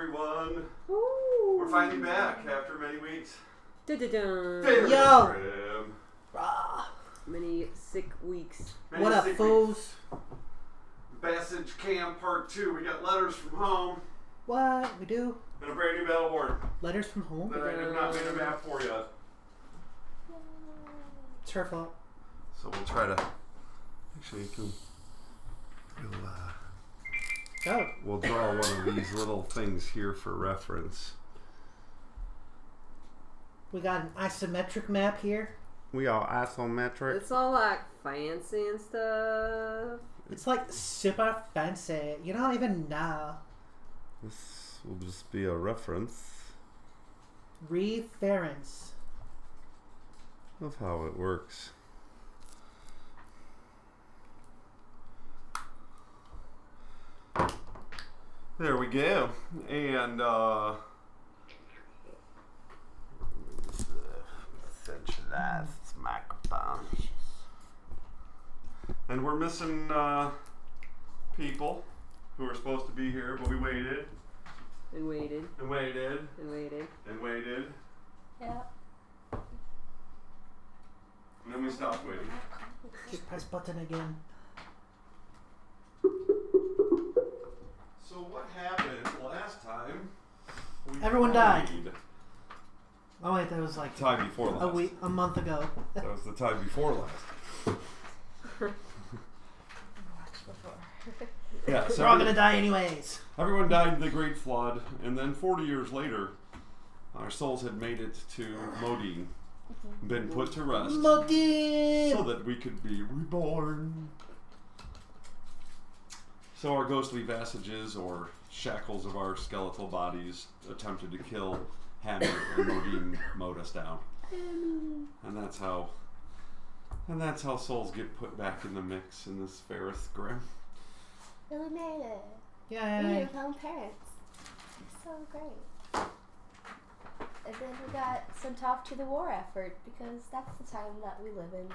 everyone. Woo. We're finally back after many weeks. Yo! Many sick weeks. What up, fools? Bassage Camp Part 2. We got letters from home. What? We do? And a brand new battle board. Letters from home? That I have not made a map for yet. It's her fault. So we'll try to... Actually, you can... We'll draw one of these little things here for reference. We got an isometric map here. We are isometric. It's all like fancy and stuff. It's like super fancy. You don't even know. This will just be a reference Reference of how it works. There we go. And centralize this microphone. And we're missing people who were supposed to be here, but we waited. And waited. And waited. And waited. And waited. Yeah. And then we stopped waiting. Just press button again. So what happened last time? Everyone died. Oh wait, that was like Time before last. a month ago. That was the time before last. Yeah, so we're all gonna die anyways. Everyone died in the Great Flood, and then 40 years later, our souls had made it to Modine, been put to rest, Modine, so that we could be reborn. So our ghostly Bassages, or shackles of our skeletal bodies, attempted to kill Hammer, and Modine mowed us down. And that's how souls get put back in the mix in this Farusgrim. We made it. Yay. We have home parents. It's so great. And then we got sent off to the war effort because that's the time that we live in.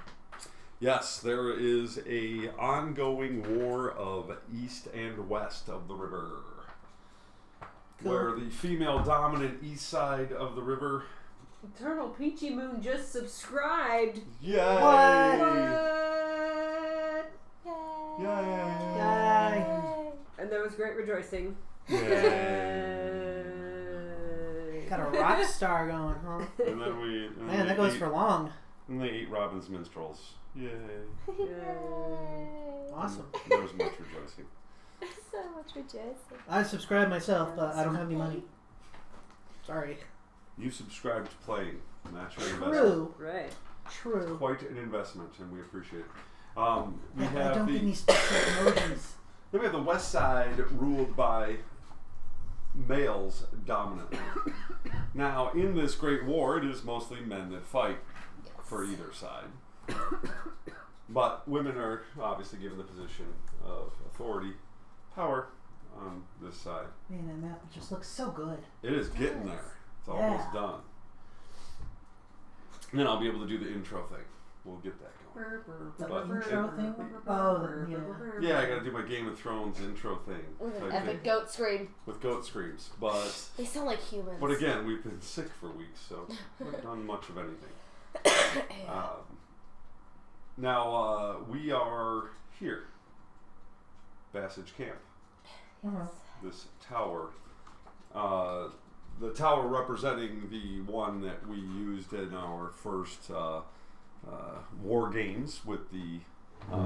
Yes, there is a ongoing war of east and west of the river. Cool. Where the female dominant east side of the river. Eternal Peachy Moon just subscribed. Yay! What? Yay! Yay! Yay! And there was great rejoicing. Yay! Got a rock star going, huh? And then we... Man, that goes for long. And they ate Robin's minstrels. Yay! Yay! Awesome. There was much rejoicing. So much rejoicing. I subscribed myself, but I don't have any money. Sorry. You subscribed to playing, and that's your investment. True. Right. True. Quite an investment, and we appreciate it. We Yeah, but I have don't the... get any special emojis. Then we have the west side ruled by males dominantly. Now, in this great war, it is mostly men that fight for either side. But women are obviously given the position of authority, power on this side. Man, that map just looks so good. It is getting there. It's almost done. And then I'll be able to do the intro thing. We'll get that going. The But intro thing? Oh, yeah. Yeah, I gotta do my Game of Thrones intro thing. With an type epic thing. goat scream. With goat screams. But They sound like humans. But again, we've been sick for weeks, so we haven't done much of anything. Now, we are here. Bassage Camp. This tower. The tower representing the one that we used in our first war games with the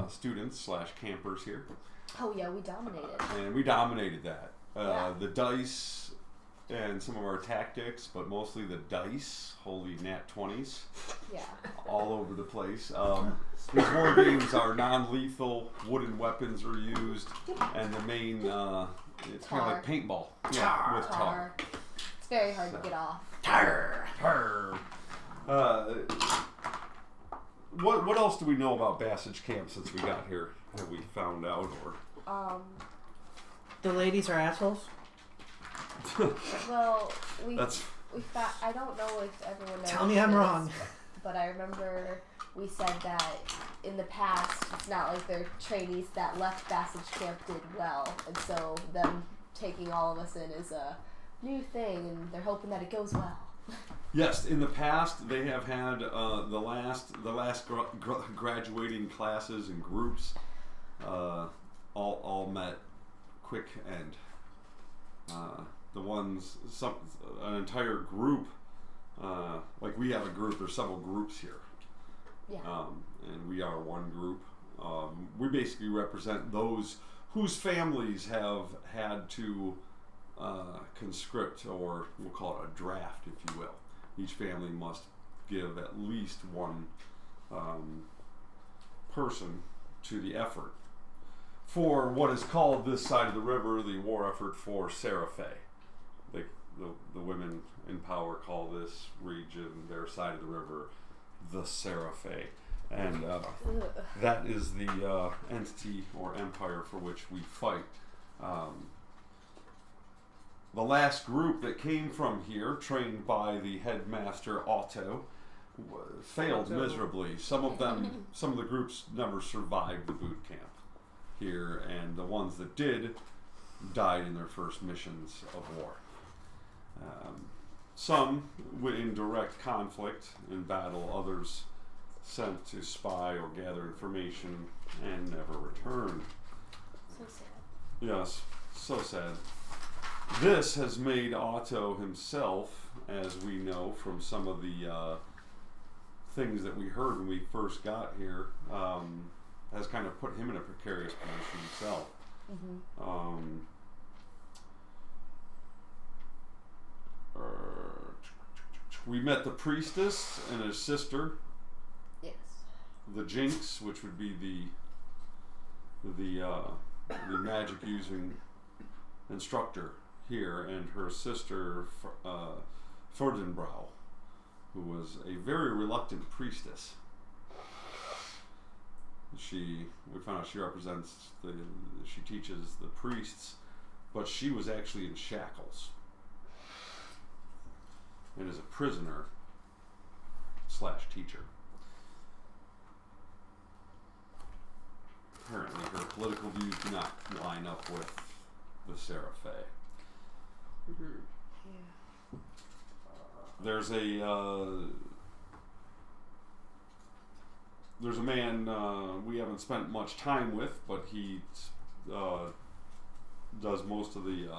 students / campers here. Oh yeah, we dominated. And we dominated that. Yeah. The dice and some of our tactics, but mostly the dice, holy nat 20s, Yeah. all over the place. These war games are non-lethal, wooden weapons are used, and the main, it's kind of like paintball. Yeah, with tar. It's very hard to get off. Tar! Tar! What else do we know about Bassage Camp since we got here? Have we found out, or? The ladies are assholes? Well, we That's... I don't know if everyone knows. Tell me I'm wrong. But I remember we said that in the past, it's not like their trainees that left Bassage Camp did well, and so them taking all of us in is a new thing, and they're hoping that it goes well. Yes, in the past they have had the last graduating classes and groups all met quick end. An entire group, like we have a group. There's several groups here, and we are one group. We basically represent those whose families have had to conscript, or we'll call it a draft, if you will. Each family must give at least one person to the effort for what is called this side of the river the war effort for Seraphe. The women in power call this region, their side of the river, the Seraphe. And that is the entity or empire for which we fight. The last group that came from here, trained by the headmaster Otto, failed miserably. Some of the groups never survived the boot camp here, and the ones that did died in their first missions of war. Some were in direct conflict in battle, others sent to spy or gather information and never returned. So sad. Yes, so sad. This has made Otto himself, as we know from some of the things that we heard when we first got here, has kind of put him in a precarious position himself. Mm-hmm. We met the priestess and his sister. Yes. The Jinx, which would be the magic using instructor here, and her sister Ferdenbrau, who was a very reluctant priestess. We found out she she teaches the priests, but she was actually in shackles and is a prisoner / teacher. Apparently her political views do not line up with the Seraphe. Mm-hmm. Yeah. There's a man we haven't spent much time with, but he does most of the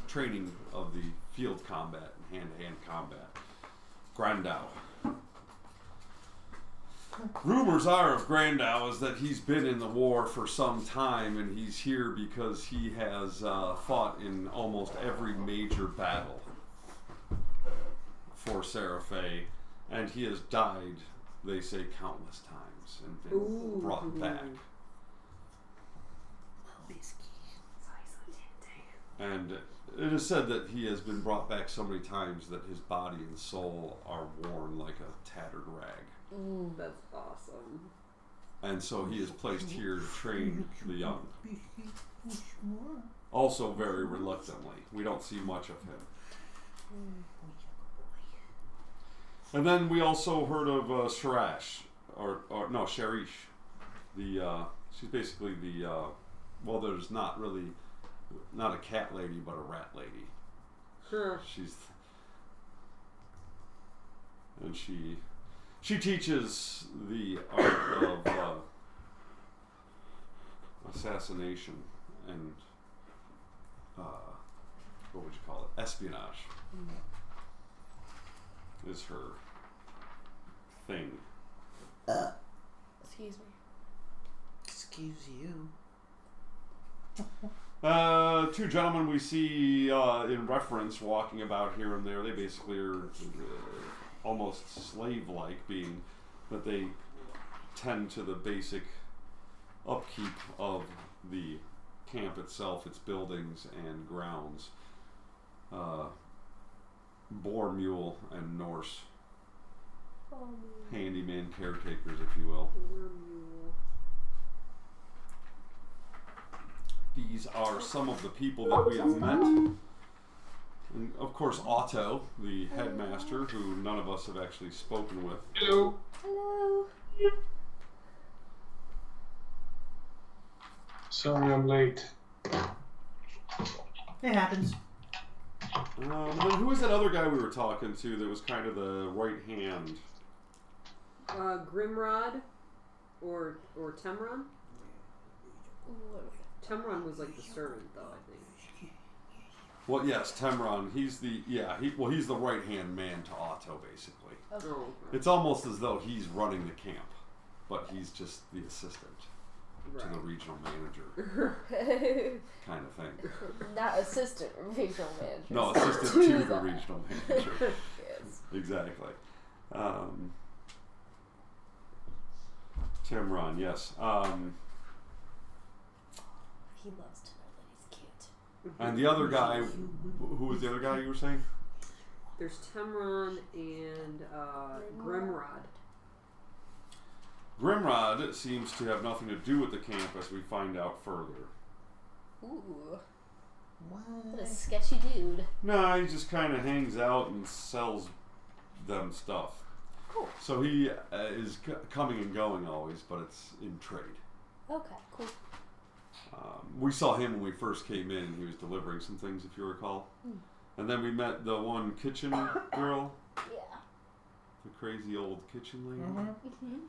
training of the field combat and hand-to-hand combat. Grandau. Rumors are of Grandau is that he's been in the war for some time, and he's here because he has fought in almost every major battle for Seraphe, and he has died, they say, countless times and been brought back. And it is said that he has been brought back so many times that his body and soul are worn like a tattered rag. That's awesome. And so he is placed here to train the young. Also very reluctantly. We don't see much of him. And then we also heard of Sharash, Sharish. She's basically there's not a cat lady, but a rat lady. Sure. She teaches the art of assassination and what would you call it? Espionage is her thing. Excuse me. Excuse you. Two gentlemen we see in reference walking about here and there. They basically are almost slave-like, being that they tend to the basic upkeep of the camp itself, its buildings and grounds. Boar, mule, and Norse handyman caretakers, if you will. These are some of the people that we have met. And of course, Otto, the headmaster, who none of us have actually spoken with. Hello. Hello. Sorry I'm late. It happens. Then who was that other guy we were talking to that was kind of the right hand? Grimrod or Temron. Temron was like the servant, though, I think. Well, yes, Temron. He's the he's the right hand man to Otto, basically. Okay. Oh, okay. It's almost as though he's running the camp, but he's just the assistant to the regional manager, kind of thing. Not assistant regional manager. No, assistant to the regional manager. Yes. Exactly. Timron, yes. He loves to know that he's cute. And the other guy, who was the other guy you were saying? There's Temron and Grimrod. Grimrod seems to have nothing to do with the camp, as we find out further. Ooh. What a What? sketchy dude. No, he just kind of hangs out and sells them stuff. Cool. So he is coming and going always, but it's in trade. Okay, cool. We saw him when we first came in. He was delivering some things, if you recall. And then we met the one kitchen girl, Yeah. the crazy old kitchen lady, Mm-hmm.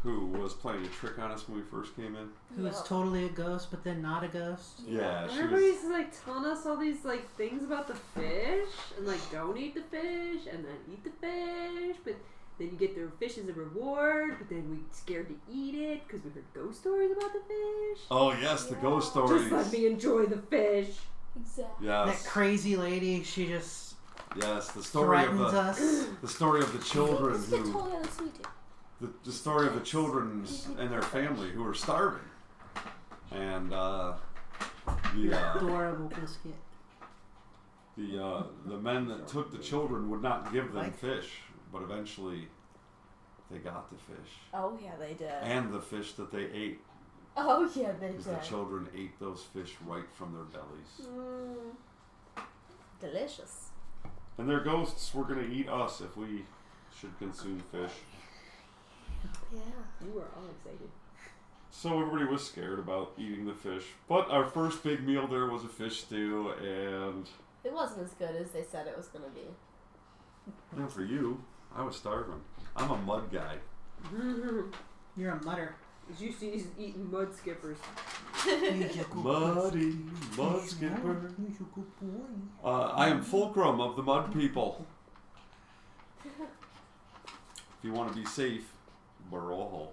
who was playing a trick on us when we first came in. Who was totally a ghost, but then not a ghost? Yeah, she was. Everybody's like telling us all these like things about the fish, and like don't eat the fish, and then eat the fish, but then you get the fish as a reward, but then we scared to eat it because we heard ghost stories about the fish. Oh yes, the ghost stories. Just let me enjoy the fish. Exactly. That Yes, crazy lady, she just yes, the story of threatens the us. the story of the children Let's get who totally on the sweet tooth. the story of the children and their family who were starving, and the Adorable biscuit. the men that took the children would not give them fish, but eventually they got the fish Oh yeah, they did. and the fish that they ate, Oh yeah, they because did. the children ate those fish right from their bellies. Delicious. And their ghosts were going to eat us if we should consume fish. Yeah. You were all excited. So everybody was scared about eating the fish. But our first big meal there was a fish stew, and It wasn't as good as they said it was gonna be. not for you. I was starving. I'm a mud guy. You're a mutter. You see, he's eating mud skippers. Muddy mud skipper. I am Fulcrum of the Mud People. If you want to be safe, burrow a hole.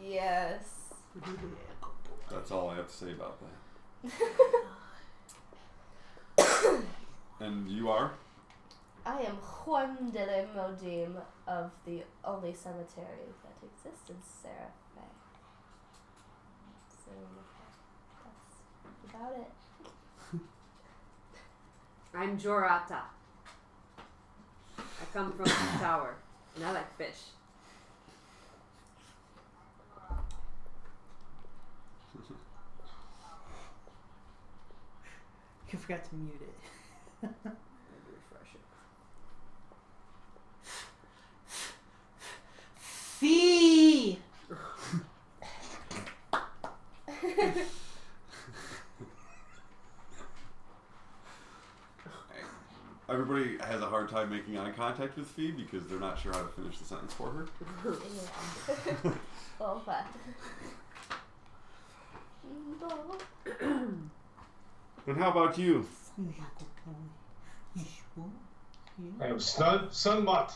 Yes. That's all I have to say about that. And you are? I am Juan de la Modim of the only cemetery that exists in Seraphe. So that's about it. I'm Jorata. I come from the tower, and I like fish. You forgot to mute it. Maybe refresh it. Fee! Everybody has a hard time making eye contact with Fee because they're not sure how to finish the sentence for her. Yeah. Well, but. And how about you? I am Sunmut.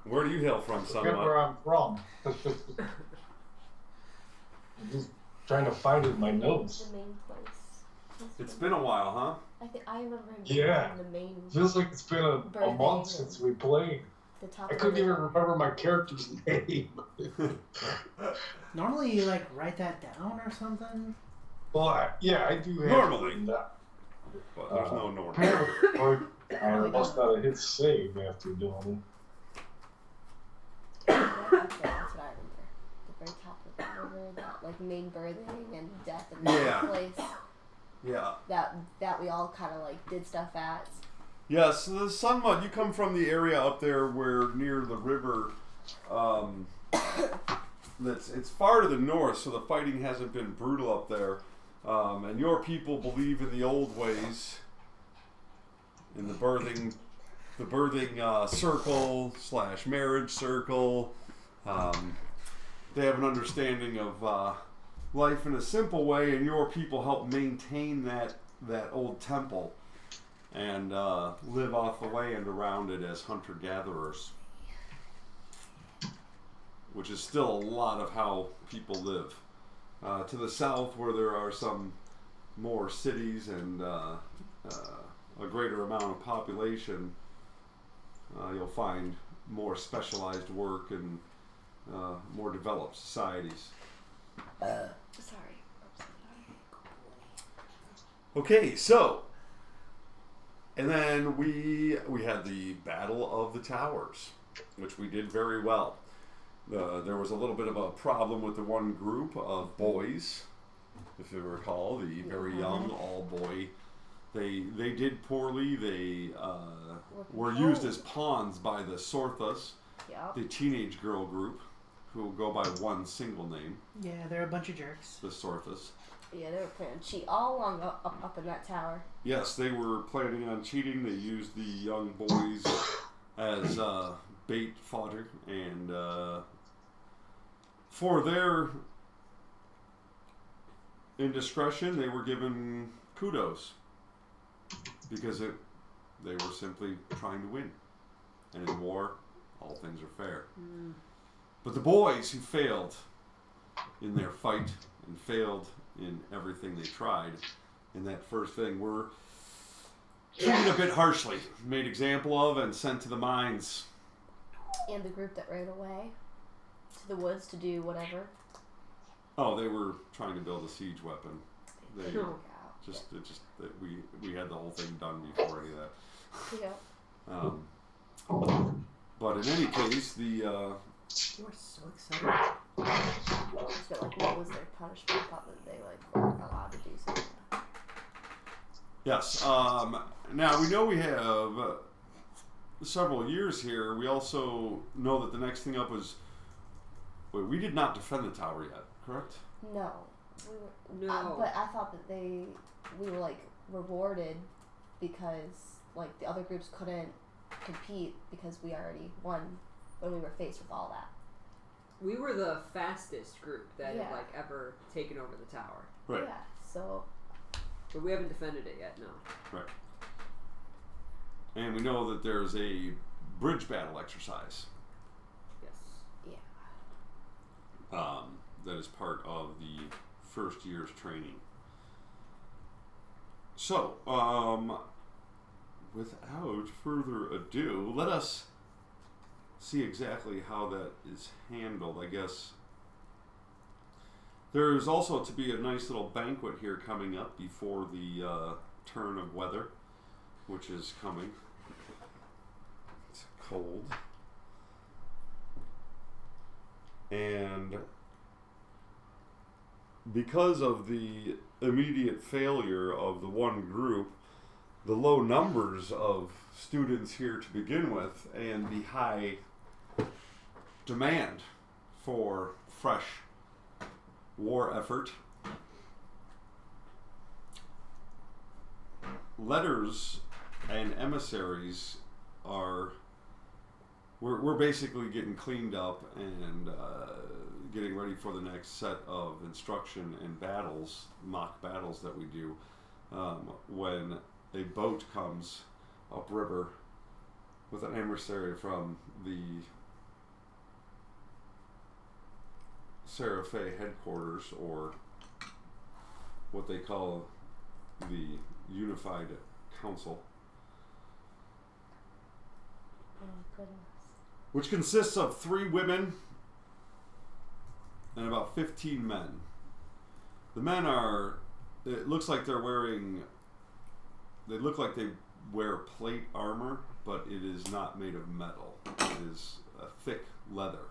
Where do you hail from, Forget Sunmut? where I'm from. I'm just trying to find it in my notes. The main place. It's been a while, huh? I remember him Yeah. from the main. Feels like it's been a Birthday month since we played. The top I of couldn't the even remember my character's name. Normally you like write that down or something. Well, I do have Normally. it written down. But there's no normal. Or I must not have hit save after doing it. Yeah, okay, that's what I remember. The very top of the river, that like main birthing and death in that Yeah. place. Yeah. That we all kind of like did stuff at. Yes, the Sunmud, you come from the area up there where near the river, it's far to the north, so the fighting hasn't been brutal up there. And your people believe in the old ways, in the birthing circle / marriage circle. They have an understanding of life in a simple way, and your people help maintain that old temple and live off the land around it as hunter-gatherers, which is still a lot of how people live. To the south, where there are some more cities and a greater amount of population, you'll find more specialized work and more developed societies. Sorry. Okay, so, and then we had the Battle of the Towers, which we did very well. There was a little bit of a problem with the one group of boys, if you recall, the very young all-boy. They did poorly. They were used as pawns by the Sorthas, the teenage girl group, who go by one single name. Yeah, they're a bunch of jerks. The Sorthas. Yeah, they were planning to cheat all along up in that tower. Yes, they were planning on cheating. They used the young boys as bait fodder, and for their indiscretion, they were given kudos because they were simply trying to win. And in war, all things are fair. But the boys who failed in their fight and failed in everything they tried in that first thing were treated a bit harshly, made example of, and sent to the mines. And the group that ran away to the woods to do whatever. Oh, they were trying to build a siege weapon. They Just we had the whole thing done before any of that. yeah. But in any case, the You are so excited. Just felt like what was their punishment? I thought that they weren't allowed to do something. yes. Now we know we have several years here. We also know that the next thing up was we did not defend the tower yet, correct? No. No. But I thought that we were rewarded because the other groups couldn't compete because we already won when we were faced with all that. We were the fastest group that Yeah. had ever taken over the tower. Right. Yeah. So. But we haven't defended it yet, no. Right. And we know that there's a bridge battle exercise. Yes. Yeah. That is part of the first year's training. So, without further ado, let us see exactly how that is handled. I guess there is also to be a nice little banquet here coming up before the turn of weather, which is coming. It's cold. And because of the immediate failure of the one group, the low numbers of students here to begin with, and the high demand for fresh war effort, letters and emissaries we're basically getting cleaned up and getting ready for the next set of instruction and battles, mock battles that we do when a boat comes upriver with an emissary from the Seraphe headquarters, or what they call the Unified Council, Oh goodness. which consists of 3 women and about 15 men. The men it looks like they look like they wear plate armor, but it is not made of metal. It is a thick leather,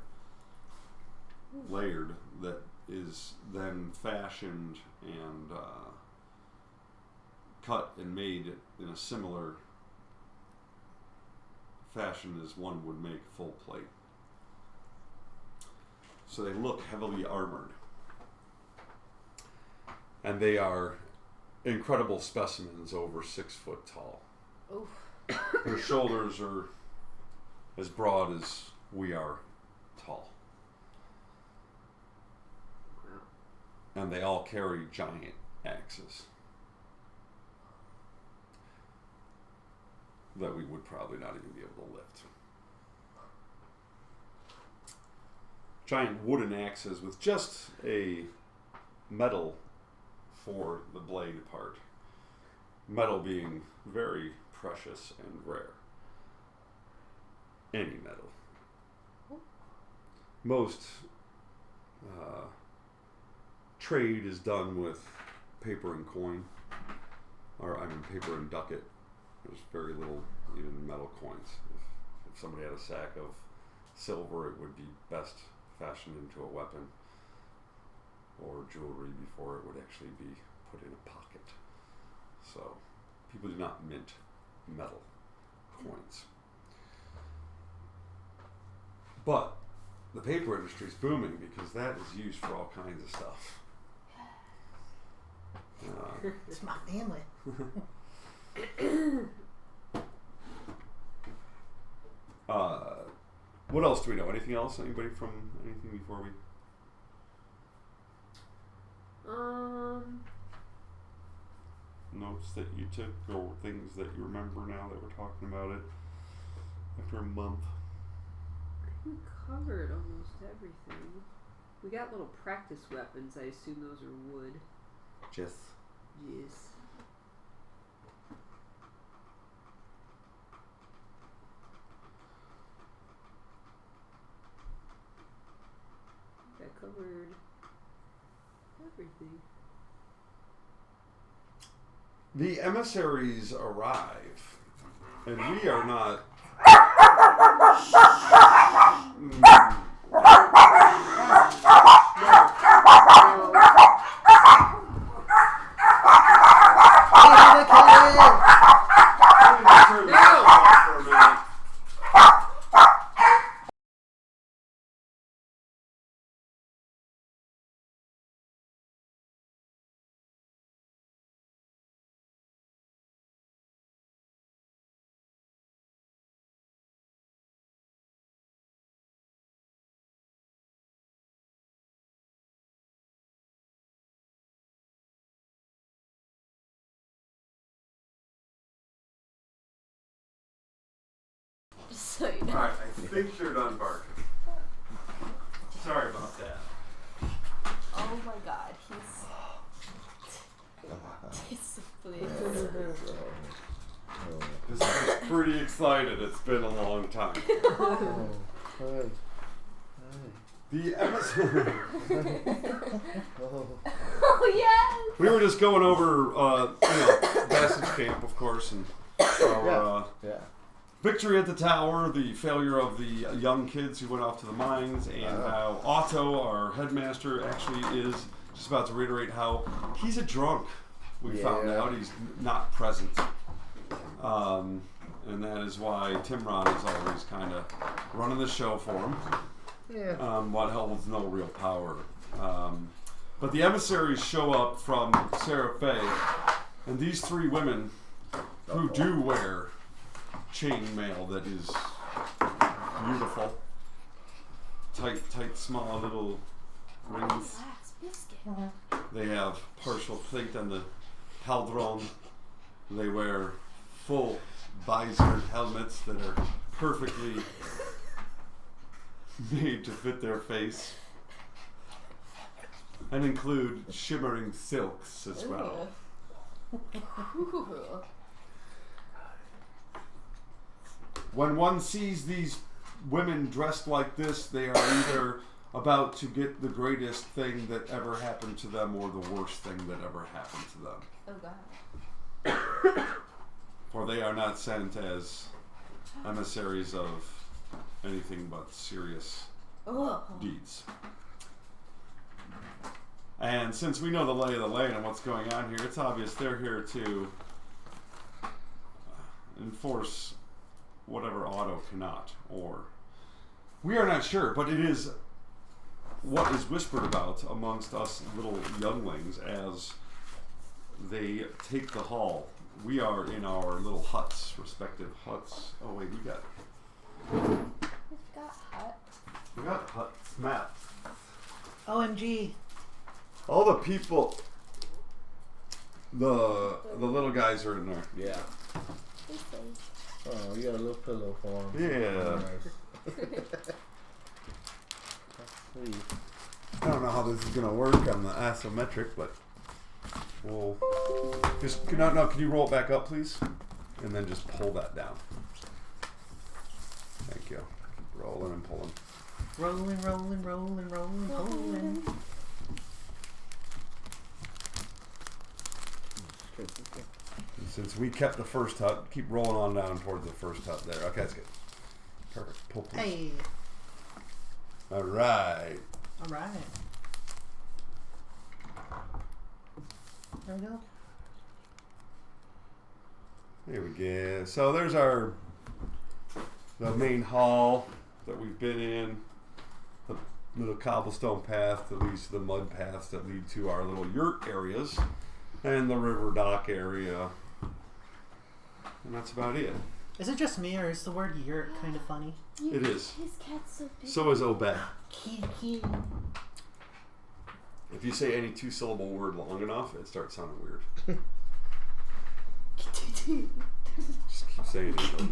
layered, that is then fashioned and cut and made in a similar fashion as one would make full plate. So they look heavily armored. And they are incredible specimens, over 6 foot tall. Oof. Their shoulders are as broad as we are tall. And they all carry giant axes that we would probably not even be able to lift. Giant wooden axes with just a metal for the blade part. Metal being very precious and rare. Any metal. Most trade is done with paper and coin, or I mean paper and ducat. There's very little even metal coins. If somebody had a sack of silver, it would be best fashioned into a weapon or jewelry before it would actually be put in a pocket. So people do not mint metal coins. But the paper industry is booming because that is used for all kinds of stuff. It's my family. What else do we know? Anything else? Anybody from anything before we? Notes that you took or things that you remember now that we're talking about it after a month. We covered almost everything. We got little practice weapons. I assume those are wood. Yes. Yes. That covered everything. The emissaries arrive, and we are not. Just so you know. Alright, I think they're done barking. Sorry about that. Oh my god, he's disciplined. This is pretty excited. It's been a long time. Oh, hey. The emissary. Oh. Oh yes! We were just going over, Bassage camp, of course, and our Yeah. victory at the tower, the failure of the young kids who went off to the mines, and how Otto, our headmaster, actually is just about to reiterate how he's a drunk. We found out he's not present. And that is why Timron is always kind of running the show for him. Yeah. What holds no real power. But the emissaries show up from Sarah Fay, and these 3 women who do wear chainmail that is beautiful. Tight, small little rings. Wax biscuit. They have partial plate on the caldron. They wear full visored helmets that are perfectly made to fit their face. And include shimmering silks as well. Ooh. When one sees these women dressed like this, they are either about to get the greatest thing that ever happened to them or the worst thing that ever happened to them. Oh god. For they are not sent as emissaries of anything but serious deeds. And since we know the lay of the land and what's going on here, it's obvious they're here to enforce whatever Otto cannot, or we are not sure, but it is what is whispered about amongst us little younglings as they take the hall. We are in our little huts, respective huts. Oh wait, we got hut. We got huts. Matt. OMG. All the people. The little guys are in there. Yeah. Oh, you got a little pillow for him. Yeah. Nice. I don't know how this is gonna work on the asymmetric, but we'll just no. Can you roll it back up, please, and then just pull that down. Thank you. Keep rolling and pulling. Rolling, rolling, rolling, rolling, rolling. And since we kept the first hut, keep rolling on down towards the first hut there. Okay, that's good. Perfect. Pull, please. Hey. All right. All right. There we go. There we go. So there's the main hall that we've been in. The little cobblestone path that leads to the mud paths that lead to our little yurt areas. And the river dock area. And that's about it. Is it just me or is the word yurt kind of funny? It is. His cat's so big. So is Obed. Kiki. If you say any two-syllable word long enough, it starts sounding weird. Just keep saying it.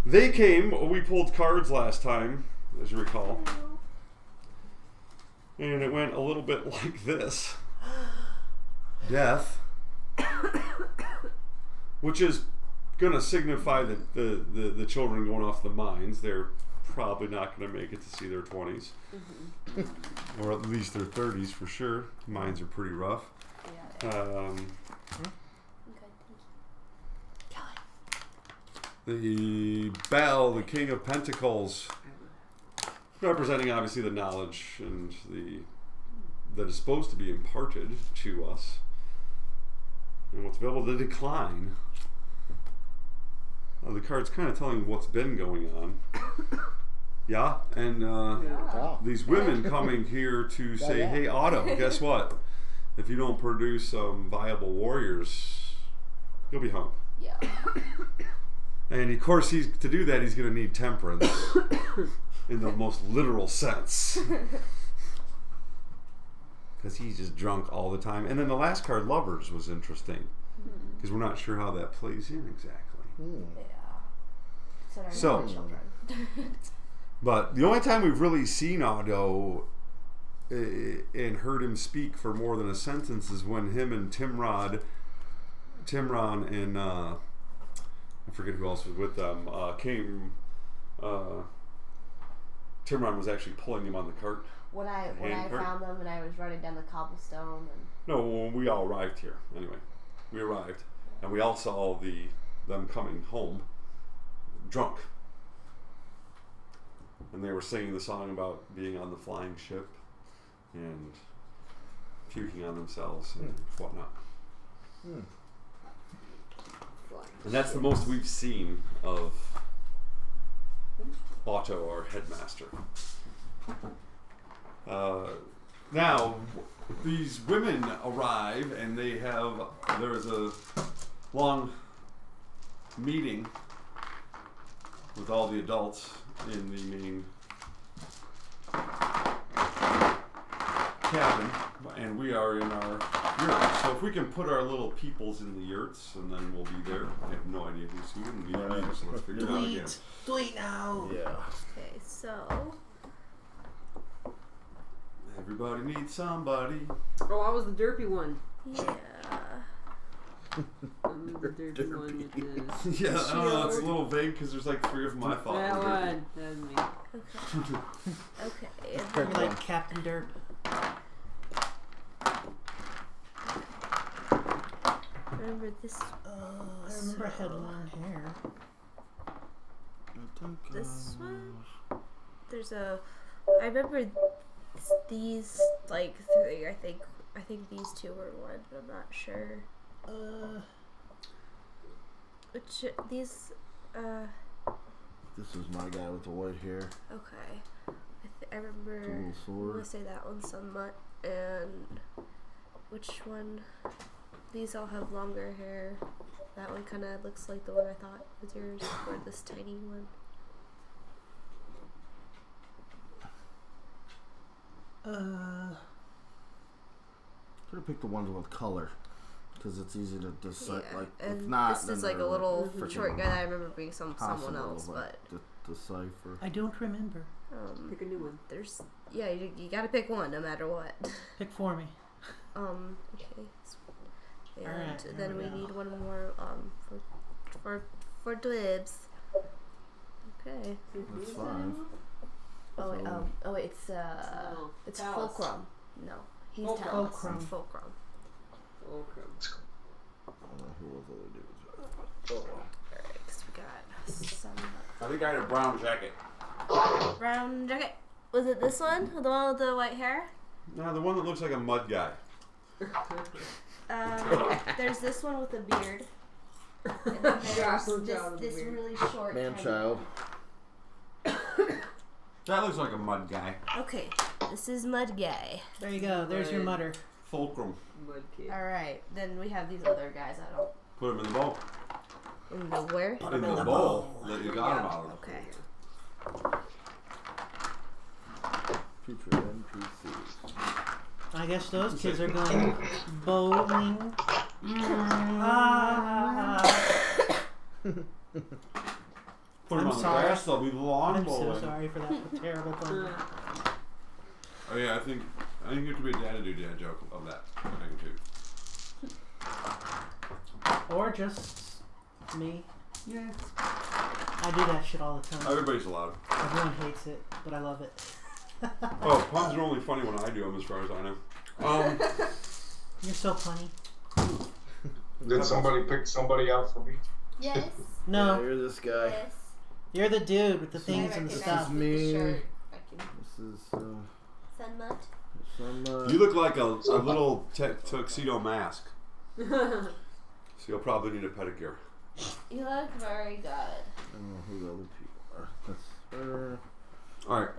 They came. We pulled cards last time, as you recall. And it went a little bit like this. Death. Which is going to signify that the children going off the mines, they're probably not going to make it to see their 20s. Or at least their 30s for sure. Mines are pretty rough. Yeah. The Bell, the King of Pentacles, representing obviously the knowledge and that is supposed to be imparted to us. And what's available, the Decline. The card's kind of telling what's been going on. Yeah, and these women coming here to say, yeah. Hey Otto, guess what? If you don't produce some viable warriors, you'll be hung. Yeah. And of course, to do that, he's going to need temperance in the most literal sense. Because he's just drunk all the time. And then the last card, Lovers, was interesting. Because we're not sure how that plays in exactly. Yeah. So, children. but the only time we've really seen Otto and heard him speak for more than a sentence is when him and Timron and I forget who else was with them came. Timron was actually pulling him on the cart. When I found them and I was running down the cobblestone and No, when we all arrived here. Anyway, we arrived and we all saw them coming home drunk. And they were singing the song about being on the flying ship and puking on themselves and whatnot. And that's the most we've seen of Otto, our headmaster. Now, these women arrive and there's a long meeting with all the adults in the main cabin, and we are in our yurt. So if we can put our little peoples in the yurts, and then we'll be there. I have no idea who's who, and neither do you, so let's figure it out again. Tweet now. Yeah. okay, so Everybody needs somebody. Oh, I was the derpy one. yeah. I'm the derpy one with the Yeah, I don't know, it's a little vague because there's like 3 of them I thought that were dirty. one. That was me. Okay. And You're then like Captain Derp. remember this I remember I had long hair. this one? There's I remember these like 3. I think these 2 were one, but I'm not sure. Which these This is my guy with the white hair. Okay. I remember. The little I'm sword. gonna say that one's Sunmut, and which one? These all have longer hair. That one kind of looks like the one I thought was yours, or this tiny one. Could have picked the ones with color, because it's easy to decide. Yeah, Like, and if not, this then is like a they're little freaking short guy that I remember being someone impossible else, to, like, but decipher. I don't remember. Pick a new one. there's you gotta pick one no matter what. Pick for me. Okay. And Alright, there then we we go. need one more for Dibs. Okay. That's 5. Oh wait, So- it's it's Palace. Fulcrum. No, he's Fulcrum. Talus. Fulcrum. It's Fulcrum. Fulcrum. I don't know who was the other dudes. Alright, 'cause we got some I think I had a brown jacket. brown jacket. Was it this one? The one with the white hair? No, the one that looks like a mud guy. There's this one with a beard. And then there's this really short Man tiny- child. That looks like a mud guy. Okay, this is Mud Guy. There you go. There's your Right. mutter. Fulcrum. Mud kid. Alright, then we have these other guys. I don't. Put him in the bowl. In the where? In the bowl that you got him out of. Okay. Future NPCs. I guess those kids are going bowling. Ah. Put him I'm on sorry. the grass, they'll be lawn I'm so bowling. sorry for that terrible pun. Oh yeah, I think you have to be a dad to do dad joke of that magnitude. Or just me. Yeah. I do that shit all the time. Everybody's allowed. Everyone hates it, but I love it. Oh, puns are only funny when I do them, as far as I know. You're so funny. Did somebody pick somebody out for me? Yes. No, Yeah, you're this guy. Yes. you're the dude with the things I and the recognize stuff. me. the shirt. I can This is Sunmut. some. You look like a little tuxedo mask, so you'll probably need a pedicure. You look very good. I don't know who the other people are. That's All right.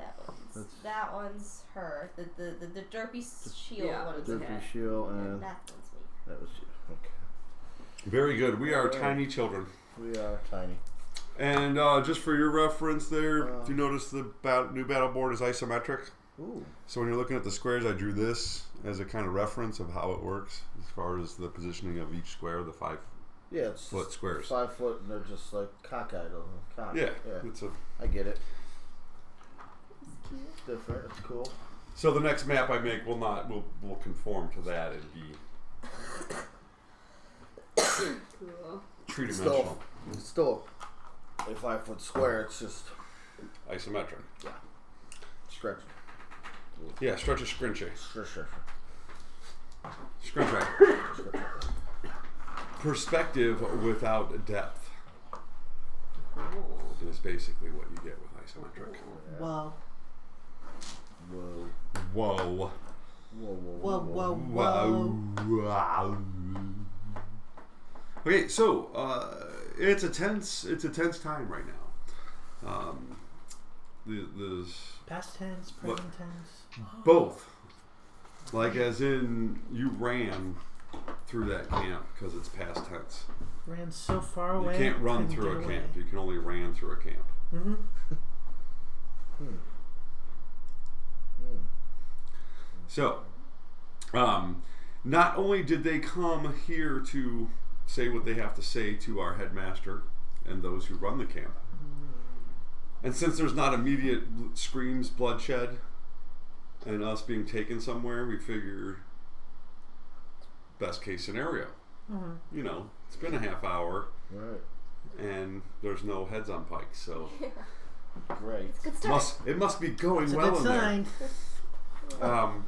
That one's her. The derpy shield Yeah, one is Derpy her. Shield, And and that one's me. that was you. Okay. Very good. We are Alright. tiny children. We are tiny. And just for your reference there, if you notice the new battle board is isometric. Ooh. So when you're looking at the squares, I drew this as a kind of reference of how it works as far as the positioning of each square, the 5 Yeah, it's foot just squares. 5 foot, and they're just like cockeyed. Cock. Yeah, Yeah. it's a. I get it. It's different. It's cool. So the next map I make will conform to that and be Cool. three-dimensional, It's still a 5 foot square. It's just isometric. stretch. Yeah, stretch a scrunchy. Sure. Scrunch Perspective without depth Cool. is basically what you get with isometric. Whoa. Whoa. Whoa. Whoa, whoa, whoa. Wow. Okay, so it's a tense time right now. The Past tense, present tense. both, like as in you ran through that camp because it's past tense. Ran so far You away. can't run couldn't through a get camp. away. You can only ran through a camp. Mm-hmm. So, not only did they come here to say what they have to say to our headmaster and those who run the camp, and since there's not immediate screams, bloodshed, and us being taken somewhere, we figure best case scenario. Mm-hmm. You know, it's been a half hour Right. and there's no heads on pikes, so Great. Good start. it must be going It's a well good in there. sign.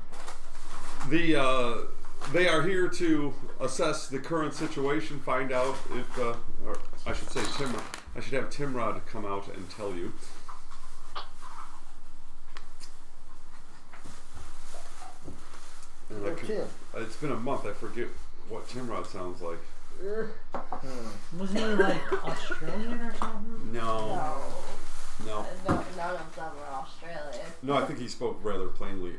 They are here to assess the current situation, find out if, or I should say, I should have Timrod come out and tell you. And it's been a month. I forget what Timrod sounds like. Wasn't he like Australian or something? No. none of them were Australian. No, I think he spoke rather plainly.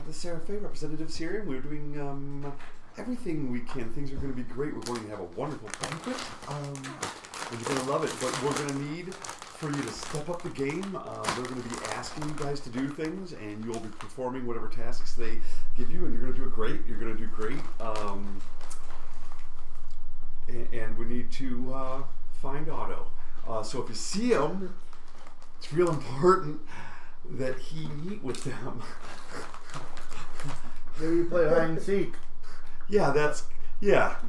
The Sera Fey representatives here, and we're doing everything we can. Things are going to be great. We're going to have a wonderful banquet, and you're going to love it. But we're going to need for you to step up the game. They're going to be asking you guys to do things, and you'll be performing whatever tasks they give you, and you're going to do it great. You're going to do great. And we need to find Otto. So if you see him, it's real important that he meet with them. Maybe you play hide and seek. Yeah,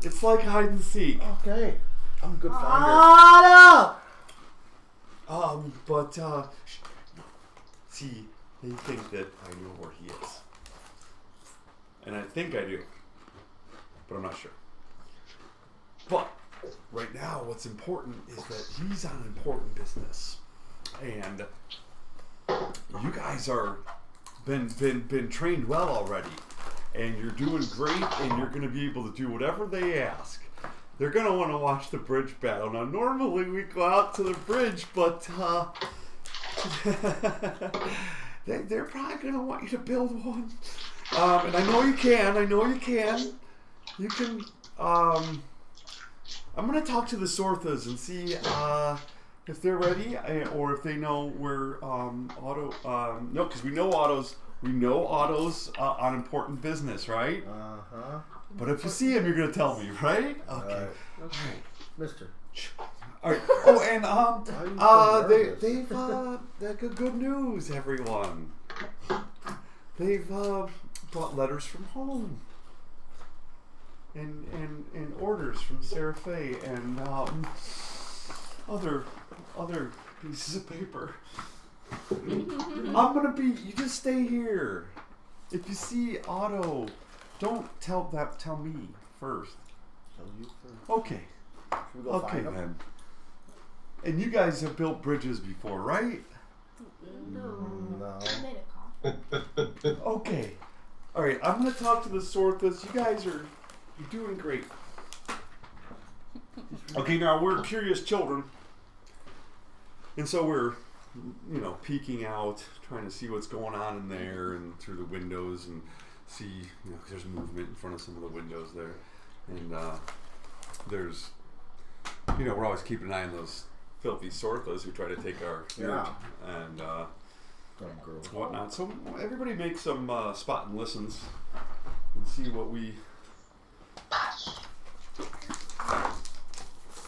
it's like hide and seek. Okay. I'm a good finder. But see, they think that I know where he is. And I think I do. But I'm not sure. But right now what's important is that he's on important business. And you guys are been trained well already. And you're doing great, and you're going to be able to do whatever they ask. They're going to want to watch the bridge battle. Now, normally we go out to the bridge, but they're probably going to want you to build one. And I know you can. You can. I'm going to talk to the Sorthas and see if they're ready, or if they know where Otto. No, because we know Otto's on important business, right? But if you see him, you're gonna tell me, right? Okay. Alright. Mister. All right. Oh, and they've nervous? got good news, everyone. They've brought letters from home. And orders from Sera Fey and other pieces of paper. You just stay here. If you see Otto, don't tell me first. Tell you first. Okay. Should we go find him? Then. And you guys have built bridges before, right? No. No. I made a coffee. Okay. All right. I'm gonna talk to the Sorthas. You guys you're doing great. Okay. Now we're curious children, and so we're peeking out, trying to see what's going on in there, and through the windows, and see, 'cause there's movement in front of some of the windows there, and there's, we're always keeping an eye on those filthy Sorthas who try to take our yurt and whatnot. So everybody make some spot and listens and see what we.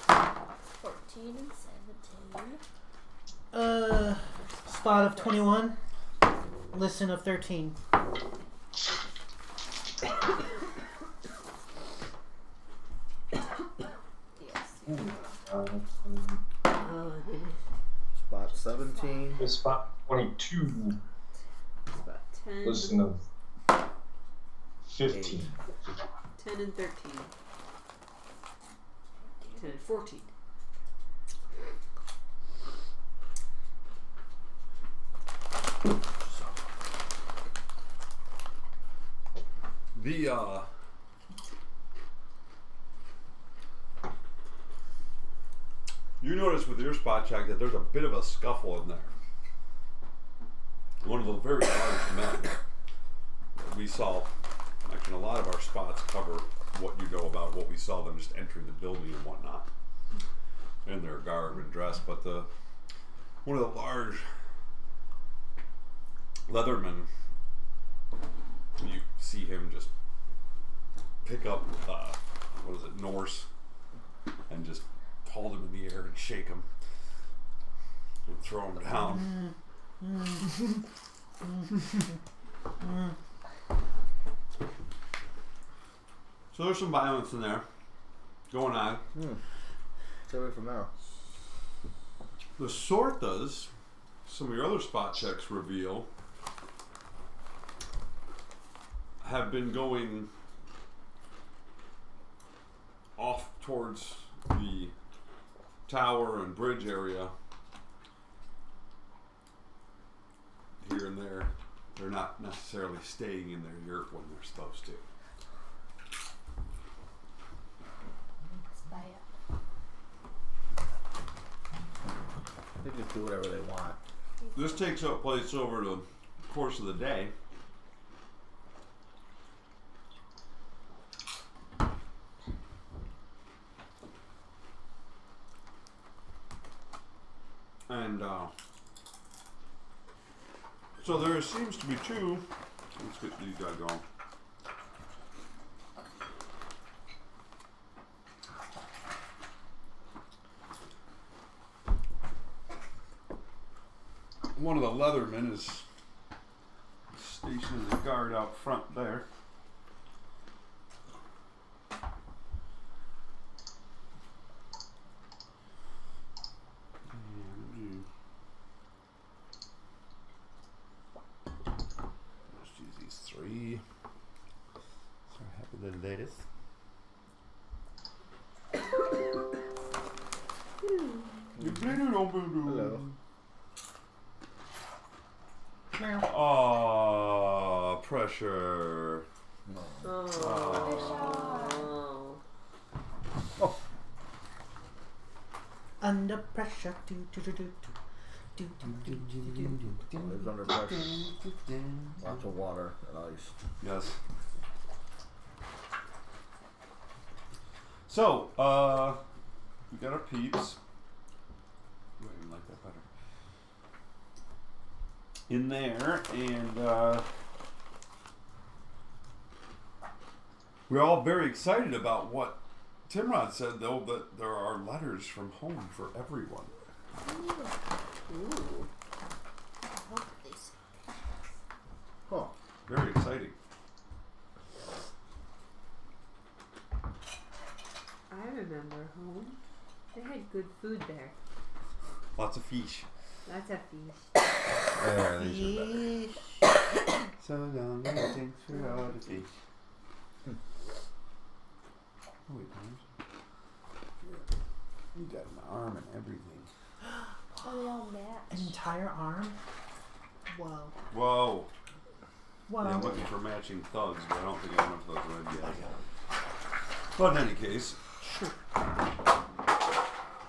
14 and 17. Spot of 21. Listen of 13. Spot 17. Spot 22. Spot 10. Listen of 15. 10 and 13. 10 and 14. You notice with your spot check that there's a bit of a scuffle in there. One of the very large men that we saw, actually a lot of our spots cover what you know about what we saw them just entering the building and whatnot in their garb and dress, but one of the large Leatherman, you see him just pick up Norse, and just hold him in the air and shake him and throw him down. So there's some violence in there going on. Stay away from there. The Sorthas, some of your other spot checks reveal, have been going off towards the tower and bridge area here and there. They're not necessarily staying in their yurt when they're supposed to. It's bad. They just do whatever they want. This takes up place over the course of the day. And so there seems to be two. Let's get these guys going. One of the Leathermen is stationing the guard out front there. Let's use these three. So happy little ladies. Hello. Oh, pressure. Oh. Under pressure. Lives under pressure. Lots of water and ice. Yes. So, we got our peeps. Ooh, I even like that better. In there, and we're all very excited about what Timrod said, though, that there are letters from home for everyone. Ooh. I hope they say Huh. Very exciting. I remember home. They had good food there. Lots of fish. Lots of fish. So long, thanks for all the fish. Oh, wait, you got an arm and everything. Are they all match? An entire arm? Whoa. Whoa. Whoa. Yeah, I'm looking for matching thugs, but I don't think I have enough of those red yet. But in any case,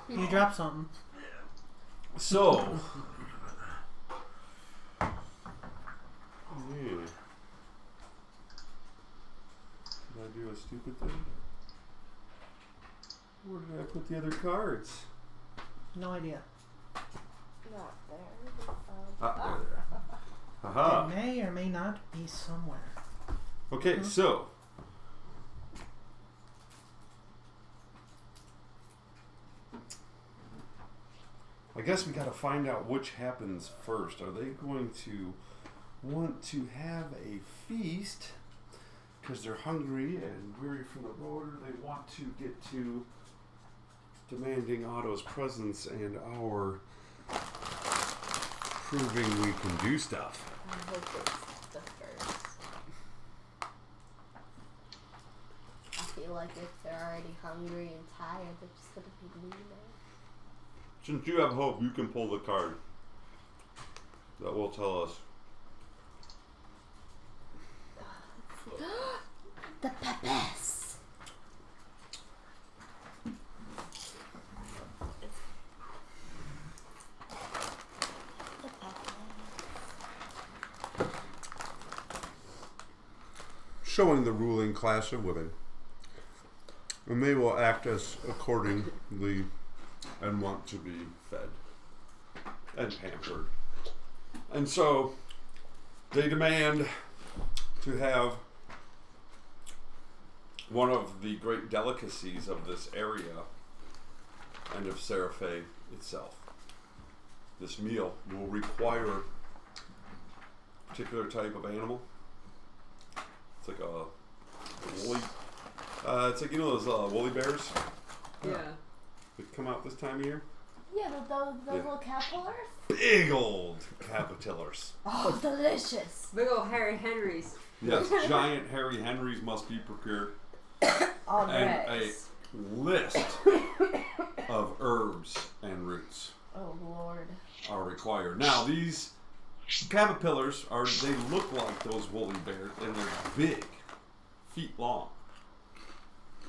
You dropped something. so. Yeah. Did I do a stupid thing? Where did I put the other cards? No idea. Not there. Ah, there they are. Haha. It may or may not be somewhere. Okay, so. I guess we gotta find out which happens first. Are they going to want to have a feast because they're hungry and weary from the road, or they want to get to demanding Otto's presence and our proving we can do stuff? I hope it's the first. I feel like if they're already hungry and tired, they're just gonna be mean. Since you have hope, you can pull the card. That will tell us. The peppers. The peppers. Showing the ruling class of women. And they will act as accordingly and want to be fed and pampered. And so they demand to have one of the great delicacies of this area and of Seraphe itself. This meal will require a particular type of animal. It's like a woolly, it's like, you know those woolly bears Yeah. that come out this time of year? Yeah, those Yeah. little caterpillars. Big old caterpillars. Oh, delicious. Big ol' Harry Henrys. Yes, giant hairy Henrys must be procured. All And right. a list of herbs and roots Oh Lord. are required. Now these caterpillars they look like those woolly bears and they're big, feet long.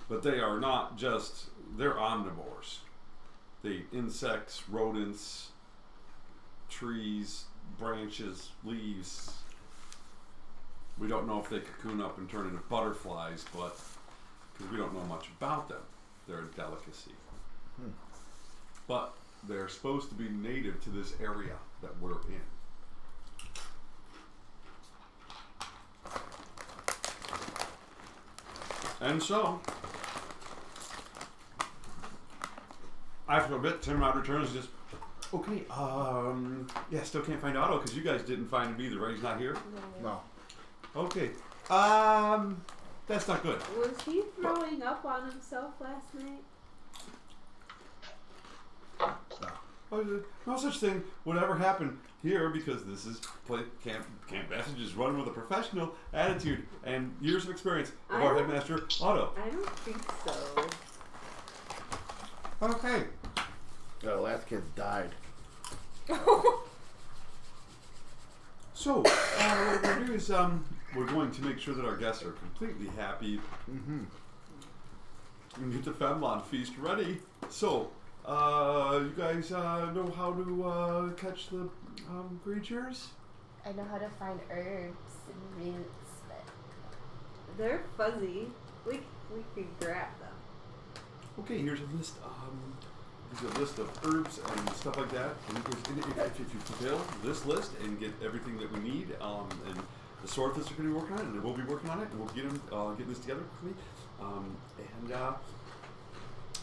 But they are not just, they're omnivores. They eat insects, rodents, trees, branches, leaves. We don't know if they cocoon up and turn into butterflies, but because we don't know much about them, they're a delicacy. But they're supposed to be native to this area that we're in. And so, after a bit, Timrod returns and just, okay, yeah, still can't find Otto because you guys didn't find him either, right? He's not here? No. Okay. That's not good. Was he throwing up on himself last night? No such thing would ever happen here because this is Camp Bassage is run with a professional attitude and years of experience of our headmaster, Otto. I don't think so. Okay. The last kid died. So, what we're going to do is we're going to make sure that our guests are completely happy and get the Femlon feast ready. So, you guys know how to catch the creatures? I know how to find herbs and roots, but They're fuzzy. We can grab them. Okay, here's a list. There's a list of herbs and stuff like that. And if you fulfill this list and get everything that we need, and the swordfish are going to be working on it, and we'll be working on it, and we'll get this together quickly,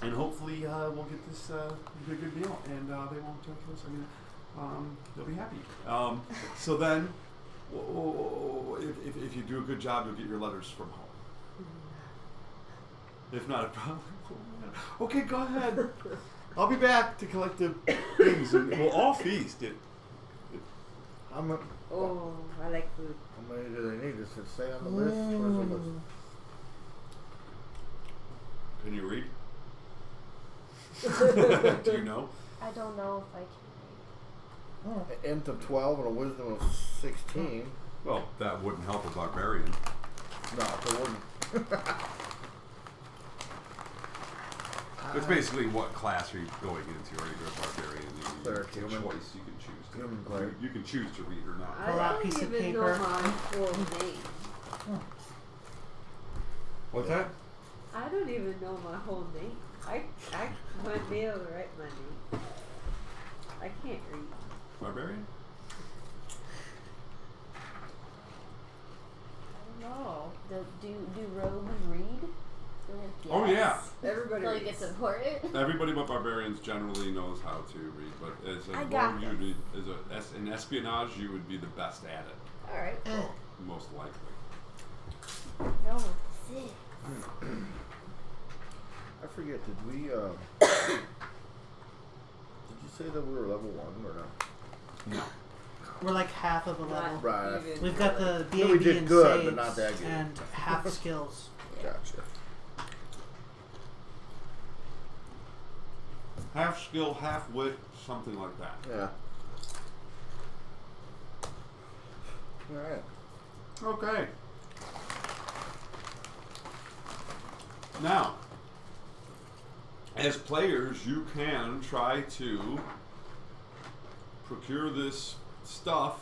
and hopefully we'll get this a good meal, and they won't kill us. I mean, they'll be happy. So then, if you do a good job, you'll get your letters from home. If not a problem. Okay, go ahead. I'll be back to collect the things, and we'll all feast. Oh, I like food. How many do they need? Does it say on the list? Where's the list? Can you read? Do you know? I don't know if I can read. An int of 12 and a wisdom of 16. Well, that wouldn't help a barbarian. No, it wouldn't. It's basically what class are you going into? Are you a barbarian? Cleric, It's a human. choice you can choose. Human cleric. You can choose to read or not. I Pull out don't piece of even know paper. my full name. What's that? I don't even know my whole name. I wouldn't be able to write my name. I can't read. Barbarian? I don't know. Do rogues read? Yes. Oh, yeah. Everybody Like reads. it's important. Everybody but barbarians generally knows how to read, but as a I got rogue, you would in espionage, you would be the best at it, Alright. most likely. No, 6. I forget, did we, did you say that we were level 1 or not? No. We're like half of a level. Not Right. even We've got the No, we BAB did and good, saves but not that good. and half skills. Gotcha. Half skill, half wit, something like that. Yeah. Alright. Okay. Now, as players, you can try to procure this stuff.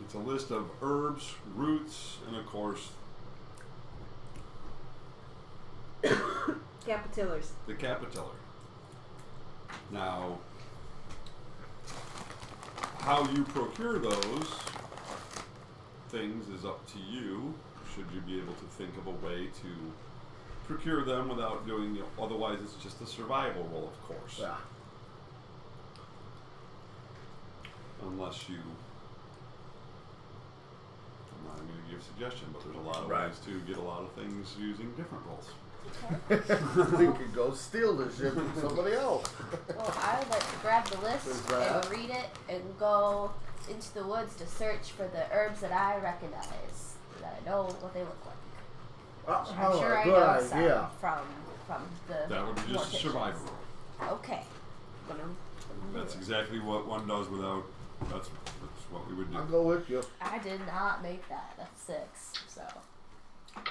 It's a list of herbs, roots, and of course, Capitillars. the capitiller. Now, how you procure those things is up to you. Should you be able to think of a way to procure them without doing, otherwise it's just a survival roll, of course. Yeah. Unless you, I'm not even going to give a suggestion, but there's a lot of Right. ways to get a lot of things using different rolls. We could go steal the shit from somebody else. Well, I would like to grab the list Is that- and read it and go into the woods to search for the herbs that I recognize, that I know what they look like. I'm sure I good know idea. some from the. That would be more just a survival kitchens. roll. Okay. Gonna do That's it. exactly what one does without, that's what we would do. I'll go with you. I did not make that. That's 6, so I'm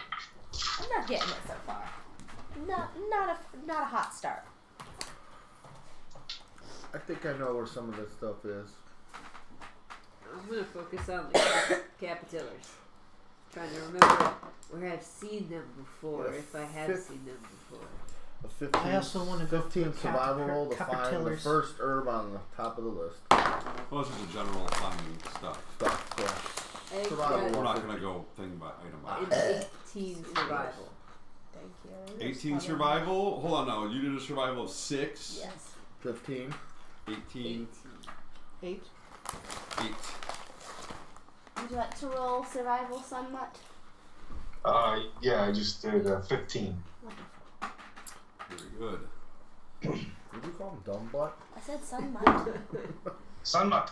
not getting it so far. Not a hot start. I think I know where some of this stuff is. I'm gonna focus on the caterpillars. Trying to remember where I've seen them before, Yeah, if I have seen them before. A 15, I also want to go 15 for survival roll to find the caterpillars. first herb on the top of the list. Well, this is a general finding stuff. Stuff, yeah. I Survival got We're not going to go thing by item by item. an 18 survival. Thank you. 18 survival? Hold on now. You did a survival of 6. Yes. 15. 18. 8. 8. Would you like to roll survival, Sunmutt? Yeah, I just did 15. Very good. Did you call him dumb butt? I said Sunmutt. Sunmutt.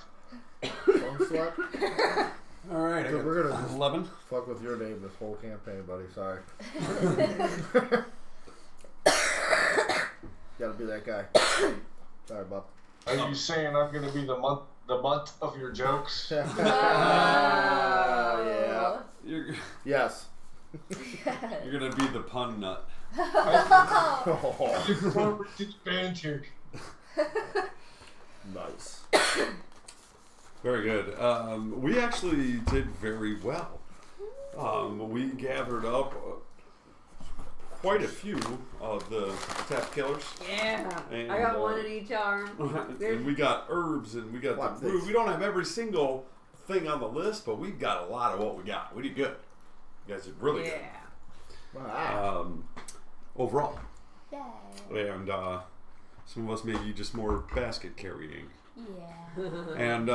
Dumb slut? Alright, I So got we're gonna 11. fuck with your name this whole campaign, buddy. Sorry. Gotta be that guy. Sorry, bub. Are you saying I'm gonna be the month of your jokes? Yeah. You're Yes. going to be the pun nut. I look forward to the banter. Nice. Very good. We actually did very well. We gathered up quite a few of the tap killers. Yeah, And, I got one in each arm. And we got herbs and we got What's the root. this? We don't have every single thing on the list, but we've got a lot of what we got. We did good. You guys did really good. Yeah. Overall. Yay. And some of us maybe just more basket carrying. Yeah. And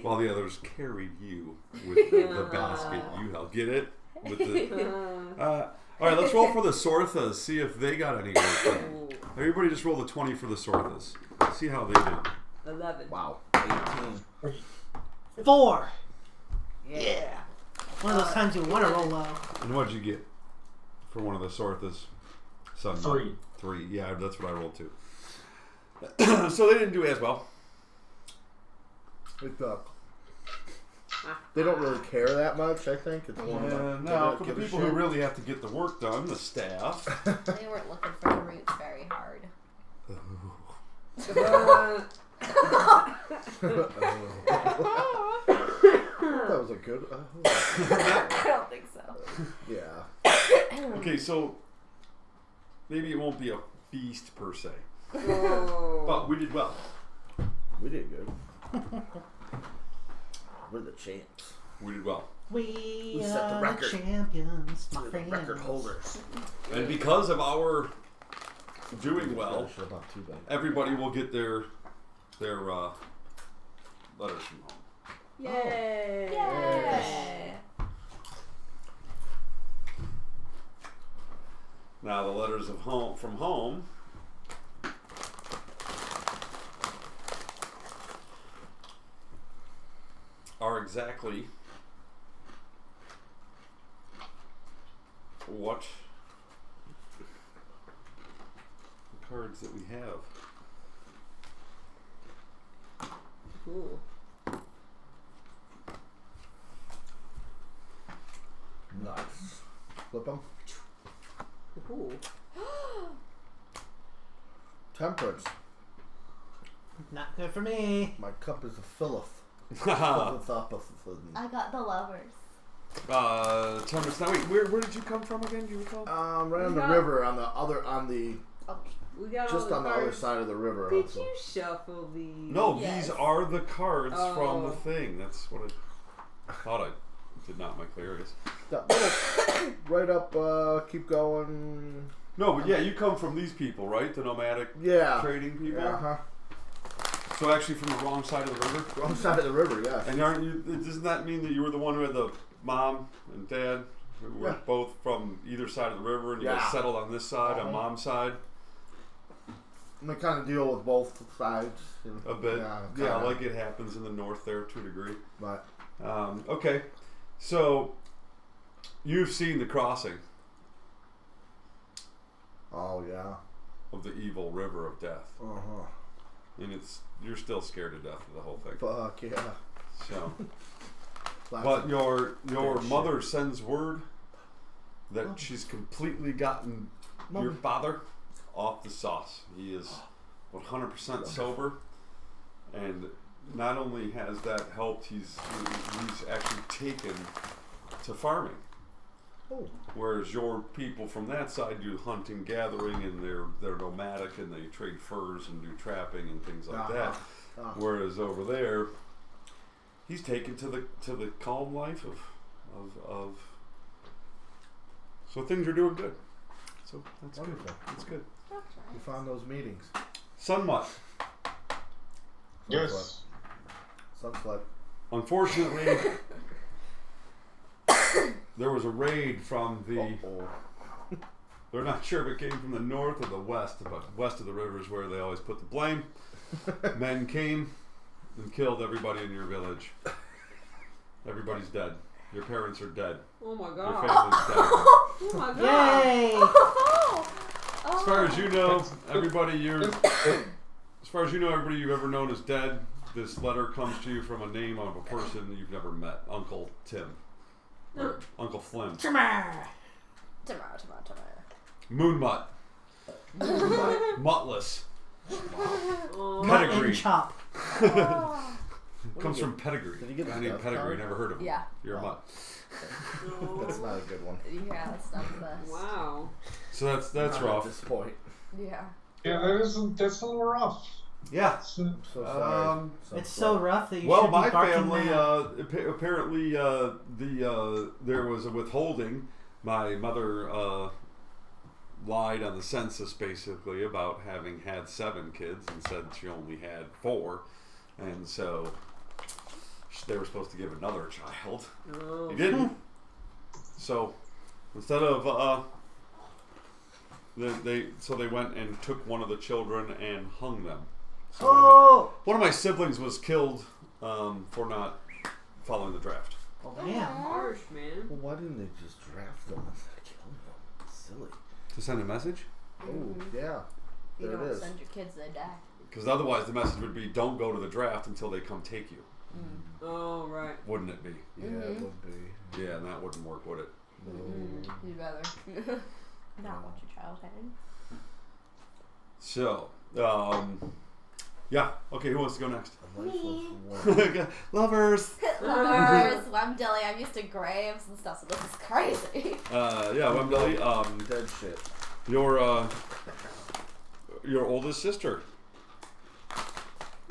while the others carried you with the basket you held. Get it? With the, all right, let's roll for the Sorthas. See if they got any work done. Everybody just roll the 20 for the Sorthas. See how they do. 11. Wow. 18. 4. Yeah. One of those times you want to roll low. And what'd you get for one of the Sorthas? 3. 3. Yeah, that's what I rolled too. So they didn't do as well. It's, they don't really care that much, I think. It's more Now, for the people who really have to get the work done, the staff. They weren't looking for the roots very hard. That was a good. I don't think so. Yeah. Okay, so maybe it won't be a feast per se, Oh. but we did well. We did good. We're the champs. We did well. We set the are record. champions, my We're the friends. record holders. And because of our doing well, Finish it about 2 days. everybody will get their letters from home. Yay. Yay. Now the letters of home from home are exactly what the cards that we have. Cool. Nice. Flip them. Cool. Temperance. Not good for me. My cup is a filleth. Temperance. I got the lovers. Now wait, where did you come from again? Do you recall? Right on the Yeah. river, on the Oh, We got just all on the cards. other side of the river. Did also. you shuffle these? No, Yes. these are the cards from Oh. the thing. That's what I thought. I did not make clear. I guess. Yeah, right up, keep going. No, but yeah, you come from these people, right? The nomadic Yeah. trading people. Uh-huh. So actually, from the wrong side of the river. Wrong side of the river, yeah. And aren't you? Doesn't that mean that you were the one who had the mom and dad who were Yeah. both from either side of the river, and you guys Yeah. settled on this side, on Uh-huh. mom's side, We kind of deal with both sides. a bit? Yeah, Yeah, kinda. like it happens in the north there to a degree. But Okay, so you've seen the crossing oh yeah. of the evil river of death, Uh-huh. and you're still scared to death of the whole thing. Fuck yeah. So, Lots but of- your bad mother sends word that she's completely gotten your father off the sauce. He is 100% sober, and not only has that helped, he's actually taken to farming. Oh. Whereas your people from that side do hunting, gathering, and they're nomadic and they trade furs and do trapping and things like that. Whereas over there, he's taken to the calm life of so things are doing good. So that's Wonderful. good. That's good. You found those meetings. Somewhat. Yes. Sunsweat. Unfortunately, there was a raid from the. Uh-oh. They're not sure if it came from the north or the west, but west of the river is where they always put the blame. Men came and killed everybody in your village. Everybody's dead. Your parents are dead. Oh my Your god. family's dead. Oh my god. Yay! As far as you know, everybody you've ever known is dead. This letter comes to you from a name of a person that you've never met, Uncle Tim, or Uncle Flynn. Tomorrow. Moonmutt, Muttless, Mutton Pedigree. chop. Comes from pedigree. Did you get I the need death pedigree. card? Never heard of him. Yeah. You're a mutt. That's not a good one. Yeah, that's not the best. Wow. So that's Not rough. At this point. Yeah. Yeah, that's a little rough. Yeah. I'm so sorry. It's so rough that you Well, should be my barking family, mad. apparently, there was a withholding. My mother lied on the census, basically, about having had 7 kids and said she only had 4. And so they were supposed to give another child. Oh. They didn't. So instead of they went and took one of the children and hung them. So Oh! one of my siblings was killed for not following the draft. Oh, damn. Harsh, man. Well, why didn't they just draft them instead of killing them? It's silly. To send a message? Oh, yeah. You There don't it is. send your kids, they die. Because otherwise the message would be, don't go to the draft until they come take you. Oh, right. Wouldn't it be? Yeah, it would be. Yeah, and that wouldn't work, would it? You'd rather not want your child hanged. So, yeah. Okay, who wants to go next? A life Me. of one. Lovers! Lovers, I'm Dilly, I'm used to graves and stuff, so this is crazy. Yeah, Wembley, Dead shit. your oldest sister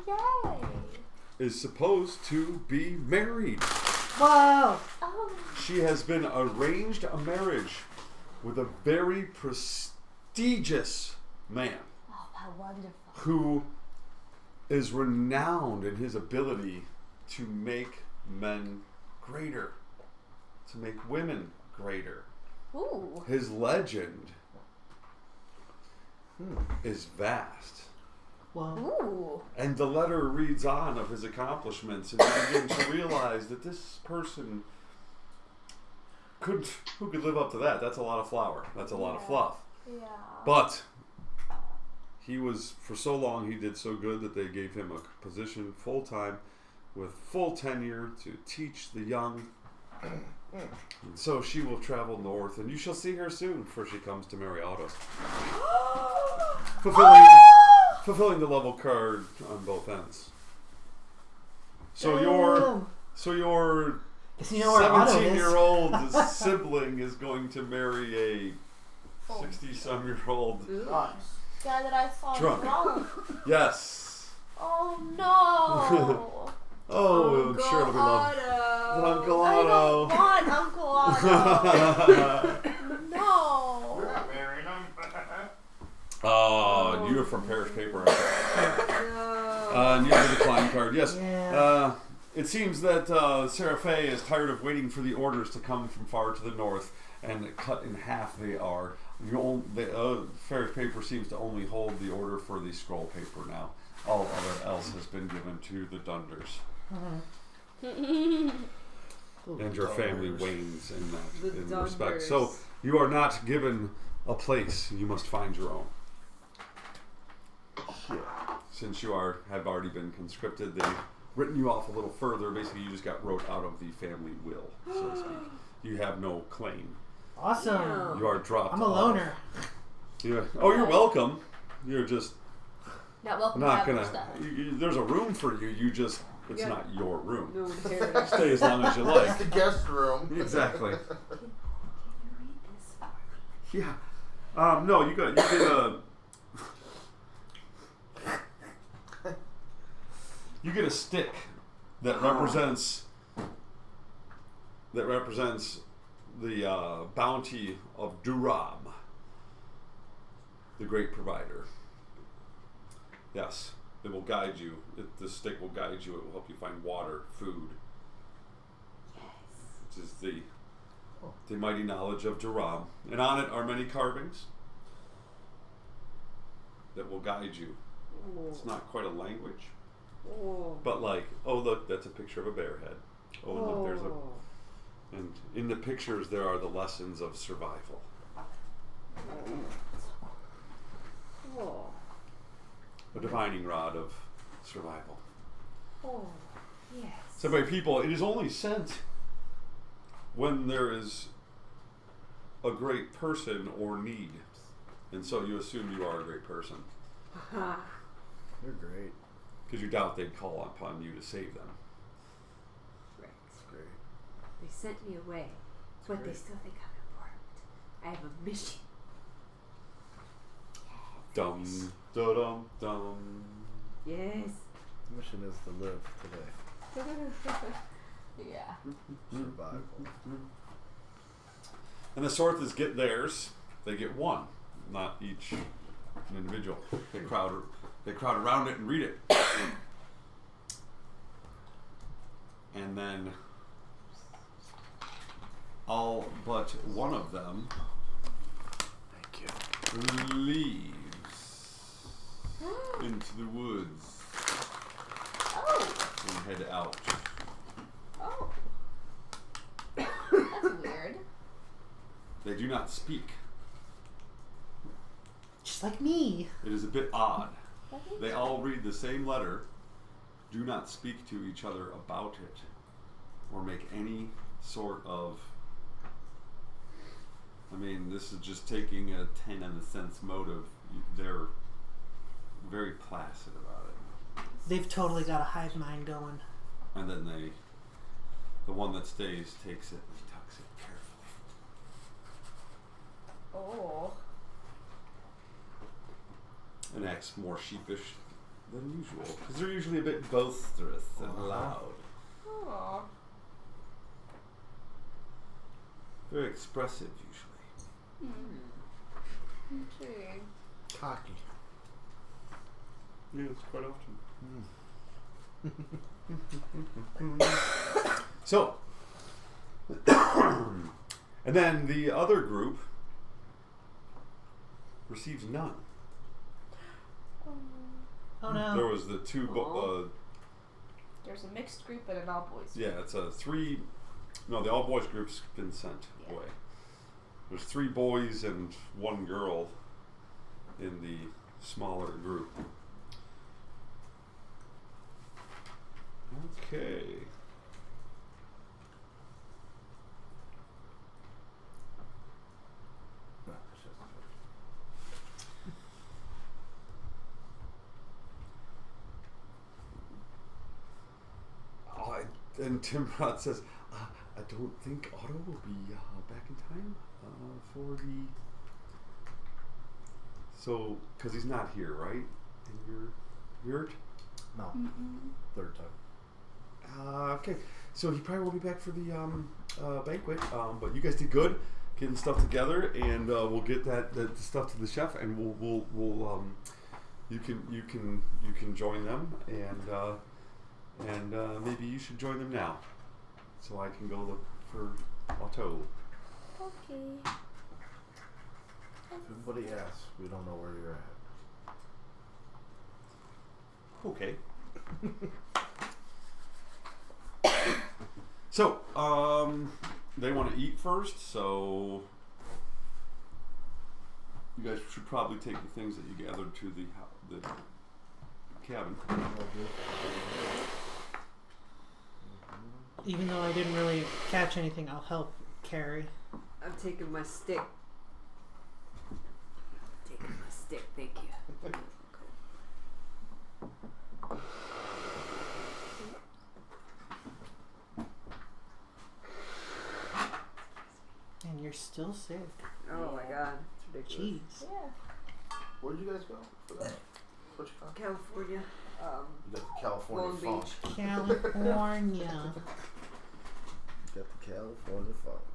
Yay! is supposed to be married. Whoa! Oh, She has been arranged a marriage with a very prestigious man how wonderful. who is renowned in his ability to make men greater, to make women greater. Ooh. His legend is vast. Whoa. Ooh. And the letter reads on of his accomplishments, and you begin to realize that this person who could live up to that? That's a lot of flour. That's a lot of fluff. Yeah. But he was, for so long, he did so good that they gave him a position full time with full tenure to teach the young. And so she will travel north, and you shall see her soon, for she comes to marry Otto. Fulfilling the level card on both ends. So your Does he know where Otto is? 17-year-old sibling is going to marry a 60-some-year-old Guy that I saw drunk. drunk. Yes. Oh no. Oh, I'm sure it'll be lovely. Uncle I Otto. don't want Uncle Otto. No. Oh, you're from Parish Paper. And you have the decline card. Yes. Yeah. It seems that Sarah Fay is tired of waiting for the orders to come from far to the north, and cut in half they are. Parish Paper seems to only hold the order for the scroll paper now. All other else has been given to the Dunders. And your family wanes in that respect. So you are not given a place. You must find your own. Since you have already been conscripted, they've written you off a little further. Basically, you just got wrote out of the family will, so to speak. You have no claim. Awesome. You are dropped. I'm a loner. Oh, you're welcome. You're just Not welcome I'm not to have gonna. stuff. There's a room for you. You just. It's Yeah. not your room. No inheritance. Stay as long as you It's like. the guest room. Exactly. Can you read this for me? Yeah. No, you get a. You get a stick that represents the bounty of Duram, the great provider. Yes, it will guide you. The stick will guide you. It will help you find water, food. Which is the mighty knowledge of Duram. And on it are many carvings that will guide you. It's not quite a language. Oh. But like, oh look, that's a picture of a bear head. Oh, and look, there's a. And in the pictures, there are the lessons of survival. Oh. A divining rod of survival. Oh. Yes. So by people, it is only sent when there is a great person or need. And so you assume you are a great person. You're great. Because you doubt they'd call upon you to save them. Right. It's great. They sent me away, but they great. still think I'm important. I have a mission. Dum, da dum, dum. Yes. The mission is to live today. Yeah. Survival. And the Sorthas get theirs. They get one, not each an individual. They crowd around it and read it. And then all but one of them Thank you. leaves into the woods Oh. and head out. Oh. That's weird. They do not speak. Just like me. It is a bit odd. They all read the same letter, do not speak to each other about it, or make any sort of. I mean, this is just taking a 10 on the sense motive. They're very placid about it. They've totally got a hive mind going. And then the one that stays takes it and tucks it carefully. Oh. And acts more sheepish than usual, because they're usually a bit boisterous and loud. Oh. Very expressive, usually. Intriguing. Cocky. Yes, quite often. So, and then the other group receives none. Oh no. There was the two. There's a mixed group and an all boys. Yeah, it's a three. No, the all boys group's been sent away. There's 3 boys and 1 girl in the smaller group. Okay. No, it's just- And Timrod says, I don't think Otto will be back in time for the. So, because he's not here, right? And you're Yurt? No. Third time. Okay, so he probably won't be back for the banquet. But you guys did good, getting stuff together, and we'll get that stuff to the chef, and we'll you can join them, and maybe you should join them now, so I can go look for Otto. Okay. If anybody asks, we don't know where you're at. Okay. So, they want to eat first, so you guys should probably take the things that you gathered to the cabin. Even though I didn't really catch anything, I'll help carry. I'm taking my stick. Taking my stick, thank you. Still sick. Oh my god, it's ridiculous. Jeez. Yeah. Where'd you guys go for that? Which con? California. You got the California Long funk. Beach. California. You got the California funk.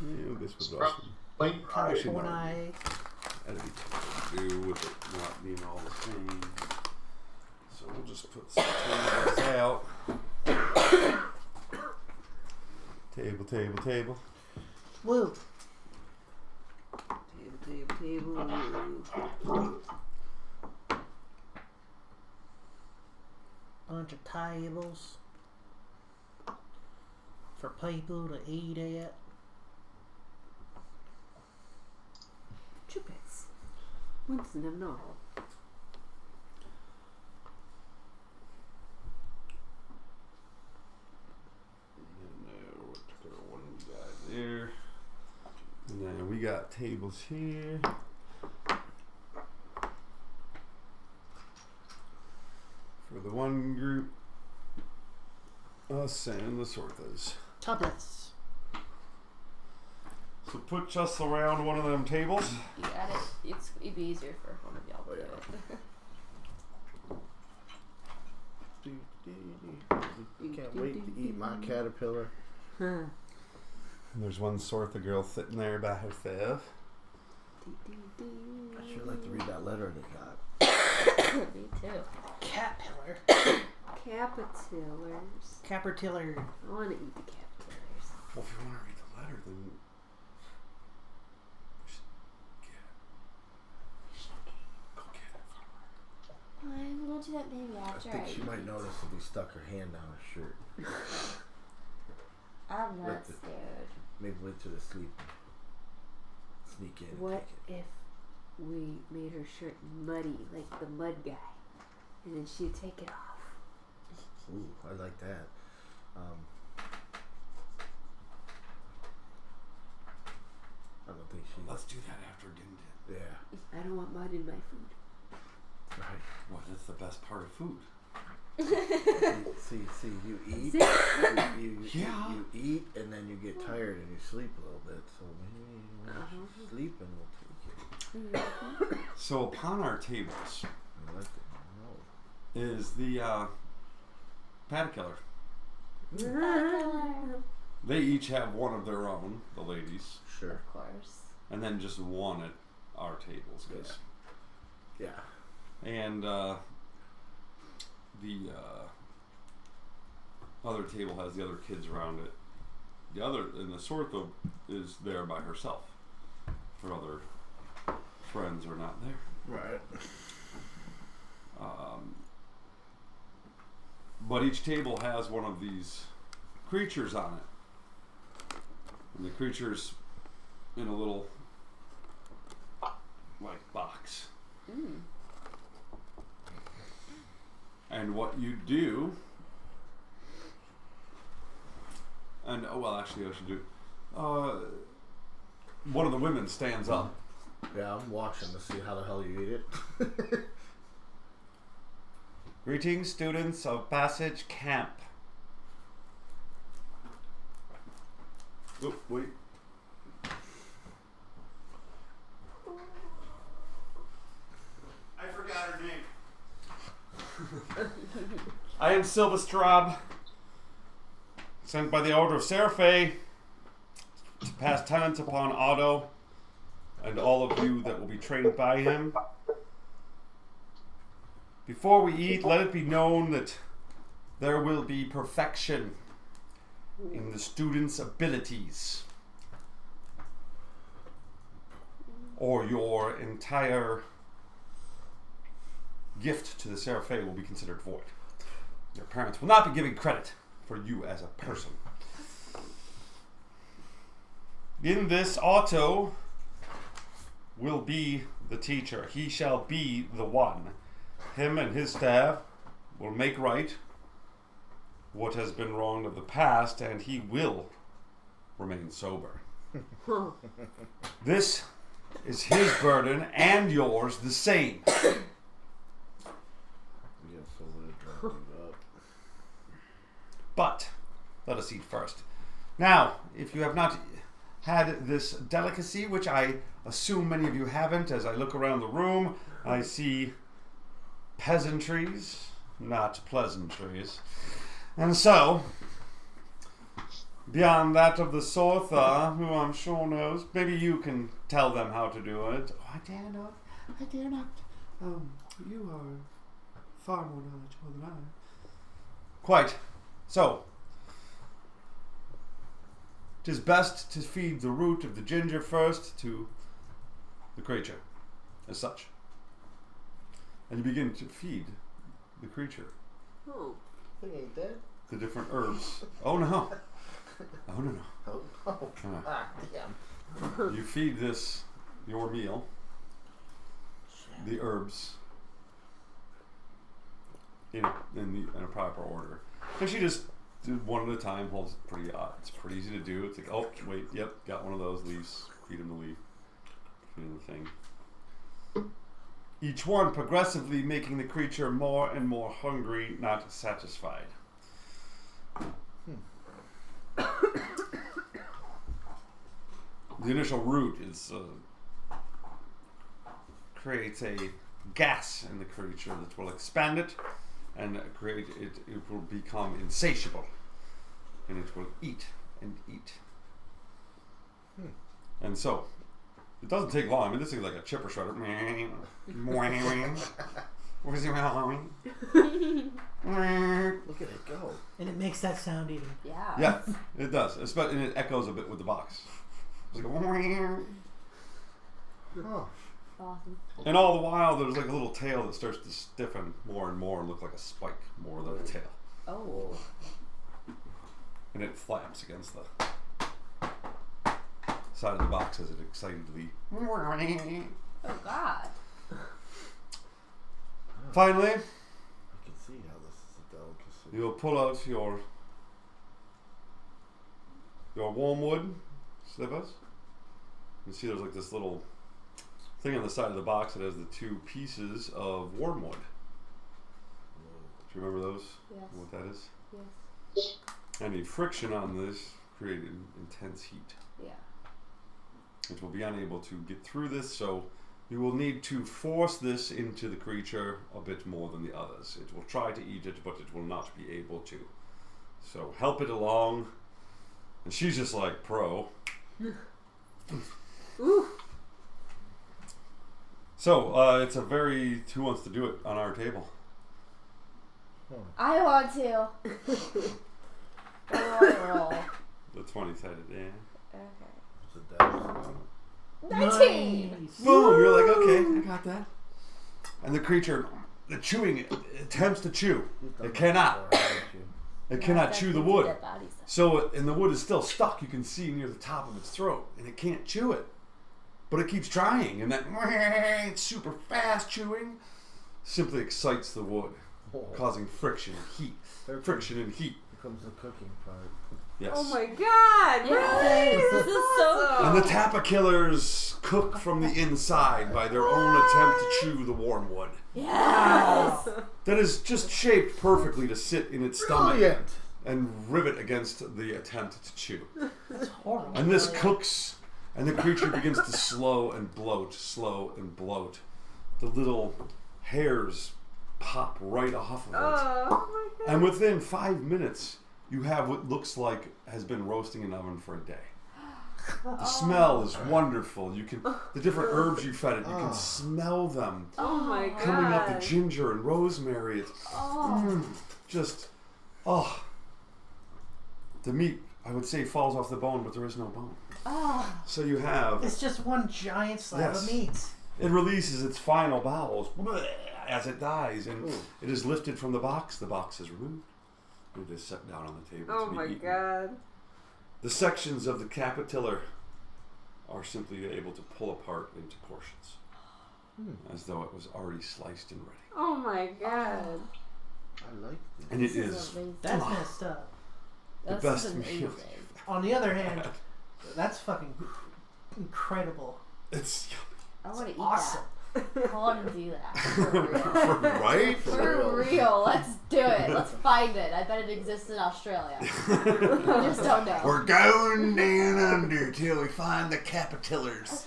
Yeah, this was awesome. Late California. That'd be tough to do with it not being all the same. So we'll just put some tables out. Table. Woo. Table. Bunch of tables for people to eat at. Chupets. Once never know. One guy there. And then we got tables here. For the one group, us and the Sorthas. Tuppets. So put just around one of them tables. You got it. It'd be easier for one of y'all to do it. Can't wait to eat my caterpillar. Huh. And there's one Sortha girl sitting there by herself. I sure like to read that letter they got. Me too. Caterpillar. Capitillars. Caterpillar. I want to eat the capitillars. Well, if you want to read the letter, then we should get it. Go get it. Why? We'll do that maybe I after think she might notice if we stuck her hand down her shirt. I'm not Let the- scared. Maybe wait till they sleep. Sneak in. And What take it. if we made her shirt muddy like the mud guy, and then she'd take it off? Ooh, I like that. I don't think she. Let's do that after Din. Yeah. I don't want mud in my food. Right. Well, that's the best part of food. See, you Is eat. it? Yeah. You eat and then you get tired and you sleep a little bit. So maybe when you sleep and we'll take it. So upon our tables I like it. No. is the Patakiller. They each have one of their own, the ladies, Sure. Of course. and then just one at our tables. Yeah. And the other table has the other kids around it. The other, and the Sortha is there by herself. Her other friends are not there. Right. But each table has one of these creatures on it. And the creature's in a little, like, box. And what you do, and actually I should do, one of the women stands up. Yeah, I'm watching to see how the hell you eat it. Greetings, students of Bassage Camp. Oh, wait. I forgot her name. I am Silvestraub, sent by the order of Seraphe to pass tenants upon Otto and all of you that will be trained by him. Before we eat, let it be known that there will be perfection in the student's abilities, or your entire gift to the Seraphe will be considered void. Your parents will not be giving credit for you as a person. In this, Otto will be the teacher. He shall be the one. Him and his staff will make right what has been wronged of the past, and he will remain sober. This is his burden and yours the same. Yeah, so we're drinking up. But let us eat first. Now, if you have not had this delicacy, which I assume many of you haven't. As I look around the room, I see peasantries, not pleasantries. And so, beyond that of the Sortha, who I'm sure knows, maybe you can tell them how to do it. Oh, I dare not. You are far more knowledgeable than I. Quite. So, 'tis best to feed the root of the ginger first to the creature, as such. And you begin to feed the creature Oh. He ain't dead. the different herbs. Oh no. Oh no. Oh, no. Ah, damn. You feed this, your meal, the herbs, in a proper order. And she just did one at a time, holds it pretty odd. It's pretty easy to do. It's like, oh, wait, yep, got one of those leaves. Feed him the leaf. Feed him the thing. Each one progressively making the creature more and more hungry, not satisfied. The initial root is creates a gas in the creature that will expand it and create it. It will become insatiable, and it will eat and eat. And so, it doesn't take long. I mean, this is like a chipper shredder. Look at it go. And it makes that sound even. Yeah. Yeah, it does. Especially, and it echoes a bit with the box. It's like, Huh. Awesome. and all the while, there's like a little tail that starts to stiffen more and more and look like a spike more than a tail. Oh. And it flaps against the side of the box as it excitedly. Oh God. Finally, I can see how this is a delicacy. you'll pull out your wormwood slivers. You see there's like this little thing on the side of the box that has the two pieces of wormwood. Do you remember those? Yes. What that is? Yes. Any friction on this created intense heat. Yeah. It will be unable to get through this, so you will need to force this into the creature a bit more than the others. It will try to eat it, but it will not be able to. So help it along. And she's just like, pro. Ooh. So, it's a very... Who wants to do it on our table? I want to. What do I roll? The 20-sided, yeah. Okay. It's a dice. 19. Nice. Boom! You're like, okay, I got that. And the creature, the chewing, it attempts to chew. You've done It that cannot. before, haven't you? It cannot chew the wood. Dead bodies. So, and the wood is still stuck. You can see near the top of its throat, and it can't chew it. But it keeps trying, and that super fast chewing simply excites the wood, causing friction and heat. Friction and heat. Here comes the cooking part. Yes. Oh my God! Yes, Right? this is so And the Tappa killers cook from the inside by their own attempt to chew the wormwood. Yes. That is just shaped perfectly to sit in its stomach Brilliant. and rivet against the attempt to chew. That's horrible. And this cooks, and the creature begins to slow and bloat. The little hairs pop right off of it. Oh my God! And within 5 minutes, you have what looks like has been roasting in an oven for a day. The smell is wonderful. You can the different herbs you fed it. You can smell them Oh my God! coming up. The ginger and rosemary. It's just the meat. I would say falls off the bone, but there is no bone. Oh. So you have It's just one giant slab Yes. of meat. it releases its final bowels as it dies, and it is lifted from the box. The box is removed. It is set down on the table Oh to be my eaten. God! The sections of the capitiller are simply able to pull apart into portions, as though it was already sliced and ready. Oh my God! I like this. And it This is amazing. That's messed up. the This best is meal. amazing. On the other hand, that's fucking incredible. It's I want to eat Awesome. I want to do that. For real. Right? For real. Let's do it. Let's find it. I bet it exists in Australia. We just don't know. We're going down under till we find the capitulars.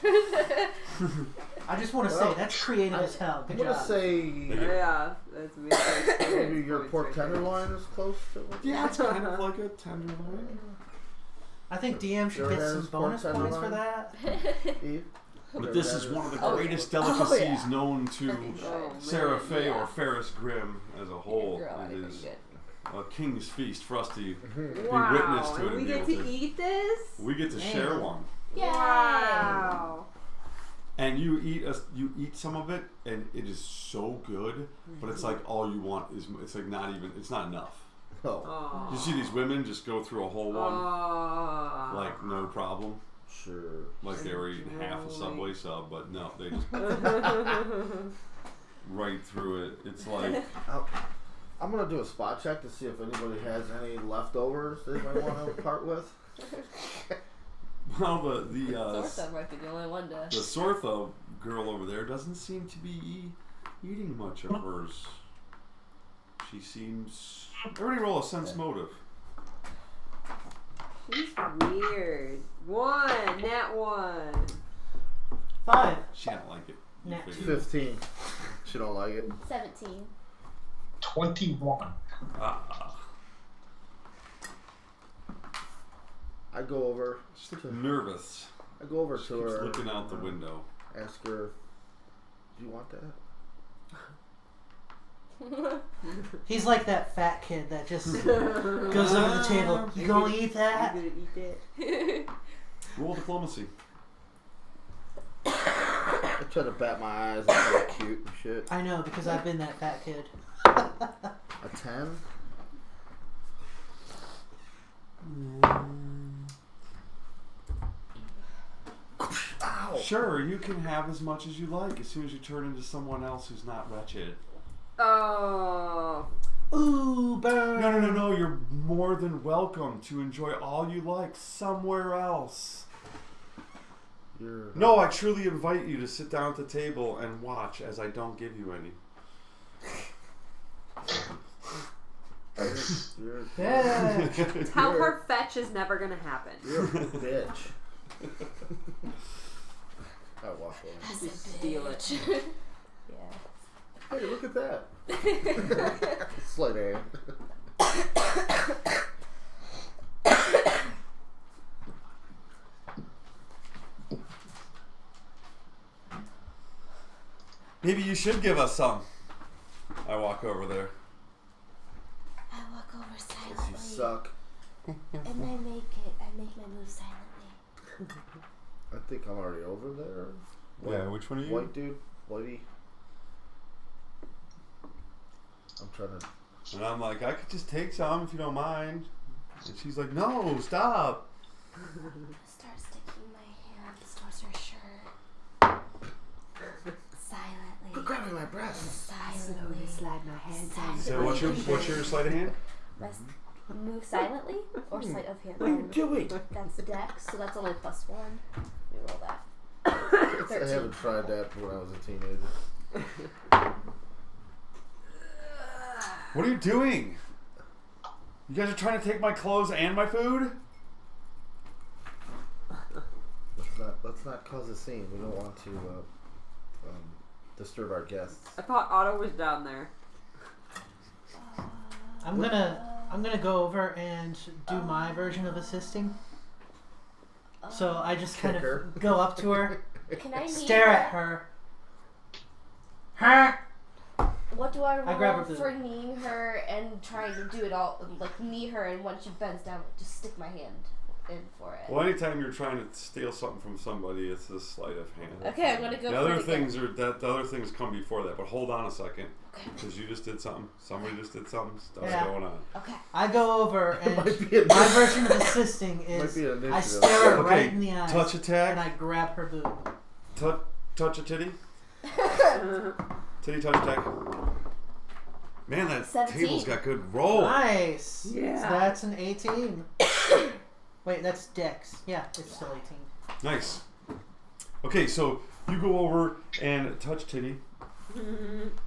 I just want to say that's creative as hell. I'm Good gonna job. say Yeah, that's amazing. maybe your pork tenderloin is close to it. Yeah, it's kind of like a tenderloin. I think DM should Your get hair some is bonus pork points for tenderloin? that. Eve? But this is one of the Oh, greatest yeah. delicacies Oh, yeah. known to Oh, Sarah man, Fay yeah. or Farusgrim as a whole. Girl, It anything is good. a king's feast for us to be Wow. witness to it. And and we be get able to eat this? We get to Yeah. share one. Yay! Wow. And you eat some of it, and it is so good. But it's like all you want is it's like not even it's not enough. Oh, Oh. You see these women just go through a whole one Oh. like no problem, sure. like they were eating half a Subway sub, but no, they just right through it. It's like I'm gonna do a spot check to see if anybody has any leftovers they might want to part with. well the Sortha might be the only one to. the Sortha girl over there doesn't seem to be eating much of hers. She seems. Everybody roll a sense motive. She's weird. Nat 1. 5. She don't like it. You Nat figure. 15. She don't like it. 17. 21. Ah, I go over. she's looking nervous. I go over She to keeps her. looking out the window. Ask her, "Do you want that?" He's like that fat kid that just goes over the table. You gonna eat You that? gonna eat that? Roll diplomacy. I try to bat my eyes. I'm kind of cute and shit. I know because I've been that fat kid. A 10. Ow! Sure, you can have as much as you like as soon as you turn into someone else who's not wretched. Oh. Ooh, burn. No. You're more than welcome to enjoy all you like somewhere else. You're No, I truly invite you to sit down at the table and watch as I don't give you any. You're Yeah. Tell her fetch is never gonna happen. You're a bitch. I walk over. As Just steal it. Yeah. Hey, look at that. Sleight of hand. Maybe you should give us some. I walk over there. I walk over You silently. suck. And I make my move silently. I think I'm already over there. Yeah, which one are you? White dude. Whitey. I'm trying to. And I'm like, I could just take some if you don't mind. And she's like, no, stop. Start sticking my hands towards her shirt. Silently. Quit grabbing my breasts. Silently. slide my hands Silently. So what's your sleight of hand? Move silently or sleight of hand? What are you doing? That's dex, so that's only +1. Let me roll that. I 13. haven't tried that when I was a teenager. What are you doing? You guys are trying to take my clothes and my food? Let's not cause a scene. We don't want to disturb our guests. I thought Otto was down there. I'm gonna go over and do my version of assisting. So I just kind Kick her. of go up to her, Can I knee stare at her. Her. What do I roll grab her boot. for kneeing her and trying to do it all, like knee her, and when she bends down, just stick my hand in for it? Well, anytime you're trying to steal something from somebody, it's a sleight of hand. Okay, I'm gonna go The for other it again. things the other things come before that, but hold on a second, Okay. because you just did something. Somebody just did something. Stuff's Yeah. going on. Okay. I go over It might and be a- my version of assisting Might is be an I initiative. stare her Okay, right in the eyes touch and attack. I grab her boob. Touch a titty. Titty touch attack. Man, that 17. table's got good roll. Nice. Yeah. So that's an 18. Wait, that's Dex. Yeah, it's still 18. Nice. Okay, so you go over and touch Titty,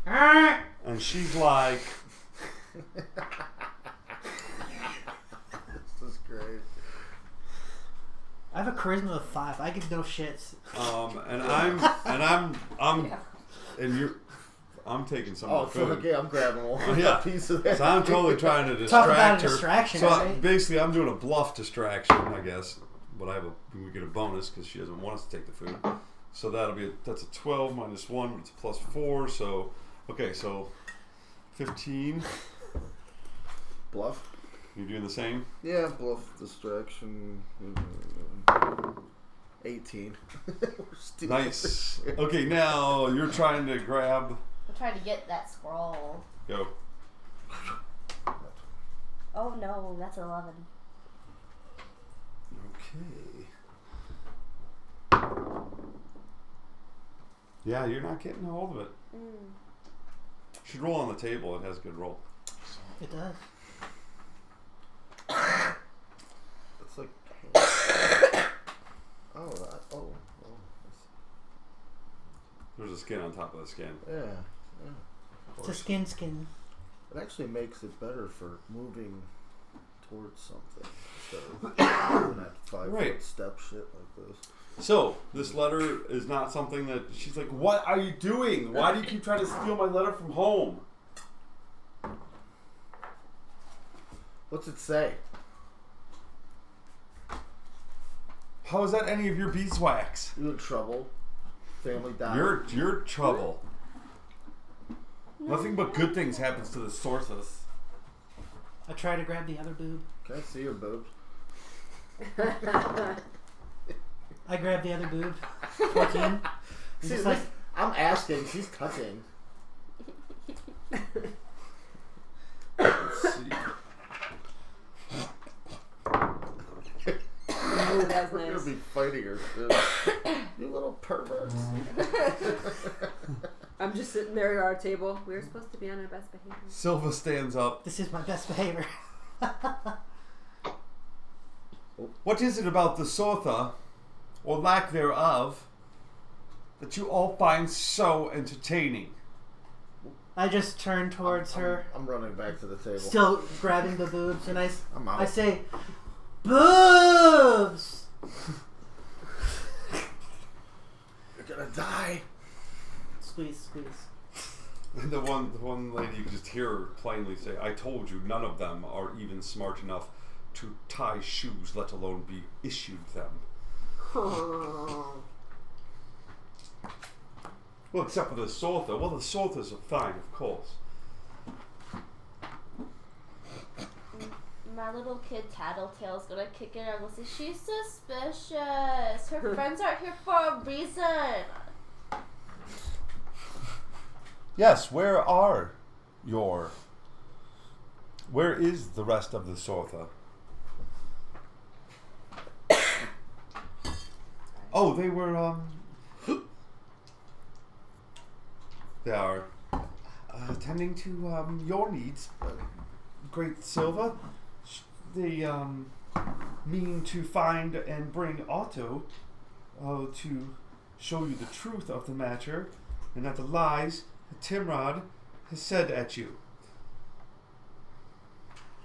and she's like, This is great. I have a charisma of 5. I give no shits. I'm taking some Oh, of the so food. okay, I'm grabbing one Yeah. piece of that. So I'm totally trying to Talk about distract a her. distraction, So right? basically, I'm doing a bluff distraction, I guess. But we get a bonus because she doesn't want us to take the food. So that's a 12 minus 1, but it's a plus 4. So okay, so 15. Bluff. You doing the same? Yeah, bluff distraction. 18. Nice. Okay, now you're trying to grab. I'm trying to get that scroll. Go. Oh no, that's 11. Okay. Yeah, you're not getting a hold of it. Should roll on the table. It has a good roll. It does. It's like. Oh. There's a skin on top of the skin. Yeah. It's a skin. It actually makes it better for moving towards something instead of doing that 5 Right. foot step shit like this. So, this letter is not something that she's like, what are you doing? Why do you keep trying to steal my letter from home? What's it say? How is that any of your beeswax? You in trouble? Family died. You're trouble. Nothing but good things happens to the Sorceress. I try to grab the other boob. Can I see your boobs? I grab the other boob. 14. I'm See, just like, I'm asking. She's touching. Let's see. Oh, that's We're nice. gonna be fighting her soon. You little perverts. I'm just sitting there at our table. We were supposed to be on our best behavior. Silva stands up. this is my best behavior. What is it about the Sortha, or lack thereof, that you all find so entertaining? I just turn towards her, I'm running back to the table. still grabbing the boobs, and I I'm out. say, boobs! You're gonna die. Squeeze. And the one lady, you can just hear her plainly say, I told you, none of them are even smart enough to tie shoes, let alone be issued them. Oh. Well, except for the Sortha. Well, the Sorthas are fine, of course. My little kid Tattletale's gonna kick in and go say, she's suspicious. Her friends aren't here for a reason. Yes, where is the rest of the Sortha? Oh, they were, they are attending to your needs, Great Silva. They mean to find and bring Otto to show you the truth of the matter and not the lies that Timrod has said at you.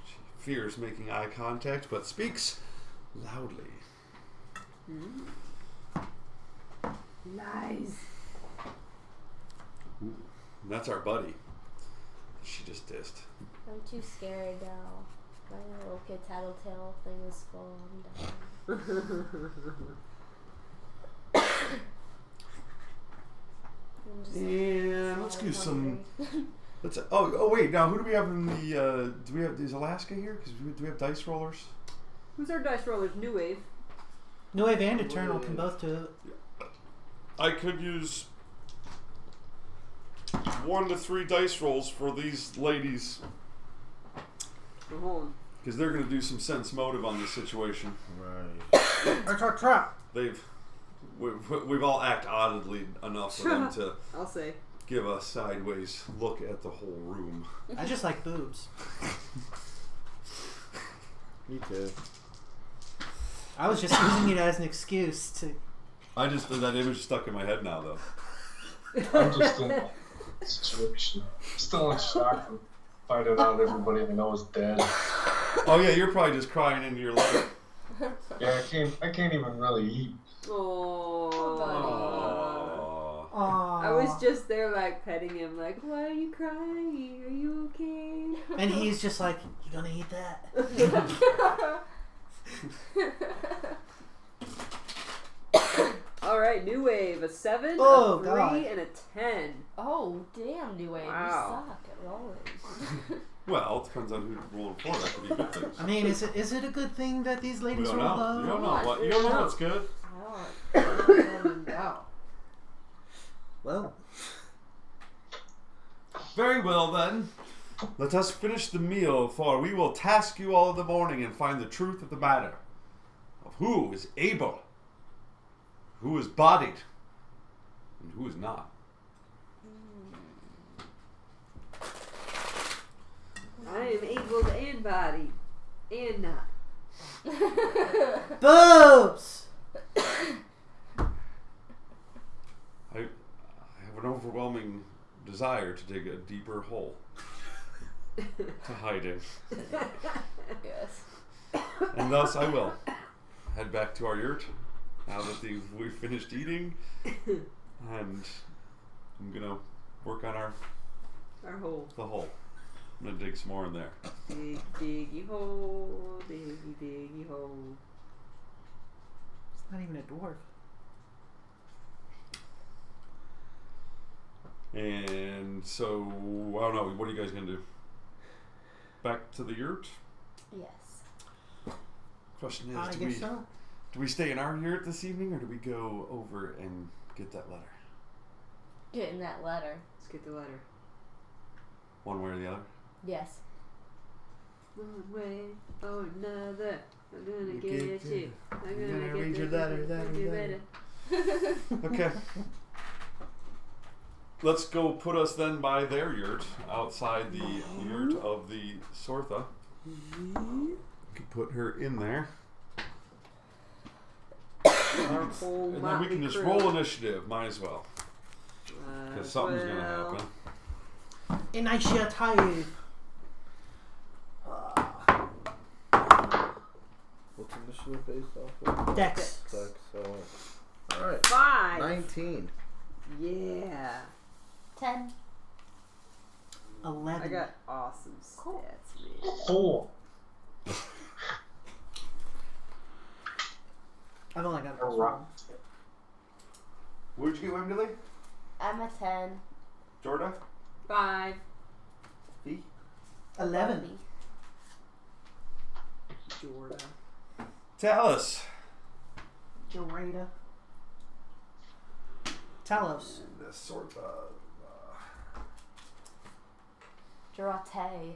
She fears making eye contact, but speaks loudly. Lies. Ooh, and that's our buddy. She just dissed. I'm too scared now. My little kid Tattletale thing is full. I'm done. And let's do some. Let's. Oh wait. Now who do we have in the? Do we have? Is Alaska here? Because do we have dice rollers? Who's our dice rollers? New Wave. New Wave and Eternal can both do it. I could use 1 to 3 dice rolls for these ladies Hold on. because they're going to do some sense motive on this situation. Right. That's our trap. We've all acted oddly enough for them to I'll say. give a sideways look at the whole room. I just like boobs. Me too. I was just using it as an excuse to That image stuck in my head now, though. I'm just in a situation. Still in shock from finding out everybody I know is dead. Oh yeah, you're probably just crying into your letter. Yeah, I can't even really eat. I was just there, like, petting him, like, why are you crying? Are you okay? And he's just like, you gonna eat that? Alright, new wave. A 7, Oh, a 3, God. and a 10. Oh, damn, New Wave. Wow. You suck at rolling. Well, it depends on who's rolling for. That could be good things. I mean, is it a good thing that these We ladies don't roll know. low? You don't know what. You don't know what's good. I don't know. Well, Very well then. Let us finish the meal, for we will task you all in the morning and find the truth of the matter. Of who is able, who is bodied, and who is not. I am able and bodied. And not. boobs! I have an overwhelming desire to dig a deeper hole to hide in. Yes. And thus I will head back to our yurt now that we've finished eating, and I'm gonna work on Our hole. the hole. I'm gonna dig some more in there. Dig, diggy hole. Diggy, diggy hole. It's not even a dwarf. And so I don't know. What are you guys gonna do? Back to the yurt? Yes. Question is, I guess so. do we stay in our yurt this evening, or do we go over and get that letter? Getting that letter. Let's get the letter. One way or the other? Yes. One way or another. I'm gonna You get get you. it. I'm You're gonna gonna get read the your letter, letter. Okay. Let's go put us then by their yurt, outside the yurt of the Sortha. Could put her in there. Our whole And then we motley can just crew. roll initiative. Might as well. Because something's going to Well, happen. Initiative. What's initiative based off of? Dex. Dex, so. Alright. 5. 19. Yeah. 10. 11. I got awesome Cool. stats, man. 4. I've only got Alright. Where'd you get Wembley? I'm a 10. Jordan? 5. 11. Jordan. Talus. Jorada. Talos. The Sortha. Jarate.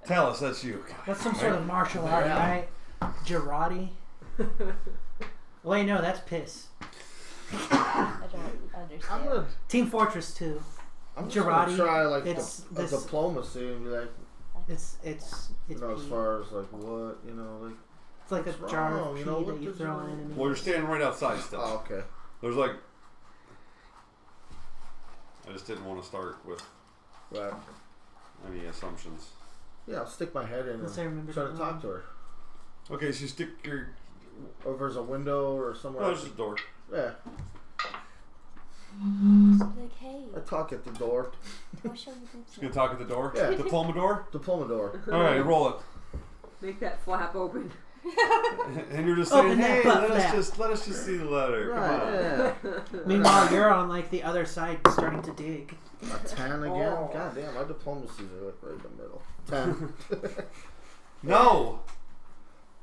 Talus, that's you. That's some sort of martial art, right? Girardi. Wait, no, that's piss. I don't I'm understand. gonna, Team Fortress 2. I'm just Girardi, gonna try like it's a this- diplomacy and be like, It's you know, as pee. far as like what, you know, like. It's like a what's jar wrong? of pee You know, what that you does throw your- in. And Well, you're standing right outside still. Oh, okay. There's like. I just didn't want to start with Right. any assumptions. Yeah, I'll stick my head in Unless I remember and try to the talk line. to her. Okay, so you stick your. Or if there's a window or somewhere. Oh, there's just a door. Yeah. Like, hey, I talk at the door. I'll show you boobs. Just gonna talk at the door? Yeah. Diploma door? Diploma door. Alright, roll it. Make that flap open. And you're just Open saying, that hey, butt let flap." us just see the letter. Come Right, on. yeah. Meanwhile, you're on like the other side starting to dig. A 10 again? Oh. God damn, my diplomacies are like right in the middle. 10. No!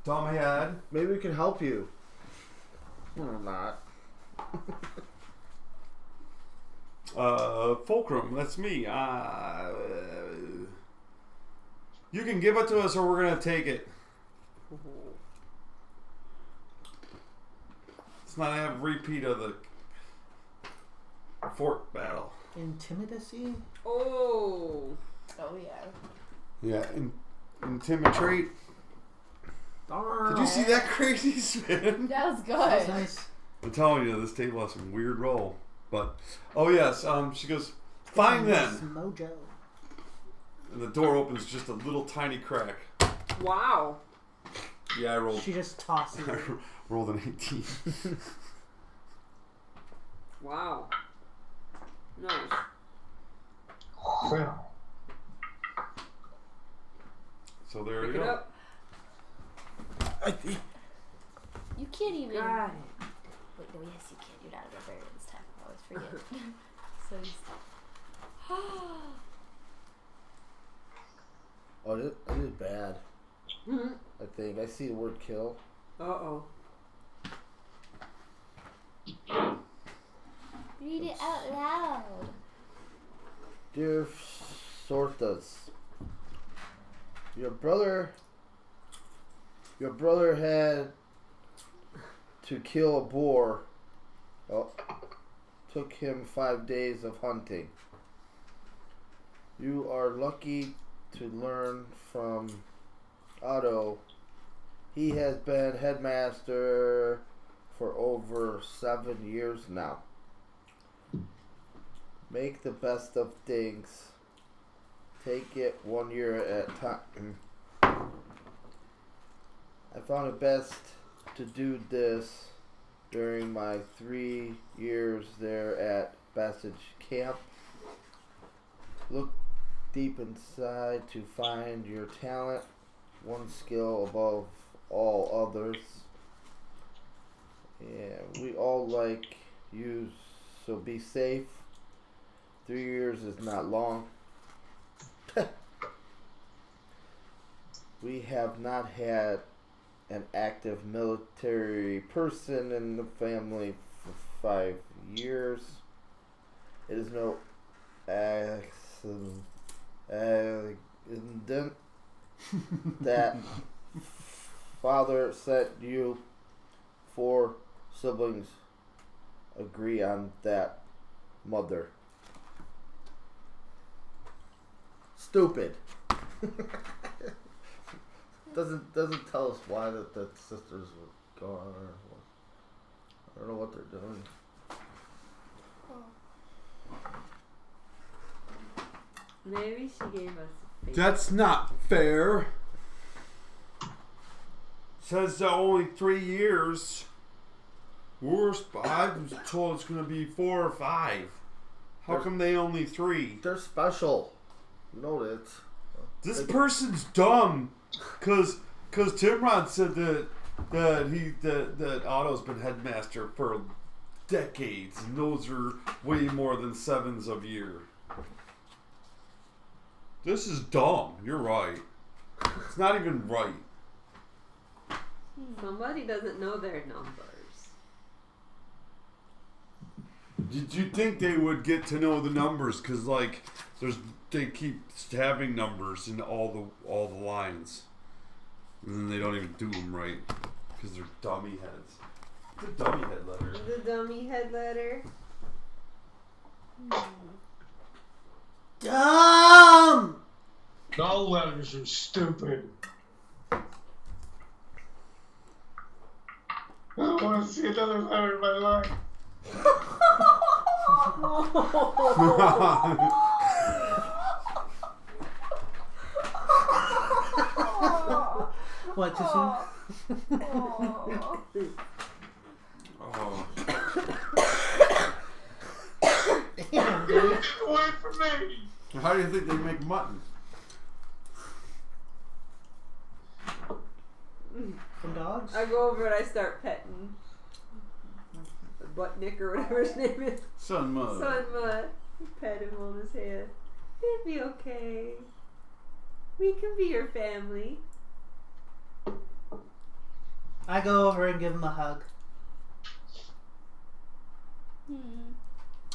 Dumbhead. Maybe we can help you. Or not. Fulcrum, that's me. You can give it to us or we're gonna take it. It's not a repeat of the fort battle. Intimidacy? Oh. Oh, yeah. Yeah, intimidate. Darn. Did you see that crazy spin? That was That was good. nice. I'm telling you, this table has some weird roll. But, oh yes, she goes, fine then. Mojo. And the door opens just a little tiny crack. Wow. Yeah, I rolled. She just tosses I it. rolled an 18. Wow. Nice. Well, So there Pick you it go. up. You can't even. Got it. Wait, no, yes, you can. You're not a barbarian this time. I always forget. So you Oh, it is bad. Mhm. I think I see the word kill. Uh-oh. read it out loud. Dear Sortas, your brother had to kill a boar. Oh, took him 5 days of hunting. You are lucky to learn from Otto. He has been headmaster for over 7 years now. Make the best of things. Take it 1 year at a time. I found it best to do this during my 3 years there at Bassage Camp. Look deep inside to find your talent, one skill above all others. Yeah, we all like you, so be safe. 3 years is not long. We have not had an active military person in the family for 5 years. It is no accident that father sent you. 4 siblings agree on that. Mother. Stupid. doesn't tell us why that sisters were gone or what. I don't know what they're doing. Maybe she gave us a fake. That's not fair. Says only 3 years. I was told it's going to be 4 or 5. How come they only 3? They're special. You know that. This person's dumb. Cause Timrod said that Otto's been headmaster for decades, and those are way more than 7s a year. This is dumb. You're right. It's not even right. Somebody doesn't know their numbers. Did you think they would get to know the numbers? Cause like they keep having numbers in all the lines, and then they don't even do them right because they're dummy heads. It's a dummy head letter. The dummy head letter. Dumb! all letters are stupid. I don't want to see another letter in my life. What, too soon? Oh. Damn, dude. Get away from me! How do you think they make mutton? From dogs? I go over and I start petting the butt nick or whatever his name is. Son mud. Son, pet him on his head. It'll be okay. We can be your family. I go over and give him a hug.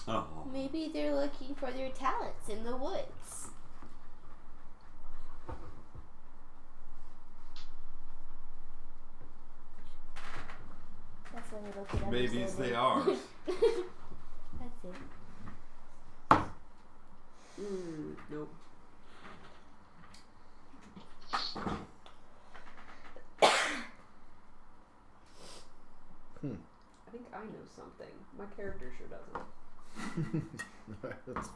Oh. Maybe they're looking for their talents in the woods. That's when you look it up. Maybe they are. That's it. Nope. I think I know something. My character sure doesn't. That's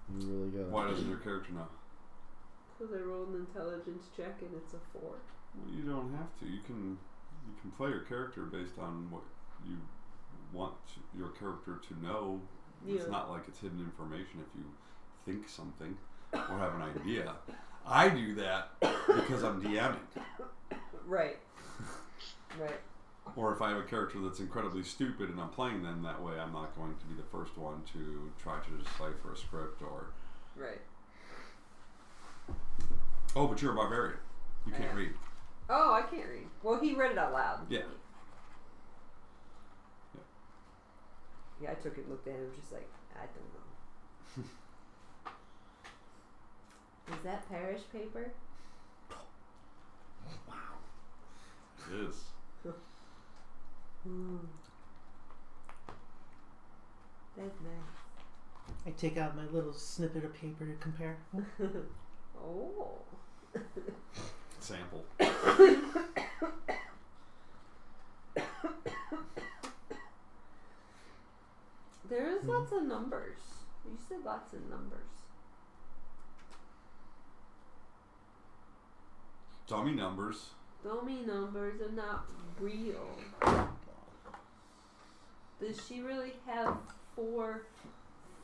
really good. Why doesn't your character know? Because I rolled an intelligence check and it's a 4. Well, you don't have to. You can play your character based on what you want your character to know. Yeah. It's not like it's hidden information if you think something or have an idea. I do that because I'm DMing. Right. Right. Or if I have a character that's incredibly stupid and I'm playing them that way, I'm not going to be the first one to try to decipher a script or... Right. Oh, but you're a barbarian. You can't read. Oh, I can't read. Well, he read it out loud. Yeah. Yeah, I took it, looked at it, and was just like, I don't know. Is that parish paper? It is. That's nice. I take out my little snippet of paper to compare. Oh. Sample. There's lots of numbers. You said lots of numbers. Dummy numbers. Dummy numbers are not real. Does she really have 4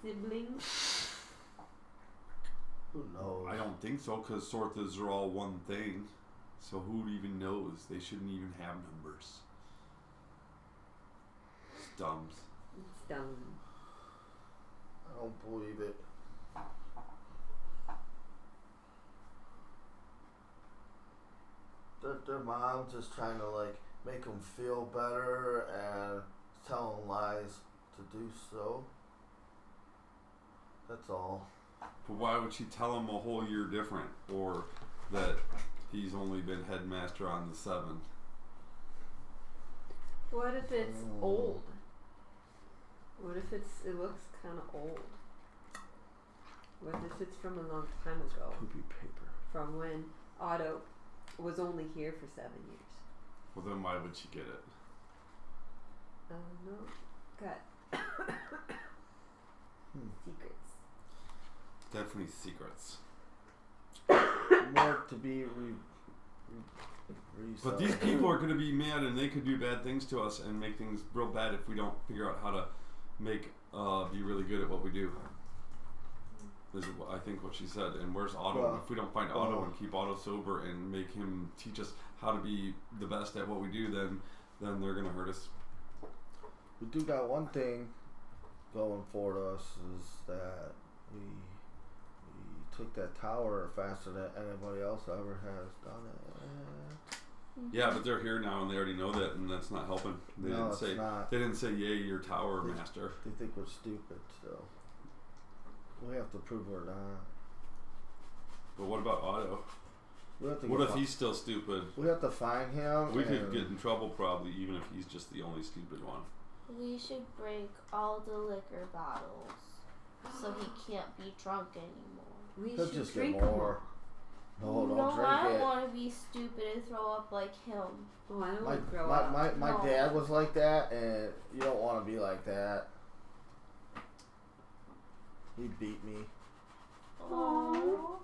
siblings? Who knows? I don't think so, because sorthas are all one thing. So who even knows? They shouldn't even have numbers. It's dumb. It's dumb. I don't believe it. Their mom's just trying to like make them feel better and tell them lies to do so. That's all. But why would she tell him a whole year different? Or that he's only been headmaster on the 7? What if it's old? What if it looks kind of old? What if it's from a long time ago? Poopy paper. From when Otto was only here for 7 years. Well, then why would she get it? No. Got secrets. Definitely secrets. More to be But these people are going to be mad, and they could do bad things to us and make things real bad if we don't figure out how to make be really good at what we do. This is I think what she said. And where's Otto? Well, if we don't find Otto and keep Otto sober and make him teach us how to be the best at what we do, then they're going to hurt us. We do got one thing going for us is that we took that tower faster than anybody else ever has done it. Yeah, but they're here now and they already know that, and that's not helping. They No, didn't it's say not. They didn't say yay, your tower master. They think we're stupid still. We have to prove we're not. But what about Otto? We have to What if he's still stupid? We have to find him. We could get in trouble probably, even if he's just the only stupid one. We should break all the liquor bottles so he can't be drunk anymore. We He'll should just drink get more. No, don't drink I it. don't want to be stupid and throw up like him. Oh, I don't want to grow up. My No. dad was like that, and you don't want to be like that. He beat me. Aww.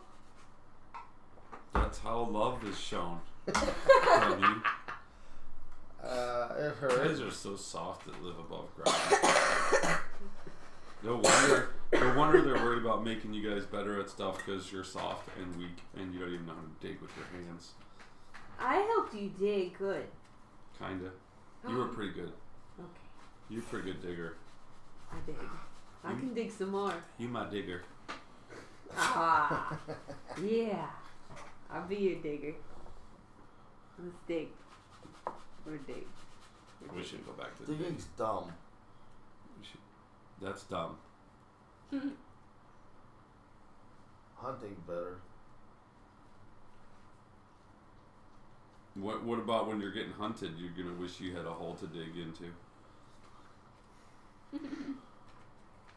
That's how love is shown. Honey. It You hurt. guys are so soft that live above ground. No wonder they're worried about making you guys better at stuff because you're soft and weak and you don't even know how to dig with your hands. I helped you dig good. Kinda. You were pretty good. Okay. You're a pretty good digger. I dig. I can dig some more. You my digger. Ah. Yeah. I'll be your digger. Let's dig. We're dig. We should go back to Digging's dumb. That's dumb. Hunting better. What about when you're getting hunted? You're gonna wish you had a hole to dig into.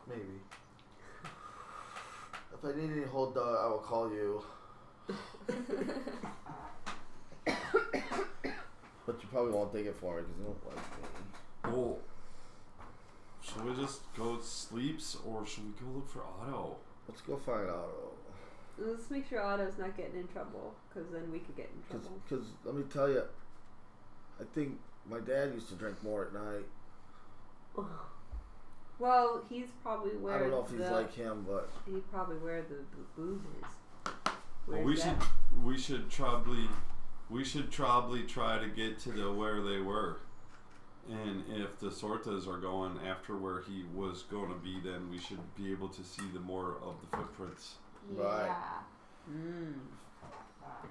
Maybe. If I need any hold dog, I will call you. But you probably won't dig it for me because you don't like me. Well, Should we just go sleeps or should we go look for Otto? Let's go find Otto. Let's make sure Otto's not getting in trouble, because then we could get in trouble. Because let me tell you, I think my dad used to drink more at night. Well, he's probably where I don't know if he's like him, but he's probably where the booze is. Well, we should probably try to get to where they were. And if the Sortas are going after where he was going to be, then we should be able to see the more of the footprints. Yeah. Right.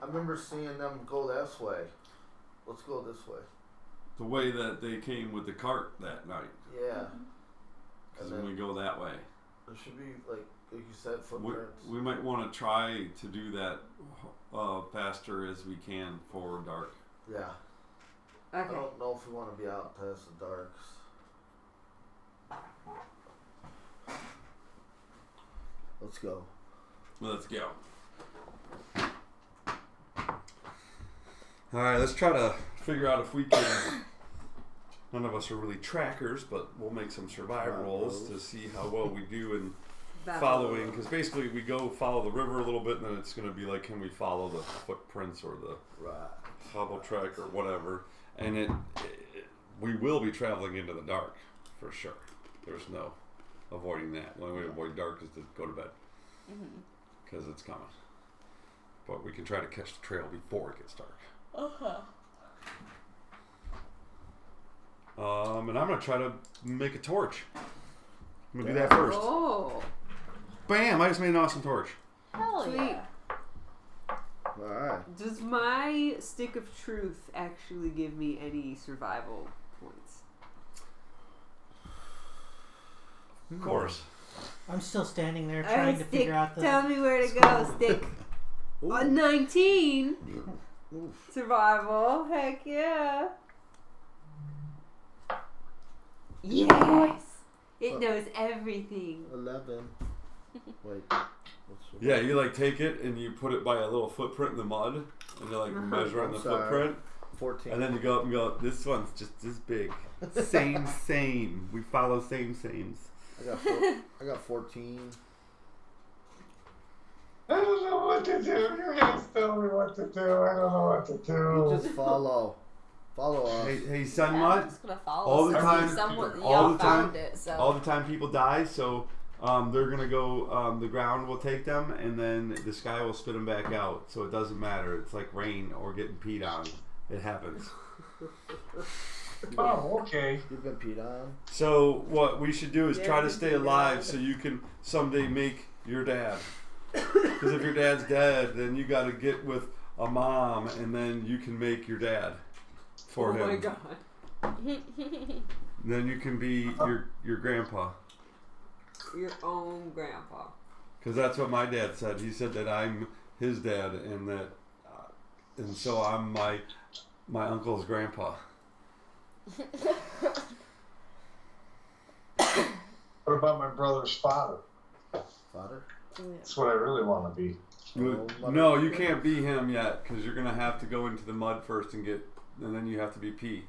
I remember seeing them go this way. Let's go this way. The way that they came with the cart that night. Yeah. Because when we go that way. There should be, like you said, footprints. We might want to try to do that faster as we can for dark. Yeah. Okay. I don't know if we want to be out past the darks. Let's go. Let's go. Alright, let's try to figure out if we can. None of us are really trackers, but we'll make some survival rolls to see how well we do in following. Because basically, we go follow the river a little bit, and then it's going to be like, can we follow the footprints or the hobble track or whatever? And we will be traveling into the dark for sure. There's no avoiding that. The only way to avoid dark is to go to bed because it's coming. But we can try to catch the trail before it gets dark. And I'm gonna try to make a torch. I'm gonna do that first. Oh. Bam! I just made an awesome torch. Hell Sweet. yeah. Alright. Does my stick of truth actually give me any survival points? Of course. I'm still standing there trying to figure out the. Tell me where to go, stick. 19. Survival. Heck yeah. Yes. It knows everything. 11. Wait. Yeah, you like take it and you put it by a little footprint in the mud, and you like measure on the footprint. 14. And then you go up and go, this one's just this big. Same. We follow sames. I got 14. I don't know what to do. You guys tell me what to do. I don't know what to do. You just follow. Follow us. Hey, son, I'm what? just gonna follow All the someone. time- Someone, all y'all the time- found it, so. All the time people die, so they're gonna go. The ground will take them, and then the sky will spit them back out. So it doesn't matter. It's like rain or getting peed on. It happens. Oh, okay. You've been peed on. So what we should do is try to stay Yeah. alive, so you can someday make your dad. Because if your dad's dead, then you got to get with a mom, and then you can make your dad for him. Oh my god. Then you can be your grandpa. Your own grandpa. Because that's what my dad said. He said that I'm his dad, and that, and so I'm my uncle's grandpa. What about my brother's father? Father? That's what I really want to be. No, you can't be him yet, because you're gonna have to go into the mud first and then you have to be P,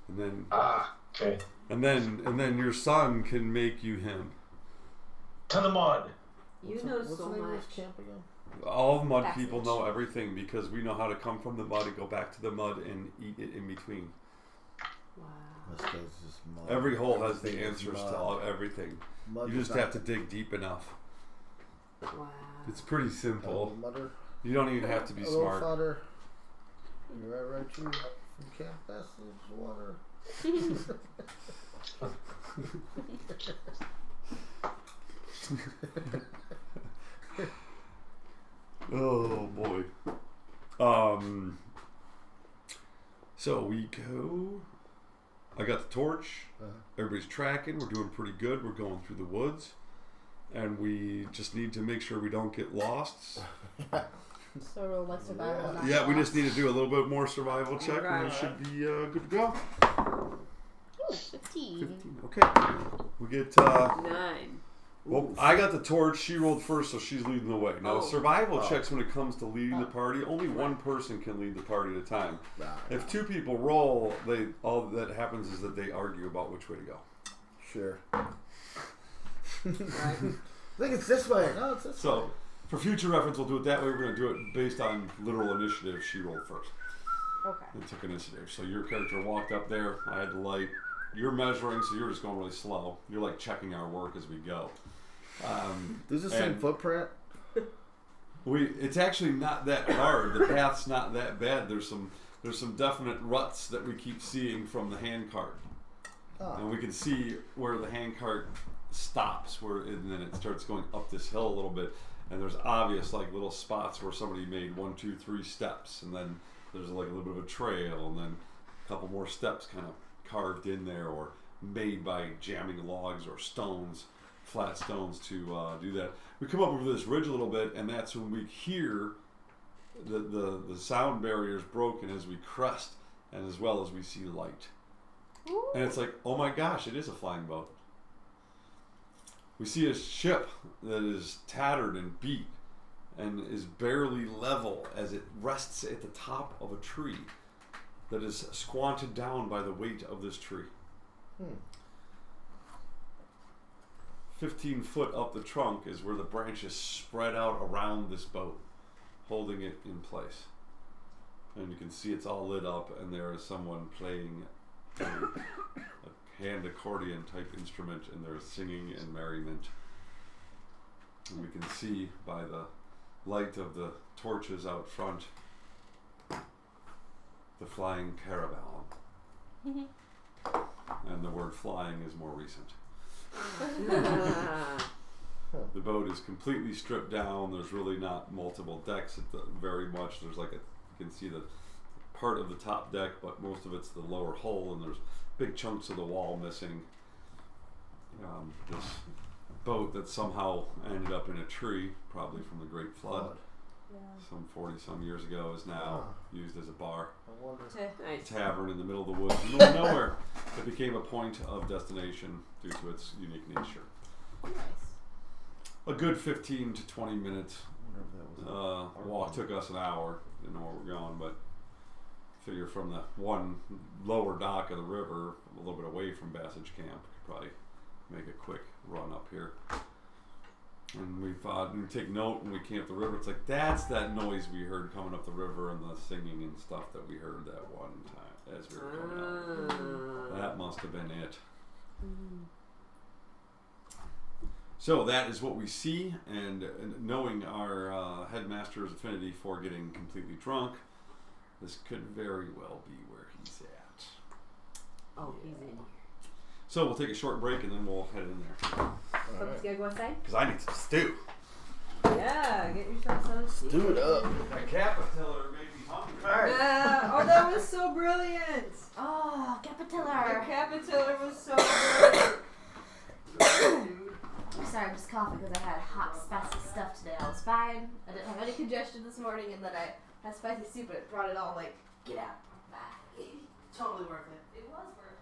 and then Okay. and then your son can make you him. To the mud. You know What's so the name of much. this camp again? All the mud Bassage. people know everything because we know how to come from the mud and go back to the mud and eat it in between. Wow. This guy's just mud. Every hole has the Everything is answers mud. to everything. Mud You is just not- have to dig deep enough. Wow. It's pretty simple. Mudder. You don't even have to be Hello, smart. Father. You're right, you. From Camp Bassage Water. Oh boy. So we go. I got the torch. Everybody's tracking. We're doing pretty good. We're going through the woods, and we just need to make sure we don't get lost. Sort of like survival. not Yeah, we lost. just need to do a little bit more survival check, and we Right. should be good to go. Ooh, 15. 15. Okay. We get. 9. Well, I got the torch. She rolled first, so she's leading the way. Now, Oh. survival checks when it comes to leading the party, only one person can lead the party at a time. If two people roll, all that happens is that they argue about which way to go. Sure. Right. I think it's this way. No, it's this way. So, for future reference, we'll do it that way. We're going to do it based on literal initiative. She rolled first Okay. and took initiative. So your character walked up there. I had the light. You're measuring, so you're just going really slow. You're like checking our work as we go. This is the same and footprint. It's actually not that hard. The path's not that bad. There's some definite ruts that we keep seeing from the hand cart. Oh. And we can see where the hand cart stops, and then it starts going up this hill a little bit. And there's obvious like little spots where somebody made 1, 2, 3 steps, and then there's like a little bit of a trail, and then a couple more steps kind of carved in there or made by jamming logs or stones, flat stones to do that. We come up over this ridge a little bit, and that's when we hear the sound barriers broken as we crest, and as well as we see light. Ooh. And it's like, oh my gosh, it is a flying boat. We see a ship that is tattered and beat and is barely level as it rests at the top of a tree that is squanted down by the weight of this tree. 15 foot up the trunk is where the branches spread out around this boat, holding it in place. And you can see it's all lit up, and there is someone playing a hand accordion type instrument, and there's singing and merriment. And we can see by the light of the torches out front the flying caravel. And the word flying is more recent. The boat is completely stripped down. There's really not multiple decks very much. There's like you can see the part of the top deck, but most of it's the lower hull, and there's big chunks of the wall missing. This boat that somehow ended up in a tree, probably from the Great Flood, some 40 some years ago, is now used as a bar. I wonder. Nice. Tavern in the middle of the woods, in the middle of nowhere. It became a point of destination due to its unique nature. Nice. A good 15 to 20 minute That was walk. Took us an hour. Didn't know where we're going, but figure from the one lower dock of the river, a little bit away from Bassage Camp, could probably make a quick run up here. And we thought, we take note when we came up the river, it's like, that's that noise we heard coming up the river and the singing and stuff that we heard that one time as we were coming up. That must have been it. So that is what we see, and knowing our headmaster's affinity for getting completely drunk, this could very well be where he's at. Oh, he's in here. So we'll take a short break and then we'll head in there. Something's gotta go outside? Because I need some stew. Yeah, get yourself some stew. Do it up. That caterpillar made me hungry. Oh, that was so brilliant. Oh, The Capitiller. capitiller was so brilliant. I'm sorry, I'm just coughing because I had hot, spicy stuff today. I was fine. I didn't have any congestion this morning, and then I had spicy soup, and it brought it all, like, get out. Totally worth it. It was worth it.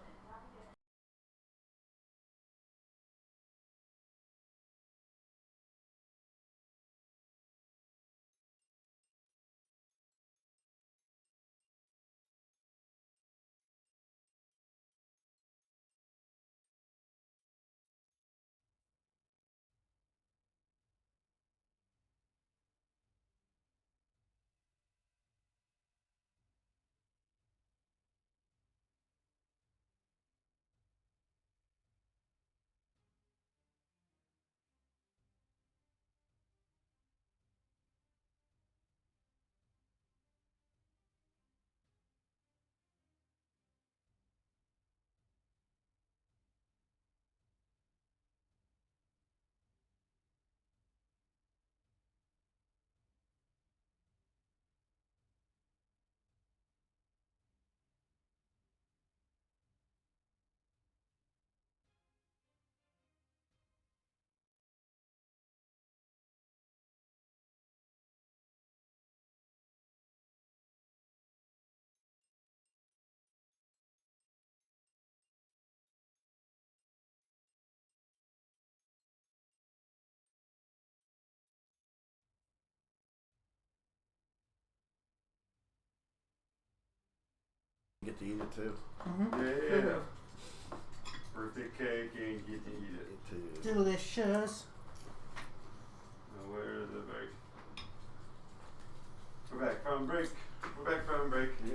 Get to eat it too. Yeah. birthday cake and get to eat it. Delicious. Now, where's the break? We're back from break. We're back from break. Yay.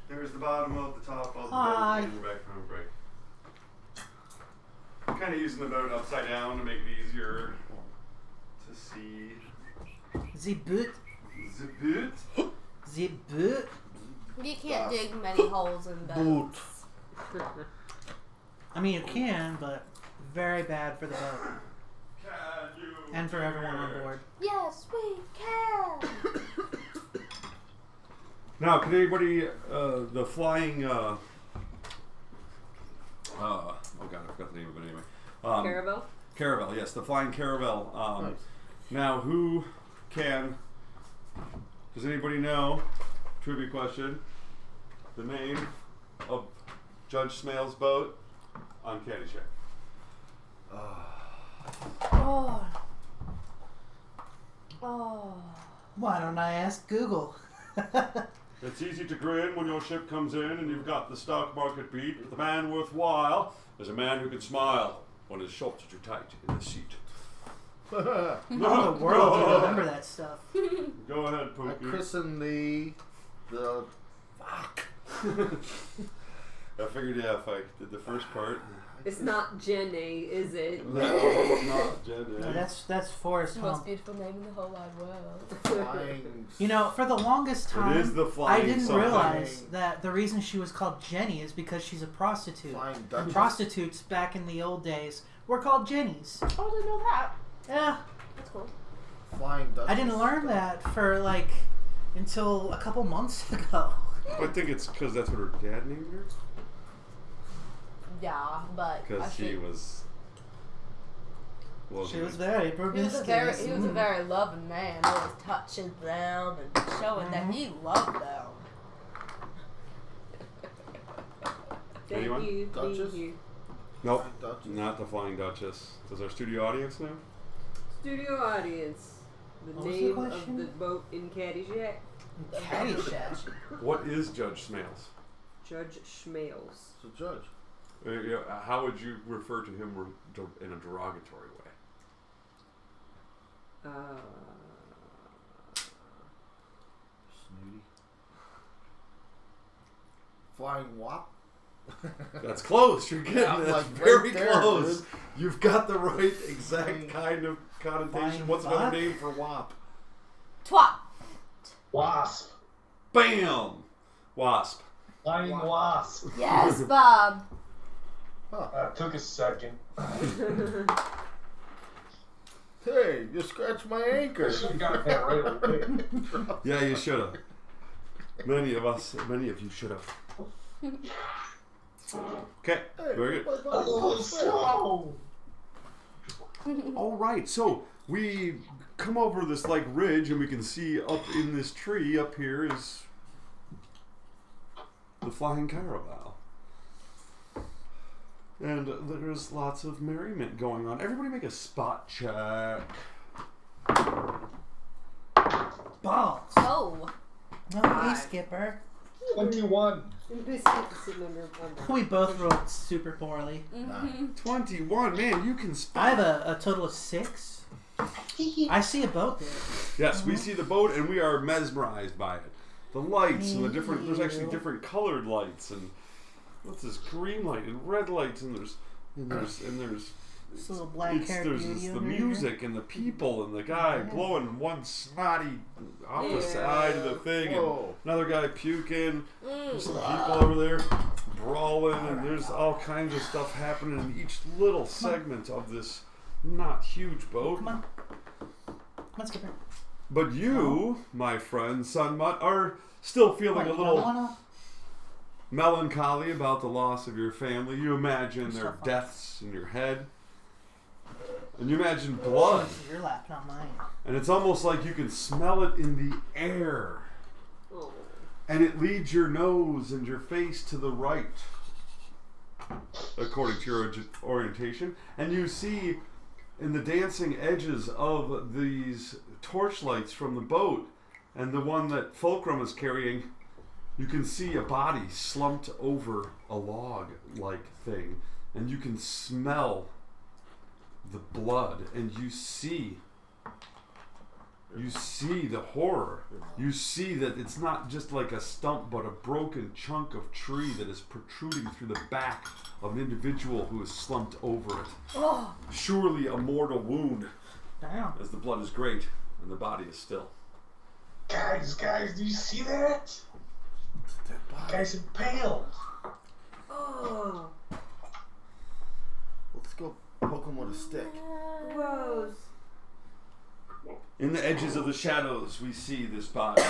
Here's the bottom of the top of the Hi. boat, and we're back from break. I'm kind of using the boat upside down to make it easier to see. The boot. The boot. The boot. You can't dig many holes in boats. I mean, you can, but very bad for the boat. Can you And for everyone on board. Yes, we can. Now, can anybody, the flying, oh god, I forgot the name of it anyway. Caravel? Caravel, yes, the flying caravel. Nice. Now, who can, does anybody know, trivia question, the name of Judge Smale's boat on Caddyshack? Oh. Oh. Why don't I ask Google? It's easy to grin when your ship comes in and you've got the stock market beat, but the man worthwhile is a man who can smile when his shorts are too tight in the seat. How in the world do you remember that stuff? Go ahead, I Pookie. christened the fuck. I figured, yeah, if I did the first part. It's not Jenny, is it? No, it's not Jen. No, that's Forrest The most Hump. beautiful name in the whole wide world. Flying. You know, for the longest time, It is the I flying didn't something. realize that the reason she was called Jenny is because she's a prostitute. Flying And Duchess. prostitutes back in the old days were called Jennies. Oh, I didn't know that. Yeah, That's cool. Flying Duchess. I didn't learn that for like until a couple months ago. I think it's because that's what her dad named her. Yeah, but I Because she should- was. She was very He was promiscuous. a very loving man, always touching them and showing that he loved them. Thank Anyone? you. Thank Duchess? you. Nope, Flying Duchess. not the Flying Duchess. Does our studio audience know? Studio audience. The What was the name of question? the boat in Caddyshack? Caddyshack. What is Judge Smales? Judge Schmales. It's a judge. How would you refer to him in a derogatory way? Snooty. Flying wop. That's close. You're getting Yeah, it. That's like very right there, close. dude. You've got the right exact Flying- kind of connotation. Flying What's another fuck? name for WAP? Twat. Wasp. Bam! Wasp. Flying wasp. Yes, Bob. Took a second. Hey, you scratched my I anchor. should have got that right away. Yeah, you should have. Many of you should have. Okay, very good. A little slow. All right, so we come over this like ridge, and we can see up in this tree up here is the flying caravel, and there's lots of merriment going on. Everybody, make a spot check. Balls. Oh. Okay, Skipper. 21. We both rolled super poorly. Mm-hmm. 21, man, you can spot. I have a total of 6. I see a boat there. Yes, we see the boat and we are mesmerized by it. The lights and the different, there's actually different colored lights, and what's this, green light and red lights, and there's This little black-haired there's beauty the over here. music and the people and the guy blowing one snotty off the Yeah. side of the thing, and Whoa. another guy puking. Mm. There's some people over there brawling, and there's all kinds of stuff happening in each little segment of this not huge boat. Come on. Come on, Skipper. But you, my friend Sunmut, are still feeling What, a you little don't wanna- melancholy about the loss of your family. You imagine So their fun. deaths in your head. And you imagine blood. This is your lap, not mine. And it's almost like you can smell it in the air. Oh. And it leads your nose and your face to the right, according to your orientation. And you see in the dancing edges of these torchlights from the boat, and the one that Fulcrum is carrying, you can see a body slumped over a log-like thing. and you can smell the blood, and you see the horror. You see that it's not just like a stump, but a broken chunk of tree that is protruding through the back of an individual who is slumped over it. Oh. Surely a mortal wound, Damn. as the blood is great and the body is still. Guys, do you see that? Guy's impaled. Oh, Let's go poke him with a stick. gross. In the edges of the shadows, we see this body.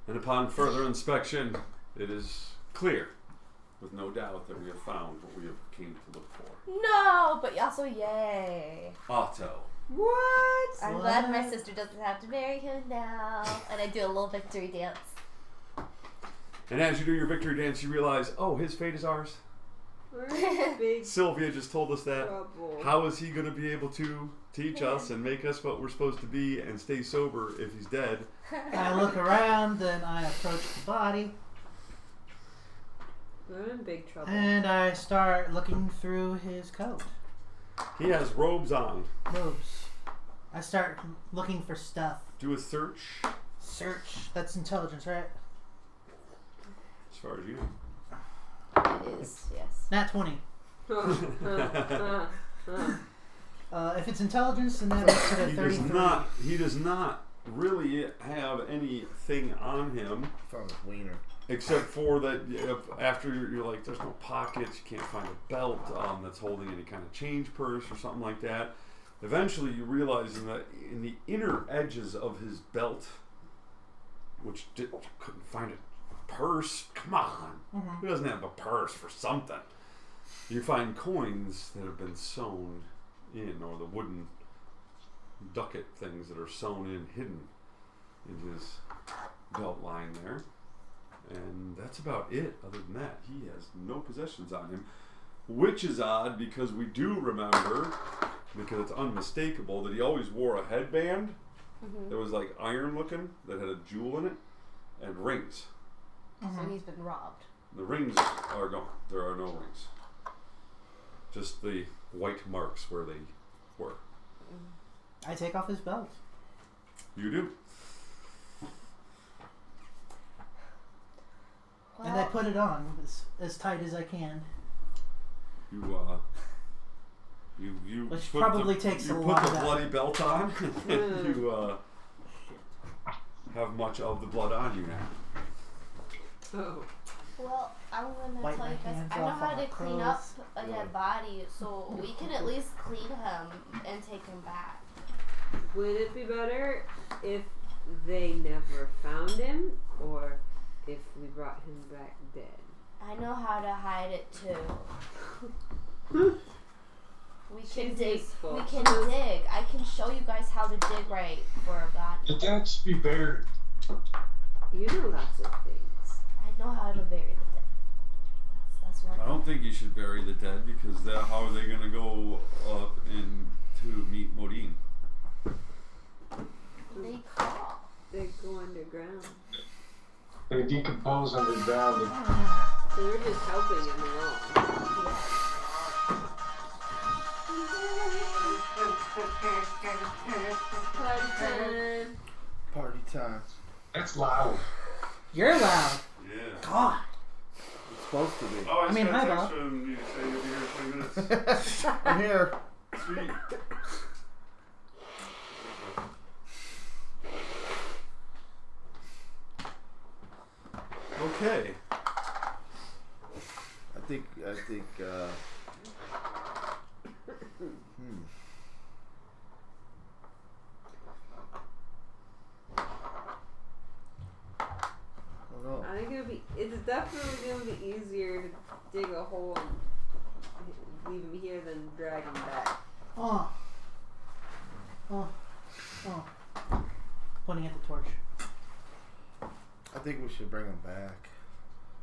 And upon further inspection, it is clear, with no doubt, that we have found what we have came to look for. No, but also yay. Otto. What? I'm glad my sister doesn't have to marry him now. And I do a little victory dance. And as you do your victory dance, you realize, oh, his fate is ours. We're in big Sylvia just told us that. trouble. How is he going to be able to teach us and make us what we're supposed to be and stay sober if he's dead? I look around, then I approach the body, We're in big trouble. and I start looking through his coat. He has robes on. Moves. I start looking for stuff. Do a search, Search. That's intelligence, right? as far as you know. It is, yes. Nat 20. If it's intelligence, then that makes it a 33. He does not really have anything on him. Found his wiener. Except for that, after you're like, there's no pockets, you can't find a belt that's holding any kind of change purse or something like that. Eventually, you realize in the inner edges of his belt, which couldn't find a purse. Come on, who doesn't have a purse for something? You find coins that have been sewn in, or the wooden ducat things that are sewn in, hidden in his belt line there. And that's about it. Other than that, he has no possessions on him, which is odd because we do remember, because it's unmistakable, that he always wore a headband that was like iron looking, that had a jewel in it, and rings. So he's been robbed. The rings are gone. There are no rings. Just the white marks where they were. I take off his belt. You do. Well, And I put it on as tight as I can. You Which put probably the, takes you a put lot the of bloody belt on, and you have much of the blood on you now. Oh. well, I'm gonna Wipe tell my you guys, hands I know off how on to my clean up clothes. a dead body, so we can at least clean him and take him back. Would it be better if they never found him, or if we brought him back dead? I know how to hide it too. We can She's dig. useful. We can dig. I can show you guys how to dig right for a body. The dead should be buried. You know lots of things. I know how to bury the dead. That's one. I don't think you should bury the dead because how are they going to go up to meet Modine? They crawl. They go underground. They decompose underground. So we're just helping him along. Party time. Party time. That's loud. You're loud. Yeah. God. It's supposed to be. Oh, I mean, hi, Bob. You say you'll be here in 20 minutes. I'm here. Sweet. Okay. I think. I don't know. I think it's definitely gonna be easier to dig a hole and leave him here than drag him back. Oh. Pointing at the torch. I think we should bring him back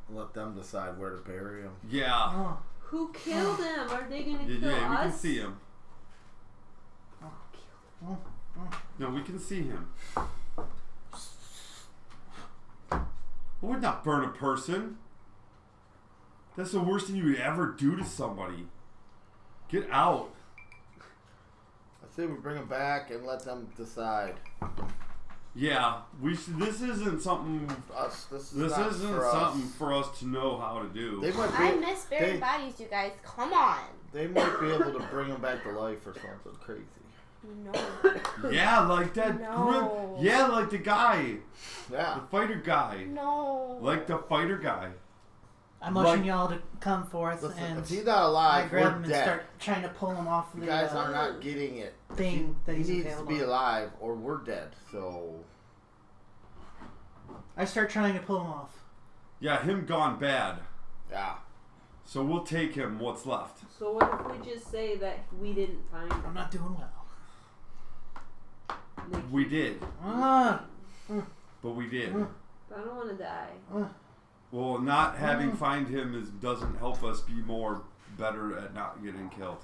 and let them decide where to bury him. Yeah. Oh. Who killed him? Are they gonna kill Yeah, we us? can see him. Oh. No, we can see him. Well, we'd not burn a person. That's the worst thing you could ever do to somebody. Get out. I say we bring them back and let them decide. Yeah, we should. This isn't something. This This not isn't for something us. for us to know how to do. They might be, I miss buried bodies, you guys. Come on. They might be able to bring them back to life or something crazy. No. Yeah, like that. No. Yeah, like the guy, Yeah. the fighter guy, No. like the fighter guy. I motion Like- y'all to come forth, Listen, and if he's not I alive, grab we're him and dead. start trying to pull him off You the guys are not getting it. thing that He he's needs to impaled be on. alive or we're dead. So I start trying to pull him off. Yeah, him gone bad. yeah. So we'll take him. What's left? So what if we just say that we didn't find I'm him? not doing well. Like, We did, Ah, but we did. I don't want to die. Well, not having find him doesn't help us be more better at not getting killed.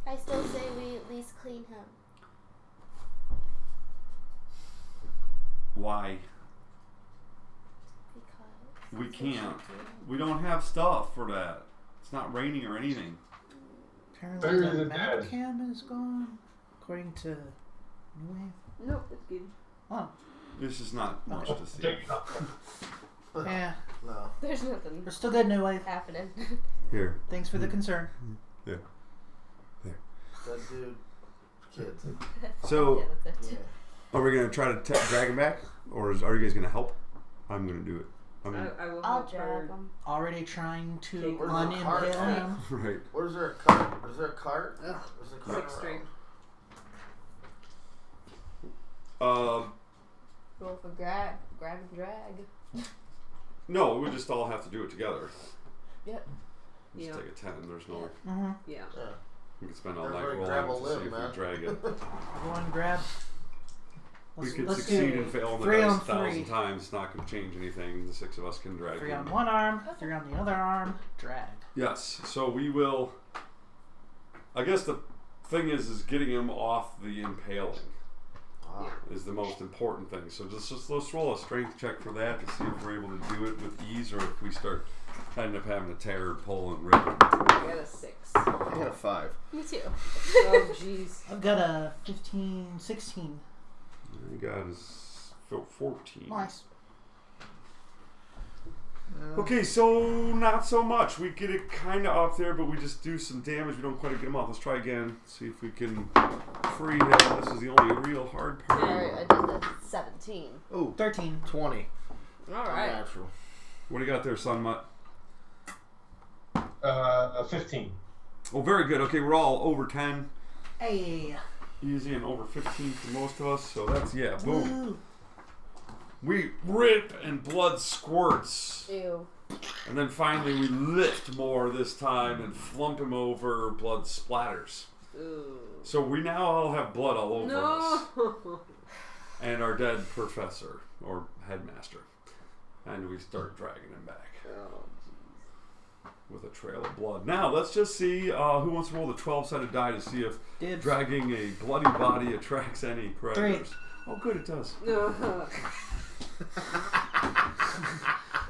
I still say we at least clean him. Why? Because We that's what can't. you do. We don't have stuff for that. It's not raining or anything. apparently Bury the the map dead. cam is gone, according to New Wave. Nope, it's good. Oh, There's just not much to see. Take it up. yeah. No. There's nothing We're still good, New Wave. happening. Here. Thanks for the concern. That dude. Kids. So, Yeah, that's it. are we gonna try to drag him back, or are you guys gonna help? I'm gonna do it. I mean, I will I'll help drag her. him. Already trying to Take Where's the cart unimpale at? him. right. Where's there a cart? Is there a cart? Ugh. There's a cart 6 string. around. Roll for grab and drag. No, we just all have to do it together. Yep. Just Yeah. take a 10. There's no. Mm-hmm. Yeah. Yeah. We can spend all night Everybody rolling grab a to see limb, if man. we drag it. Everyone grab. We could let's succeed do and fail on the 3 dice on 1,000 3. times. It's not going to change anything. The 6 of us can drag 3 him. on one arm, 3 on the other arm, drag. Yes. So we will. I guess the thing is getting him off the impaling Ah. is the most important thing. So just let's roll a strength check for that to see if we're able to do it with ease, or if we start end up having to tear, pull, and rip. I got a 6. I got a 5. Me too. Oh, jeez. I've got a 15, 16. I got is 14. Nice. Okay, so not so much. We get it kind of off there, but we just do some damage. We don't quite get him off. Let's try again. See if we can free him. This is the only real hard part. Alright, I did the 17. Ooh, 13. 20. Alright. Natural. What do you got there, Son Mutt? 15. Oh, very good. Okay, we're all over 10. Hey. Easy, and over 15 for most of us. So that's, yeah, boom. Woo. We rip and blood squirts. Ew. And then finally we lift more this time and flump him over. Blood splatters. Ooh. So we now all have blood all over us. No. And our dead professor, or headmaster. And we start dragging him back with a trail of blood. Now, let's just see who wants to roll the 12-sided die to see if Dibs. dragging a bloody body attracts any predators. Oh, good, it does.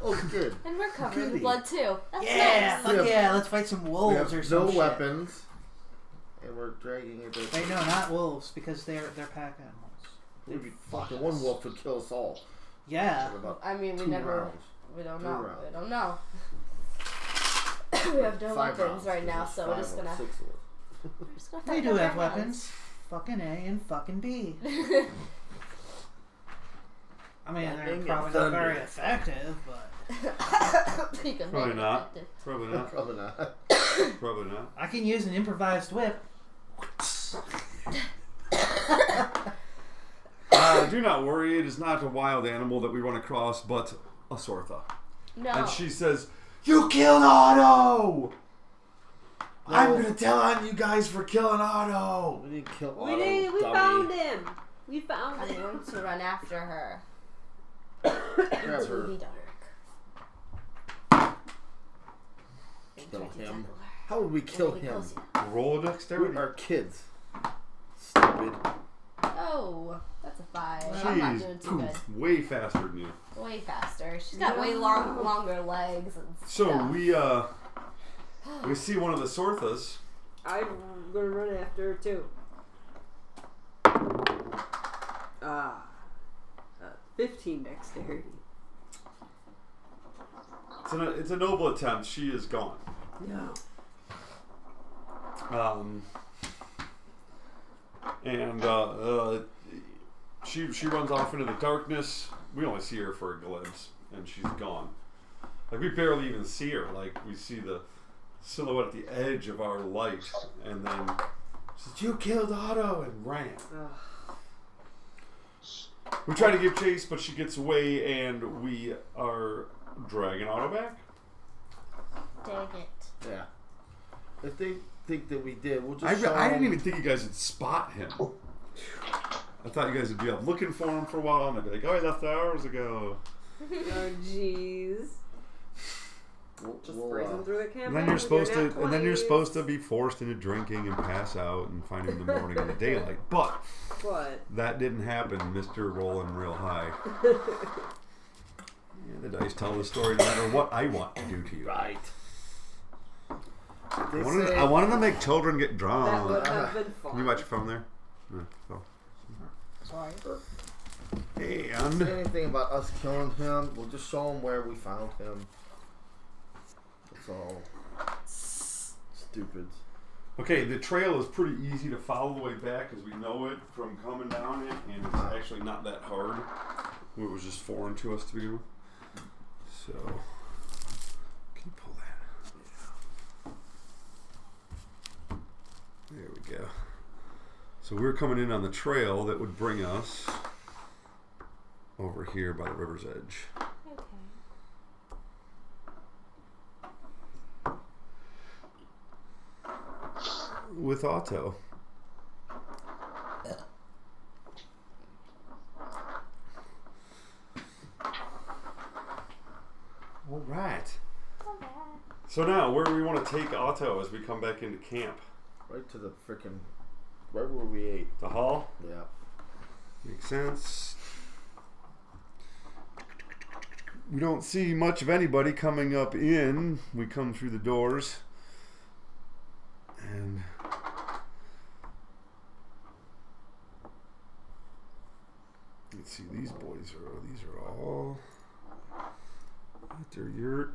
Oh, good. And we're covered in Goody. blood too. That's Yeah, nice. fuck yeah, let's fight some We wolves have or some no shit. weapons. And we're dragging it. Wait, no, not wolves, because they're pack animals. We'd be fuck fucking us. one wolf would kill us all. Yeah. In about I mean, we 2 never. rounds. We don't 2 know. rounds. We don't know. We have no 5 weapons rounds, right now, there's so we're 5 just or gonna. 6 of us. We're just gonna We fight do with have our weapons. Fucking A and fucking B. hands. I mean, they're Lightning probably and not very thunder. effective, but You can Probably make it not. effective. Probably not. Probably not. Probably not. I can use an improvised whip. Do not worry, it is not a wild animal that we run across, but a Sortha. No. And she says, "You killed Otto! I'm No. gonna tell on you guys for killing Otto!" We didn't kill We Otto, did. We dummy. found him. We found I'm him. going to run after her. Grab Into her. the dark. And Kill try to him. tackle her. How would we kill Really him? close. Roll a We dexterity. are kids. Stupid. I Oh, that's a 5. I'm not doing She's too good. way faster than you. Way faster. She's got way longer legs and So stuff. we see one of the Sorthas. I'm gonna run after her too. 15 dexterity. It's a noble attempt. She is gone. No. And she runs off into the darkness. We only see her for a glimpse, and she's gone. Like, we barely even see her. Like, we see the silhouette at the edge of our light, and then she says, "You killed Otto," and ran. We try to give chase, but she gets away, and we are dragging Otto back. Dang it. Yeah. If they think that we did, we'll just I didn't even think you guys would spot him. I thought you guys would be up looking for him for a while, and I'd be like, "Oh, he left hours ago." Oh, jeez. Just breezing through the camp. And then you're supposed to be forced into drinking and pass out and find him in the morning in the daylight. But what? That didn't happen, Mr. Rolling Real High. Yeah, the dice tell the story no matter what I want to do to you. Right. I wanted to make children get drunk. That would have been fun. Can you watch it from there? No, so. Sorry. And say anything about us killing him, we'll just show him where we found him. That's all. Stupid. okay, the trail is pretty easy to follow the way back because we know it from coming down it, and it's actually not that hard. It was just foreign to us to begin with. So, can you pull that? There we go. So we're coming in on the trail that would bring us over here by the river's edge. With Otto. All right. So now, where do we want to take Otto as we come back into camp? Right to the frickin' right where we ate. The hall? Yeah. Makes sense. We don't see much of anybody coming up in. We come through the doors. And let's see, these are all at their yurt.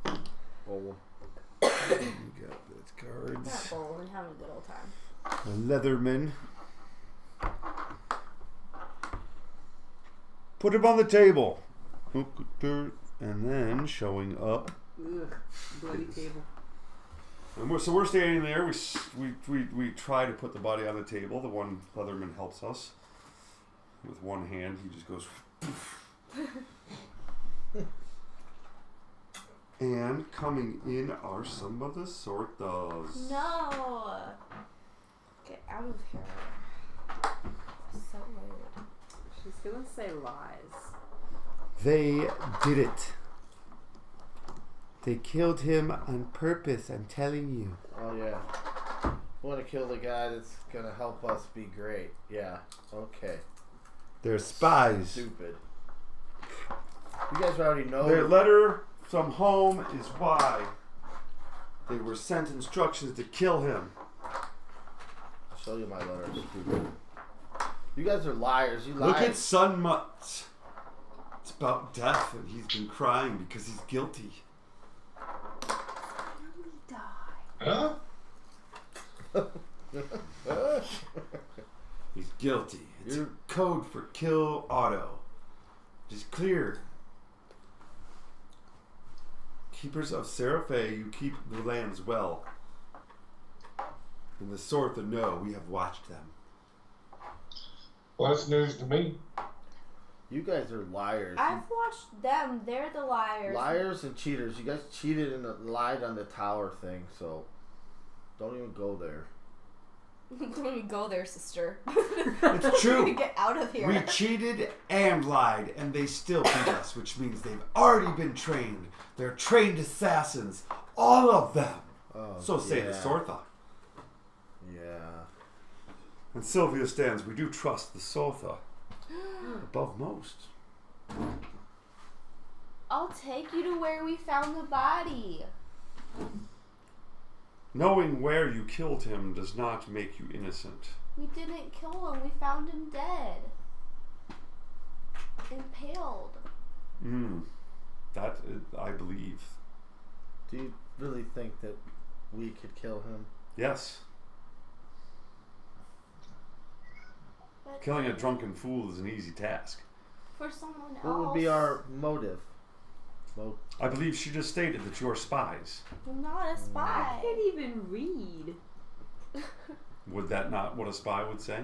Oh. We got the guards. That bowl and having a good old time. The Leatherman. Put him on the table. And then showing up. Ugh, bloody table. And we're standing there. We try to put the body on the table. The one Leatherman helps us with one hand. He just goes. And coming in are some of the Sorthas. No! Get out of here. So weird. She's gonna say lies. They did it. They killed him on purpose, I'm telling you. Oh yeah. We want to kill the guy that's gonna help us be great. Yeah. Okay. They're spies. Stupid. You guys already know. Their letter from home is why they were sent instructions to kill him. I'll show you my letter. Stupid. You guys are liars. You Look lied. at Sun Mutt. It's about death, and he's been crying because he's guilty. Huh? He's guilty. It's a code for kill Otto. It's clear. Keepers of Seraphe, you keep the lands well. And the Sortha know we have watched them. Well, that's news to me. You guys are liars. I've watched them. They're the liars. Liars and cheaters. You guys cheated and lied on the tower thing, so don't even go there. Don't even go there, sister. It's true. Get out of here. We cheated and lied, and they still beat us, which means they've already been trained. They're trained assassins. All of them. Oh, So say yeah. the Sortha. Yeah. And Sylvia stands, we do trust the Sortha above most. I'll take you to where we found the body. Knowing where you killed him does not make you innocent. We didn't kill him. We found him dead. Impaled. That I believe. Do you really think that we could kill him? Yes. But Killing a drunken fool is an easy task. for someone else. What would be our motive? I believe she just stated that you're spies. I'm not a spy. I can't even read. Would that not what a spy would say?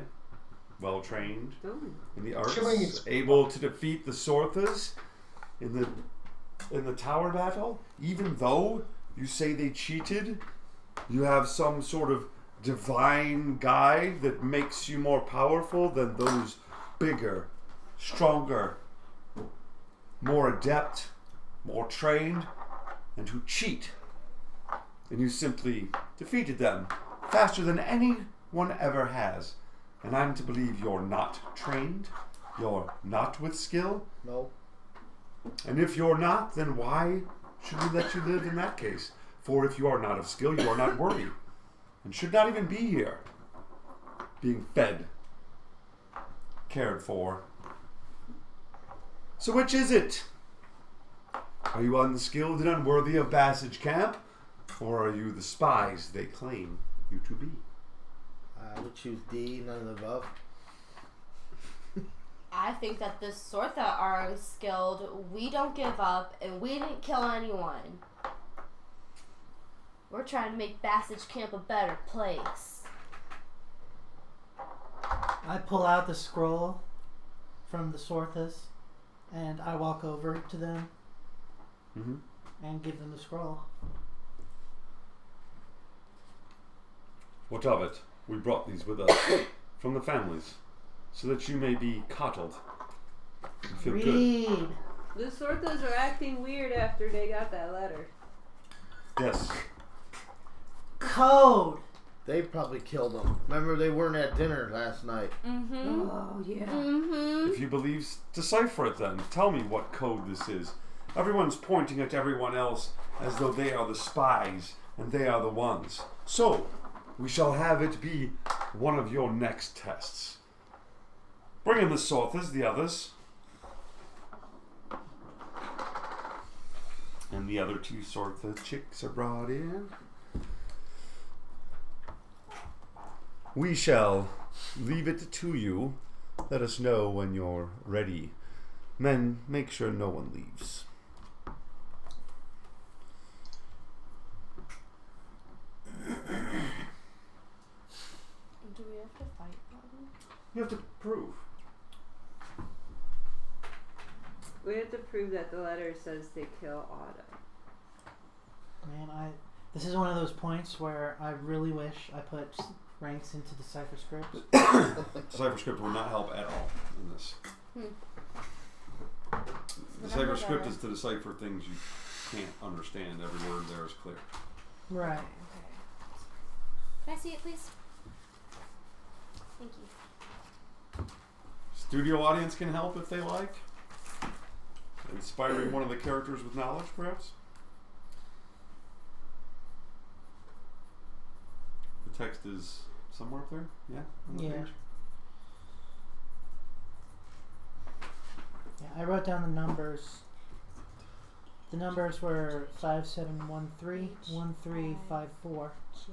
Well trained Oh. in the arts, Killing is- able to defeat the Sorthas in the tower battle, even though you say they cheated. You have some sort of divine guy that makes you more powerful than those bigger, stronger, more adept, more trained, and who cheat. And you simply defeated them faster than anyone ever has. And I'm to believe you're not trained, you're not with skill. No. And if you're not, then why should we let you live in that case? For if you are not of skill, you are not worthy, and should not even be here, being fed, cared for. So which is it? Are you unskilled and unworthy of Bassage Camp, or are you the spies they claim you to be? I would choose D, none of the above. I think that the Sortha are skilled. We don't give up, and we didn't kill anyone. We're trying to make Bassage Camp a better place. I pull out the scroll from the Sorthas, and I walk over to them and give them the scroll. What of it? We brought these with us from the families, so that you may be coddled and feel good. Read. The Sorthas are acting weird after they got that letter. Yes. Code. They probably killed him. Remember, they weren't at dinner last night. Mm-hmm. Oh, yeah. Mm-hmm. If you believe, decipher it then. Tell me what code this is. Everyone's pointing at everyone else as though they are the spies and they are the ones. So, we shall have it be one of your next tests. Bring in the Sorthas, the others. And the other two Sortha chicks are brought in. We shall leave it to you. Let us know when you're ready. Men, make sure no one leaves. Do we have to fight them? You have to prove. We have to prove that the letter says they kill Otto. Man, this is one of those points where I really wish I put ranks into the cipher script. Decipher script will not help at all in this. Decipher script is to decipher things you can't understand. Every word there is clear. Right. Okay. Can I see it, please? Thank you. Studio audience can help if they like. Inspiring one of the characters with knowledge, perhaps. The text is somewhere up there. Yeah. On the Yeah. page. Yeah, I wrote down the numbers. The numbers were 5713, 1354. Jay.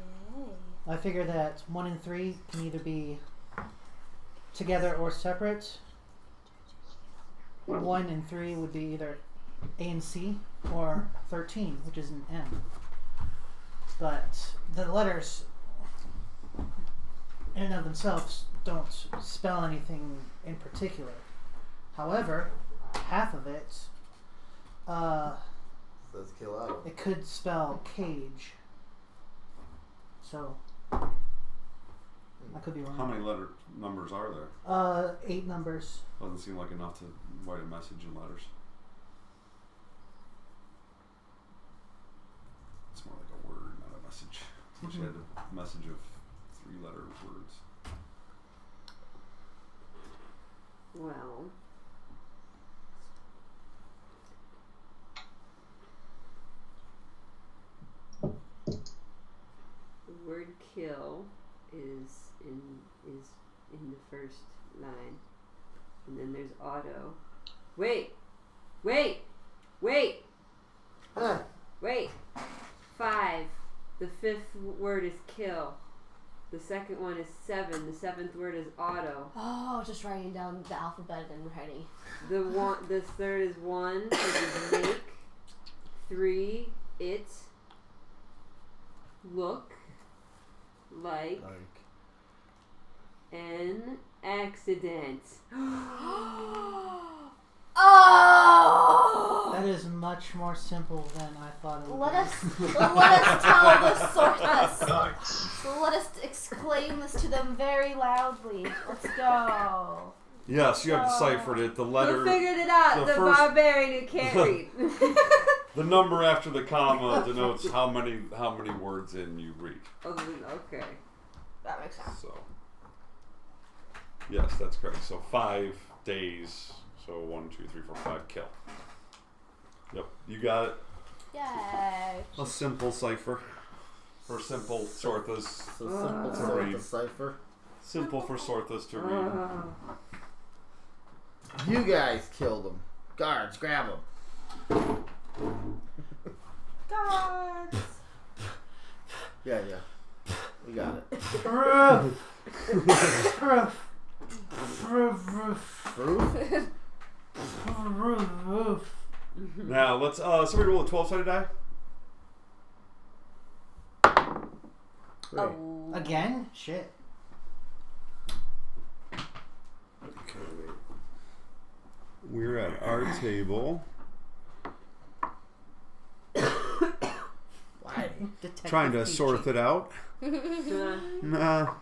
I figure that 1 and 3 can either be together or separate. 1 and 3 would be either A and C, or 13, which is an M. But the letters in and of themselves don't spell anything in particular. However, half of it, Let's kill out. it could spell cage. So, I could be wrong. How many letter numbers are there? 8 numbers. Doesn't seem like enough to write a message in letters. It's more like a word, not a message. So she had a message of 3-letter words. Well. The word kill is in the first line. And then there's auto. Wait! 5. The 5th word is kill. The second one is 7. The 7th word is auto. Oh, just writing down the alphabet and writing. The third is 1, which is make. 3, it. Look. Like. An accident. Oh! That is much more simple than I thought it would Let be. us tell the Sorthus. Nice. Let us exclaim this to them very loudly. Let's go. Yes, you have deciphered it. The letter. Who figured it out? the The first- barbarian who can't read. The number after the comma denotes how many words in you read. Okay. That makes sense. So, yes, that's correct. So 5 days. So 1, 2, 3, 4, 5. Kill. Yep, you got it. Yay. A simple cipher. Or simple Sorthus. So simple To sort read. of cipher. Simple for Sorthus to read. You guys killed them. Guards, grab them. Guards. Yeah. We got it. Proof? Now let's somebody roll a 12-sided die. Oh. Again? Shit. We're at our table. Why? Detective Trying to Peachy. sort it out. Nah.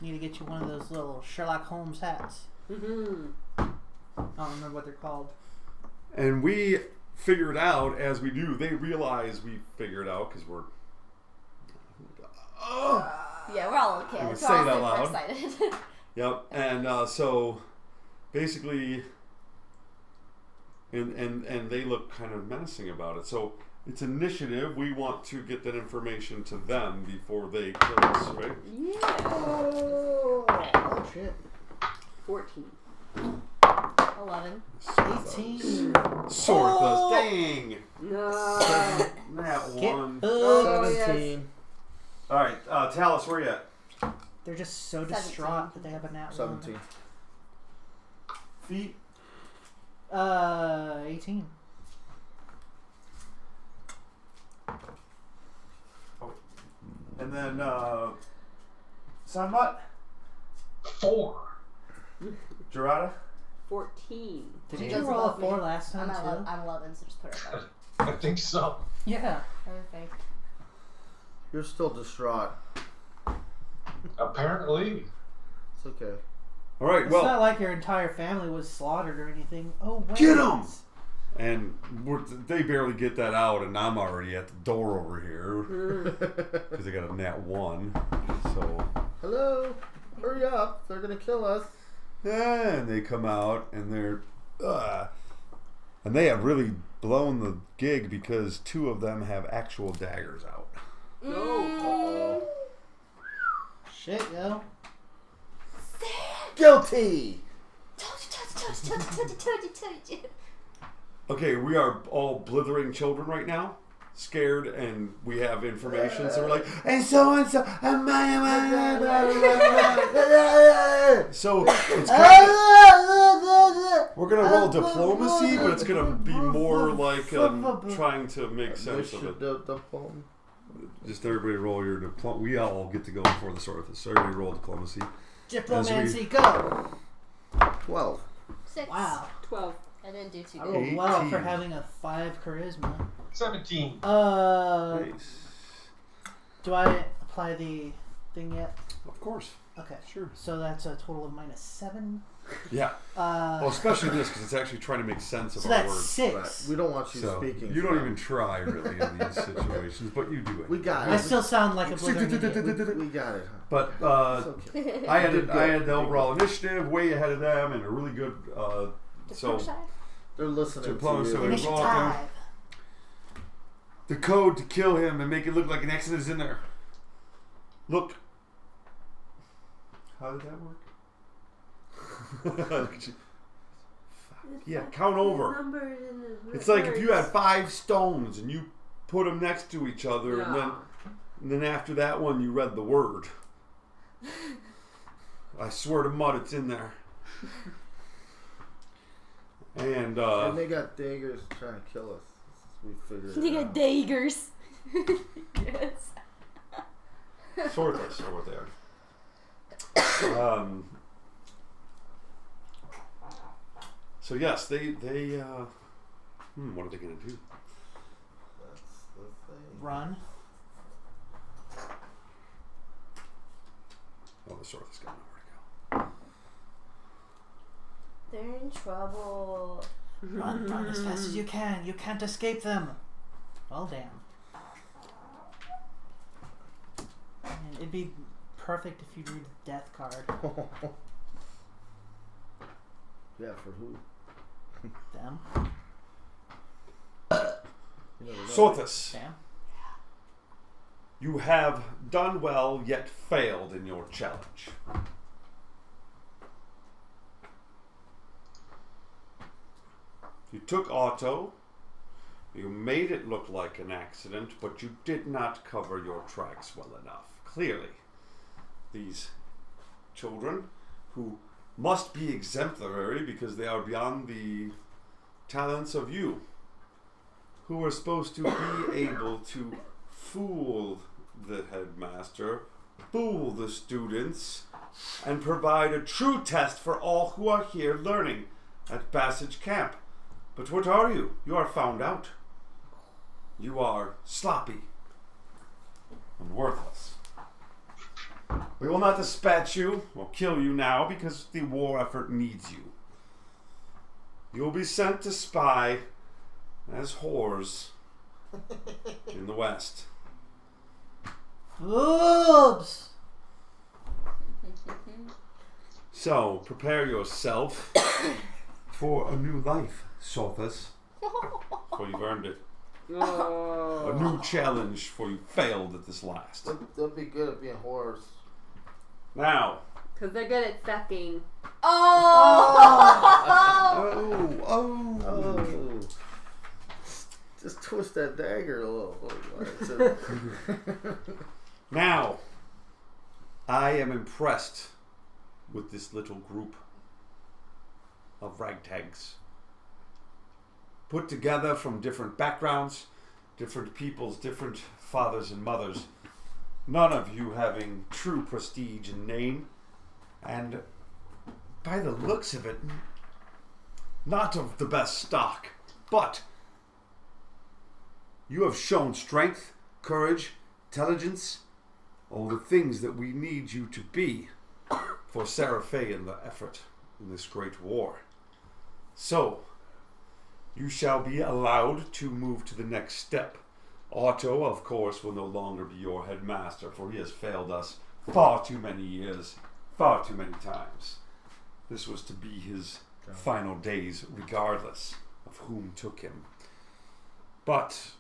Need to get you one of those little Sherlock Holmes hats. I don't remember what they're called. And we figured out as we do. They realize we figured out because we're. Yeah, we're all okay. You We're say all it out super loud. excited. Yep. And so basically, and they look kind of menacing about it. So it's initiative. We want to get that information to them before they kill us, right? Yeah. Oh shit. 14. 11. 18. Sorthus. Dang. No. That Get one. Oh, 17. All right, Talus, where you at? They're just so distraught that they have a nat 17. Feet. 18. And then, Sunbutt? 4. Gerada? 14. Did She you does roll a above me. 4 last time too? I'm 11, so just put it there. I think so. Yeah. Perfect. You're still distraught. Apparently. It's okay. All right, It's well. not like your entire family was slaughtered or anything. Oh, wait. Get 'em! And they barely get that out, and I'm already at the door over here because I got a nat 1. So, Hello? Hurry up. They're going to kill us. and they come out, and they're, and they have really blown the gig because 2 of them have actual daggers out. Uh-oh. Shit, yo. Guilty! Told you. Okay, we are all blithering children right now, scared, and we have information. So we're like, and so, so it's kind of, we're gonna roll diplomacy, but it's gonna be more like trying to make sense of it. Just everybody roll your diploma. We all get to go before the Sorthus. So everybody roll diplomacy. Diplomancy, go! 12. 6. Wow. 12. I didn't do too I good. rolled well 18. for having a 5 charisma. 17. Nice. Do I apply the thing yet? Of course. Okay. Sure. So that's a total of -7. Yeah. Well, especially this because it's actually trying to make sense of so our that's words. 6. Right. We don't want you So speaking. you for don't them. even try really in these situations, but you do it. We got I it. still sound like a blithering idiot. We got it. Huh? But It's okay. I had Did good. I had the Did overall initiative way ahead of them and a really good. So They're listening To to Plum, you. so Initiative. the code to kill him and make it look like an accident is in there. Look. How did that work? Look at you. Yeah, count over. It's like if you had 5 stones and you put them next to each other, and then after that one you read the word. I swear to mud, it's in there. And they got daggers trying to kill us. We figured. They got daggers. Yes. Sortless over there. So yes, they what are they gonna do? That's the thing. Run. Oh, the Sortless got nowhere to go. They're in trouble. Run as fast as you can. You can't escape them. Well, damn. And it'd be perfect if you drew the death card. Yeah, for who? Them. You never know. Sortless, Damn. you have done well yet failed in your challenge. You took Otto, you made it look like an accident, but you did not cover your tracks well enough. Clearly, these children, who must be exemplary because they are beyond the talents of you, who are supposed to be able to fool the headmaster, fool the students, and provide a true test for all who are here learning at Bassage Camp. But what are you? You are found out. You are sloppy and worthless. We will not dispatch you or kill you now because the war effort needs you. You will be sent to spy as whores in the West. Oops. So, prepare yourself for a new life, Sortless. For you've earned it. A new challenge for you failed at this last. They'll be good at being whores. Now. Because they're good at sucking. Oh! Oh. Just twist that dagger a little. Now, I am impressed with this little group of ragtags. Put together from different backgrounds, different peoples, different fathers and mothers. None of you having true prestige and name. And by the looks of it, not of the best stock. But you have shown strength, courage, intelligence, all the things that we need you to be for Seraphe and the effort in this great war. So, you shall be allowed to move to the next step. Otto, of course, will no longer be your headmaster, for he has failed us far too many years, far too many times. This was to be his final days, regardless of whom took him. But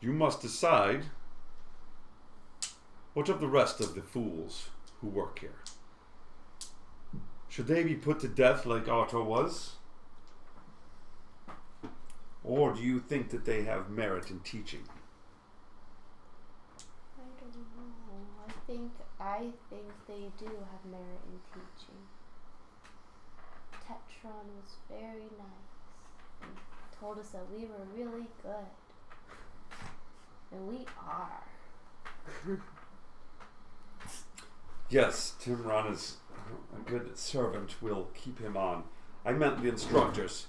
you must decide what of the rest of the fools who work here. Should they be put to death like Otto was? Or do you think that they have merit in teaching? I don't know. I think they do have merit in teaching. Tetron was very nice and told us that we were really good. And we are. Yes, Timron is a good servant. We'll keep him on. I meant the instructors.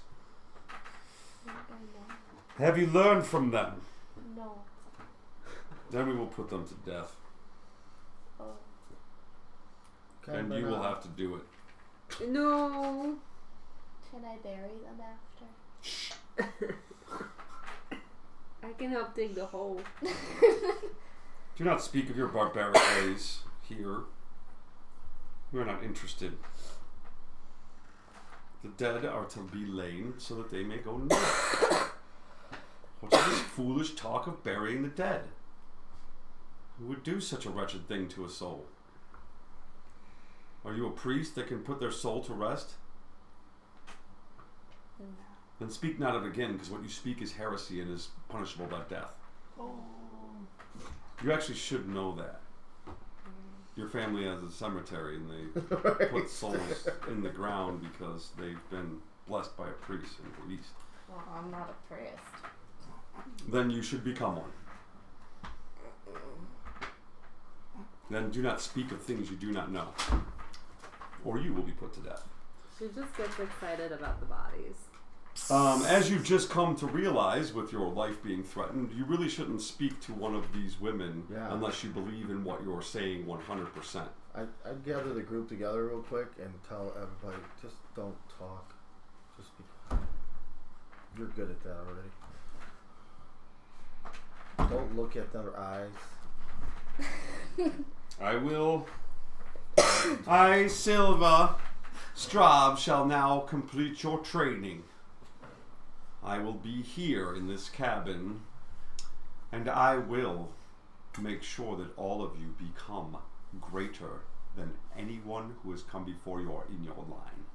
I know. Have you learned from them? No. Then we will put them to death. Oh. And you will have to do it. No. Can I bury them after? I can help dig the hole. Do not speak of your barbaric ways here. We are not interested. The dead are to be lain so that they may go north. What's this foolish talk of burying the dead? Who would do such a wretched thing to a soul? Are you a priest that can put their soul to rest? No. Then speak not of it again, because what you speak is heresy and is punishable by death. Oh. You actually should know that. Your family has a cemetery and they put souls in the ground because they've been blessed by a priest and released. Well, I'm not a priest. Then you should become one. Then do not speak of things you do not know, or you will be put to death. She just gets excited about the bodies. As you've just come to realize with your life being threatened, you really shouldn't speak to one of these women unless you believe in what you're saying 100%. I'd gather the group together real quick and tell everybody, just don't talk. Just be quiet. You're good at that already. Don't look at their eyes. I will. I, Silva Strav, shall now complete your training. I will be here in this cabin, and I will make sure that all of you become greater than anyone who has come before you or in your line,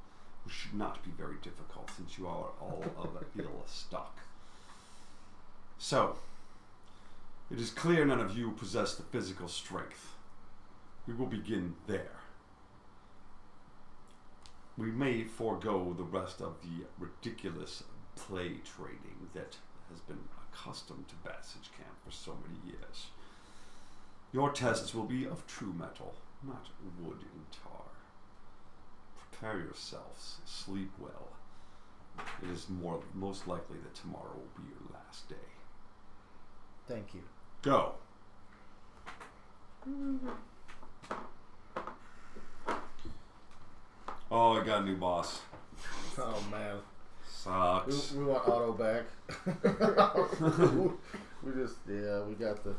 which should not be very difficult since you are all of ill stock. So, it is clear none of you possess the physical strength. We will begin there. We may forego the rest of the ridiculous play training that has been accustomed to Bassage Camp for so many years. Your tests will be of true metal, not wood and tar. Prepare yourselves, sleep well. It is most likely that tomorrow will be your last day. Thank you. Go. Oh, I got a new boss. Oh man. Sucks. We want Otto back. we got the.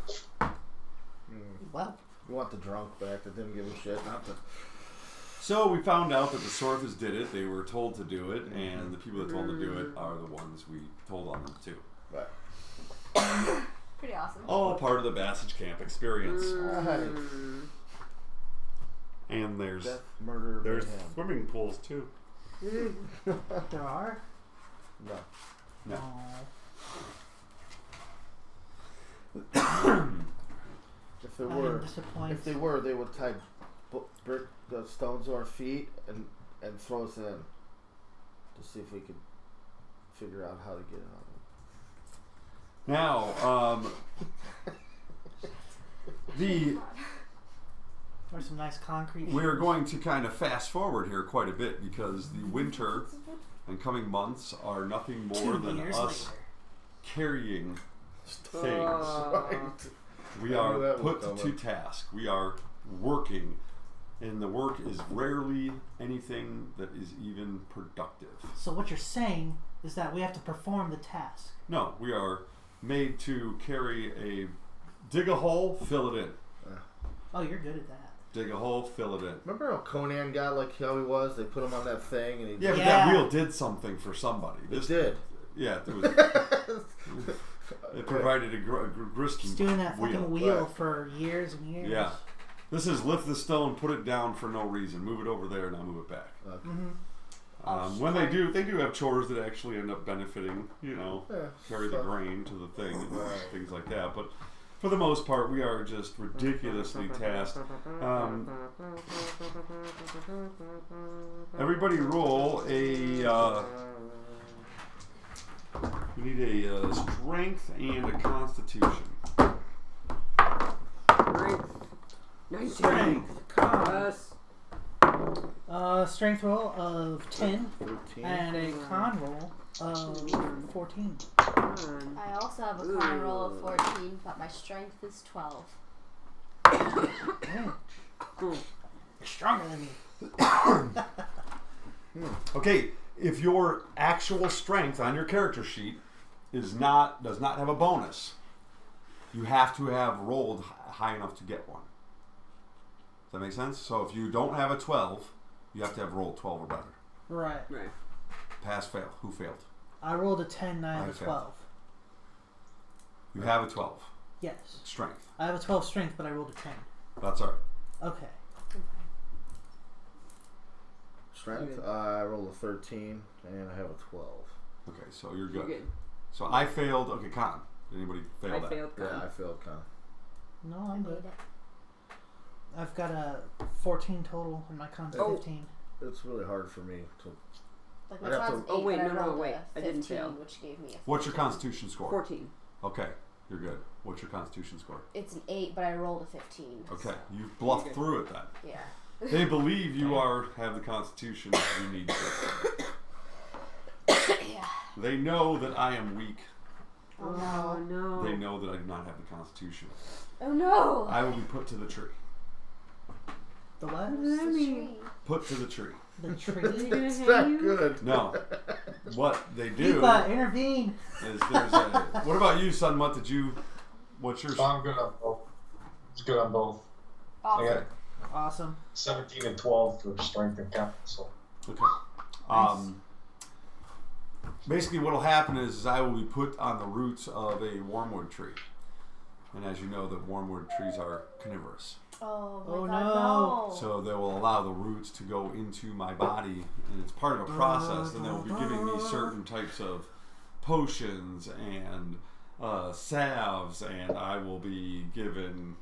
Well, we want the drunk back that didn't give a shit. Not the. So we found out that the Sorthas did it. They were told to do it, and the people that told them to do it are the ones we told on them too. Right. Pretty awesome. All part of the Bassage Camp experience. Right. And there's Death, murder, mayhem. swimming pools too. there are. No. No. If they I am were, disappointed. they would tie stones to our feet and throw us in to see if we could figure out how to get out of it. Or some nice concrete. We're going to kind of fast forward here quite a bit because the winter and coming months are nothing more 2 than years us later. carrying things. Right. We I knew are that was put to coming. task. We are working, and the work is rarely anything that is even productive. So what you're saying is that we have to perform the task. No, we are made to dig a hole, fill it in. Oh, you're good at that. Dig a hole, fill it in. Remember how Conan got like how he was? They put him on that thing and he Yeah, but that wheel did something for somebody. It did. Yeah, it was. It provided a grist Just doing that wheel. fucking wheel Right. for years and years. Yeah. This is lift the stone, put it down for no reason, move it over there, now move it back. Okay. Mm-hmm. When they do have chores that actually end up benefiting, carry the grain to the thing and things like that. But for the most part, we are just ridiculously tasked. Everybody roll a. We need a strength and a constitution. Strength. Yes. Strength roll of 10 13. and a con roll of 14. I also have a con roll of 14, but my strength is 12. Yeah. You're stronger than me. Okay, if your actual strength on your character sheet does not have a bonus, you have to have rolled high enough to get one. Does that make sense? So if you don't have a 12, you have to have rolled 12 or better. Right. Right. Pass, fail. Who failed? I rolled a 10, 9, I and a failed. 12. You have a 12. Yes. Strength. I have a 12 strength, but I rolled a 10. That's all right. Okay. Strength. I rolled a 13 and I have a 12. Okay, so you're You're good. good. So I failed. Okay, Con. Did anybody fail I that? failed. Yeah, I failed kind No, I'm good. I've got a 14 total and my con's Oh. 15. It's really hard for me to. Like I my have con's to- 8, Oh, wait, but no, I rolled wait. a I didn't 15, fail. which gave me a 14. What's your Constitution score? 14. Okay, you're good. What's your Constitution score? It's an 8, but I rolled a 15. Okay, so, you bluffed You're good. through it then. yeah. They believe you have the Constitution you need to. Yeah. They know that I am weak. Oh Oh no. no. They know that I do not have the Constitution. Oh no. I will be put to the tree. The what? What does that mean? Put to the tree. The Are you tree. gonna It's hang not you? good. No. What they do Deepa, intervene. is there's a. What about you, son? What's your. So I'm good on both. It's good on both. Awesome. I got Awesome. 17 and 12 for strength and count. So Okay. Basically, what will happen is I will be put on the roots of a wormwood tree. And as you know, the wormwood trees are carnivorous. Oh my Oh, god, no. no. So they will allow the roots to go into my body, and it's part of a process. And they will be giving me certain types of potions and salves, and I will be given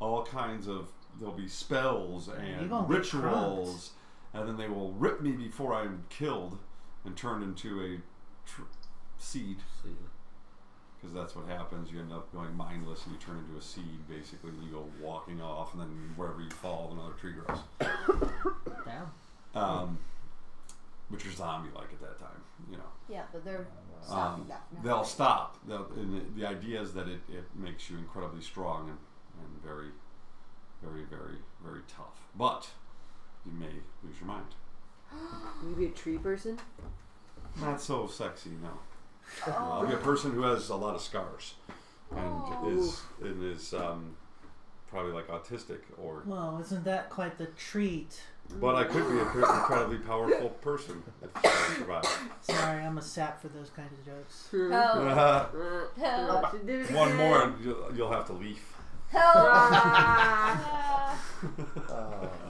all kinds of. There'll be spells You and gonna get rituals, and then they will rip me before I'm killed and turned into a seed. Because that's what happens. You end up going mindless and you turn into a seed, basically. And you go walking off, and then wherever you fall, another tree grows. Damn. Which are zombie-like at that time, you know. Yeah, but they're stopping that now. They'll stop. And the idea is that it makes you incredibly strong and very, very, very, very tough. But you may lose your mind. Will you be a tree person? Not so sexy, no. I'll be a person who has a lot of scars and is probably like autistic or. Well, isn't that quite the treat? But I could be an incredibly powerful person if I survive. Sorry, I'm a sap for those kinds of jokes. Help. Help. She did it One again. more and you'll have to leave. Help.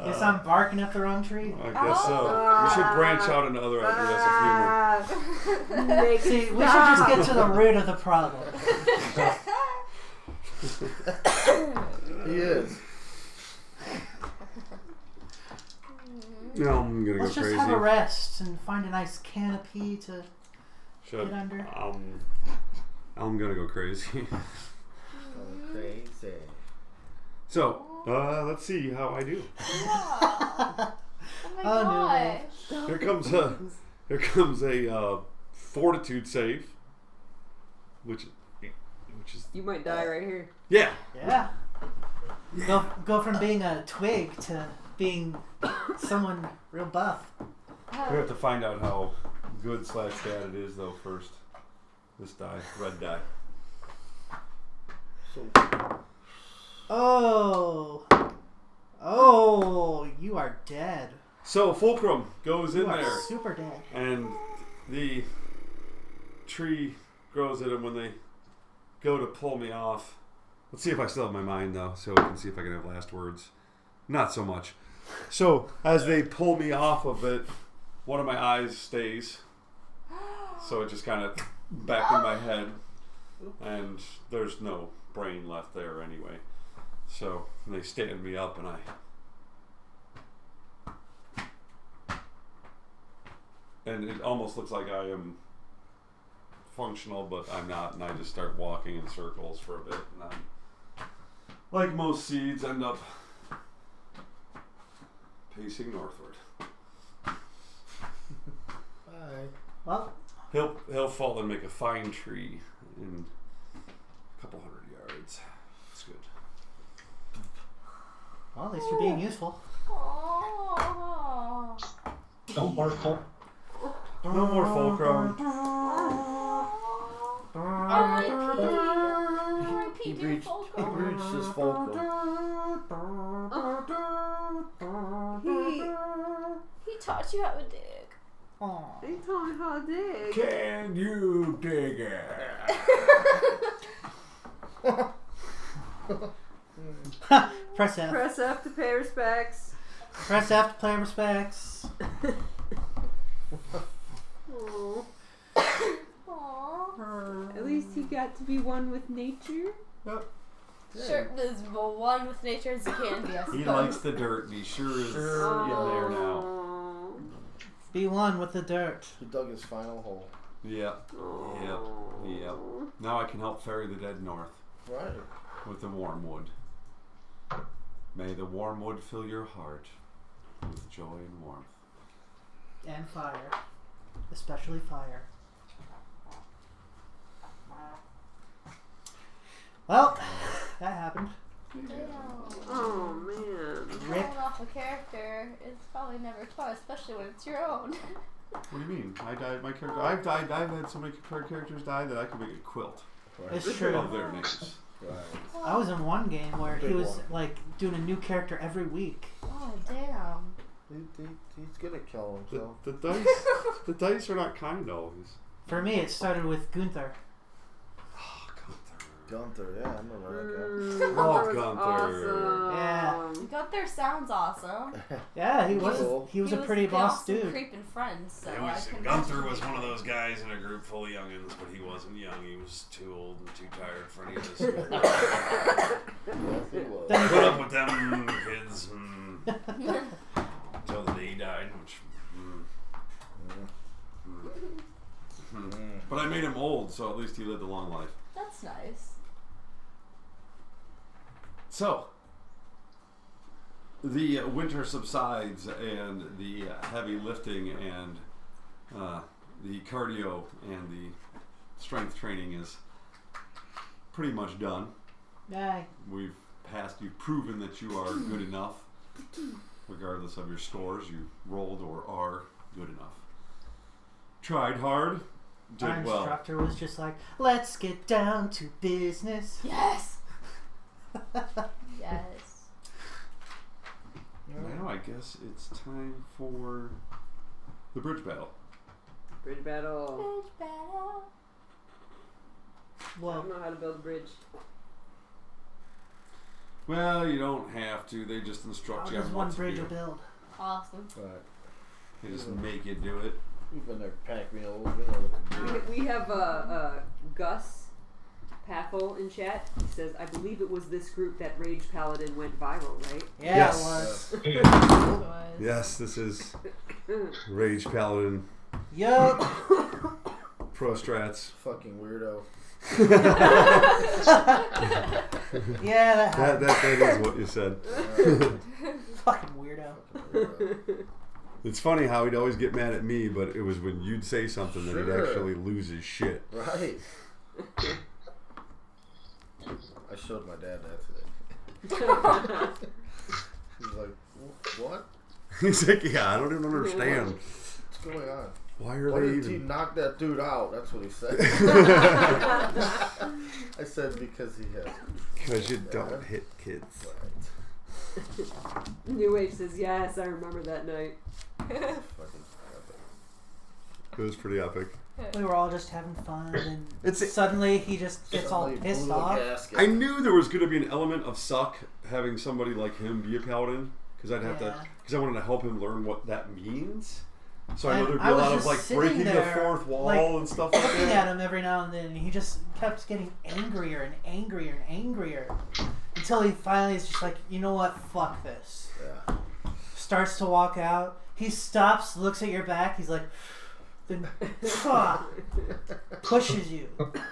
Guess I'm barking up the wrong tree. I guess so. We should branch out into other ideas of humor. Make it See, we should stop. just get to the root of the problem. He is. No, I'm gonna Let's go just crazy. have a rest and find a nice canopy to Should get under. I'm gonna go crazy. Crazy. So, let's see how I do. Oh my Oh, gosh. Here comes a fortitude save, which is You might die right here. yeah. Yeah. Go from being a twig to being someone real buff. We have to find out how good / bad it is though first. This die, red die. So Oh, you are dead. So Fulcrum goes in You are there, super dead. and the tree grows at him when they go to pull me off. Let's see if I still have my mind though, so we can see if I can have last words. Not so much. So as they pull me off of it, one of my eyes stays. So it just kind of back in my head, and there's no brain left there anyway. So they stand me up, and and it almost looks like I am functional, but I'm not, and I just start walking in circles for a bit, and then, like most seeds, end up pacing northward. bye. Well, He'll fall and make a fine tree in a couple hundred yards. It's good. at least you're being useful. Aw. No more full. No more fulcrum. R.I.P. He dear reached his fulcrum. He taught you how to dig. Aw. They told me how to dig. Can you dig it? Press F. Press F to pay respects. Press F to play respects. Aw. Aww. At least he got to be one with nature. Sure, as one with nature as he can be, I suppose. He likes the dirt. He sure is in there now. Aw. Be one with the dirt. He dug his final hole. Yep. Yep. Now I can help ferry the dead north Right. with the warm wood. May the warm wood fill your heart with joy and warmth. And fire. Especially fire. Well, that happened. Damn. Oh man. Rip. Falling off a character is probably never taught, especially when it's your own. What do you mean? I died. My character. I've died. I've had so many characters die that I could make a quilt Right. It's true. of their names. Right. I was in one game where he Big was one. like doing a new character every week. Oh, damn. He's gonna kill himself. The dice. The dice are not kind always. For me, it started with Gunther. Oh, Gunther, yeah, I remember Love Gunther was Gunther. awesome. Gunther sounds awesome. Yeah, he was. Cool. He was a pretty boss they all dude. some creeping friends, so I can Gunther imagine was being one of cool. those guys in a group full of youngins, but he wasn't young. He was too old and too tired for any of this. that. Yes, he was. Then Put up with them kids until the day he died. Which, But I made him old, so at least he lived a long life. That's nice. So, the winter subsides and the heavy lifting and the cardio and the strength training is pretty much done. Yeah, We've passed, you've proven that you are good enough. Regardless of your scores, you rolled or are good enough. Tried hard, our did well. instructor was just like, "Let's get down to business." Yes. Yes. Now I guess it's time for the bridge battle. Bridge battle. Bridge battle. I Well, don't know how to build a bridge. Well, you don't have to. They just how instruct you does on one what to bridge do. build? Awesome. Right. They just make you do it. We've been there, pack meals. We know what to do. We have Gus Pathel in chat. He says, I believe it was this group that Rage Paladin went viral, right? Yeah, Yes. it was. Was. Yes, this is Rage Paladin Yup. Pro Strats. Fucking weirdo. Yeah, that happened. That is what you said. Fucking weirdo. It's funny how he'd always get mad at me, but it was when you'd say something that he'd Sure. actually lose his shit. Right. I showed my dad that today. He's like, what? He's like, yeah, I don't even understand. What's going on? Why are Why they did he even... knock that dude out? That's what he said. I said because he has. Because you don't hit kids. Right. New Age says, yes, I remember that night. Fucking It was pretty epic. We were all just having fun, and It's- suddenly he just gets all Suddenly pissed blew a off. gasket. I knew there was going to be an element of suck having somebody like him be a paladin, because I'd have to, Yeah. because I wanted to help him learn what that means. So I know And there'd be I a was lot of just like sitting breaking the there, fourth wall like, and stuff like Looking that. at him every now and then, and he just kept getting angrier and angrier and angrier until he finally is just like, you know what, fuck this. Yeah. Starts to walk out. He stops, looks at your back. He's like, then pushes you.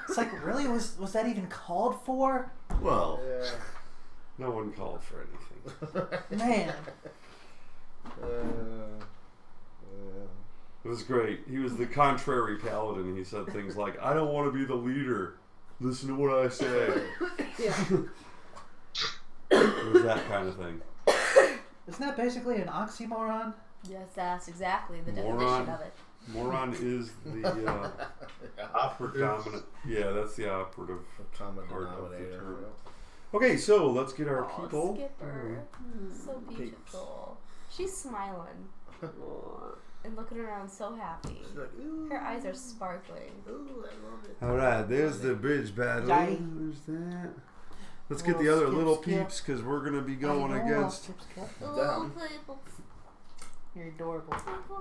It's like, really? Was that even called for? Well, Yeah. no one called for anything. Man. It was great. He was the contrary paladin. He said things like, I don't want to be the leader. Listen to what I say. Yeah. It was that kind of thing. Isn't that basically an oxymoron? Yes, that's exactly the Moron. definition of it. Moron is the predominant. Yeah, that's the operative. A common part of the denominator. term. Yep. Okay, so let's get our Aw, people. Skipper. So beautiful. She's smiling and looking around so happy. She's like, ooh, Her eyes are sparkling. ooh, I love it. All right, there's the bridge battle. Yay. There's that. Let's get the Little other skip, little skip. peeps because we're gonna be I going know, against. skip, skip. Oh, people. You're adorable. I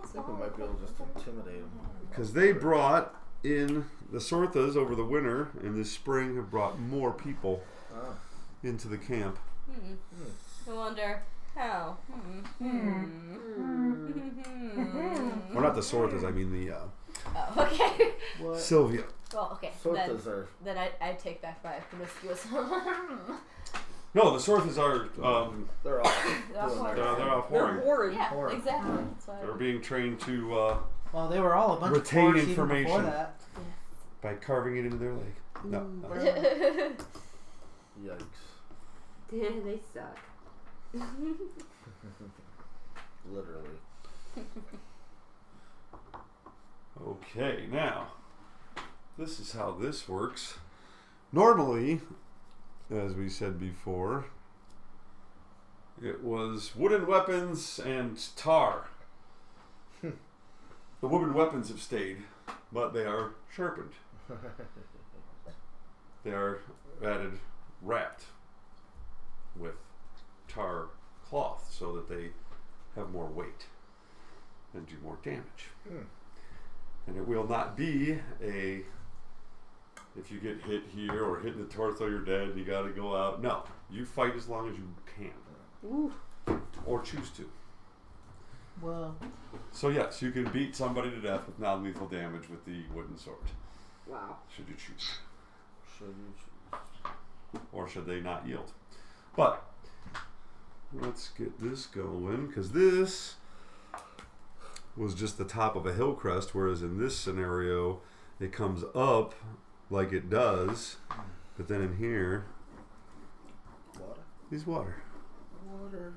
think we might be able to just intimidate them. Because they brought in the Sorthas over the winter, and this spring have brought more people Ah. into the camp. I wonder how. Or not the Sorthas, I mean the Oh, okay. What? Sylvia. Well, okay. Sortas are. Then I take back my promiscuous. No, the Sorthas are They're all They're all doing horrid. their they're off They're whoring. horrid. Yeah, Horrid. exactly. That's why. They're being trained to Well, they were all a bunch Retain of forks even before information. that. by carving it into their leg. No. no. Yikes. They suck. Literally. Okay, now this is how this works. Normally, as we said before, it was wooden weapons and tar. The wooden weapons have stayed, but they are sharpened. They are added, wrapped with tar cloth so that they have more weight and do more damage. And it will not be a, if you get hit here or hit in the torso, you're dead, you gotta go out. No, you fight as long as you can. Ooh. Or choose to. Well, So yes, you can beat somebody to death with non-lethal damage with the wooden sword, Wow. should you choose. Should you choose? Or should they not yield. But let's get this going, because this was just the top of a hill crest, whereas in this scenario it comes up like it does, but then in here Water. is water. Water.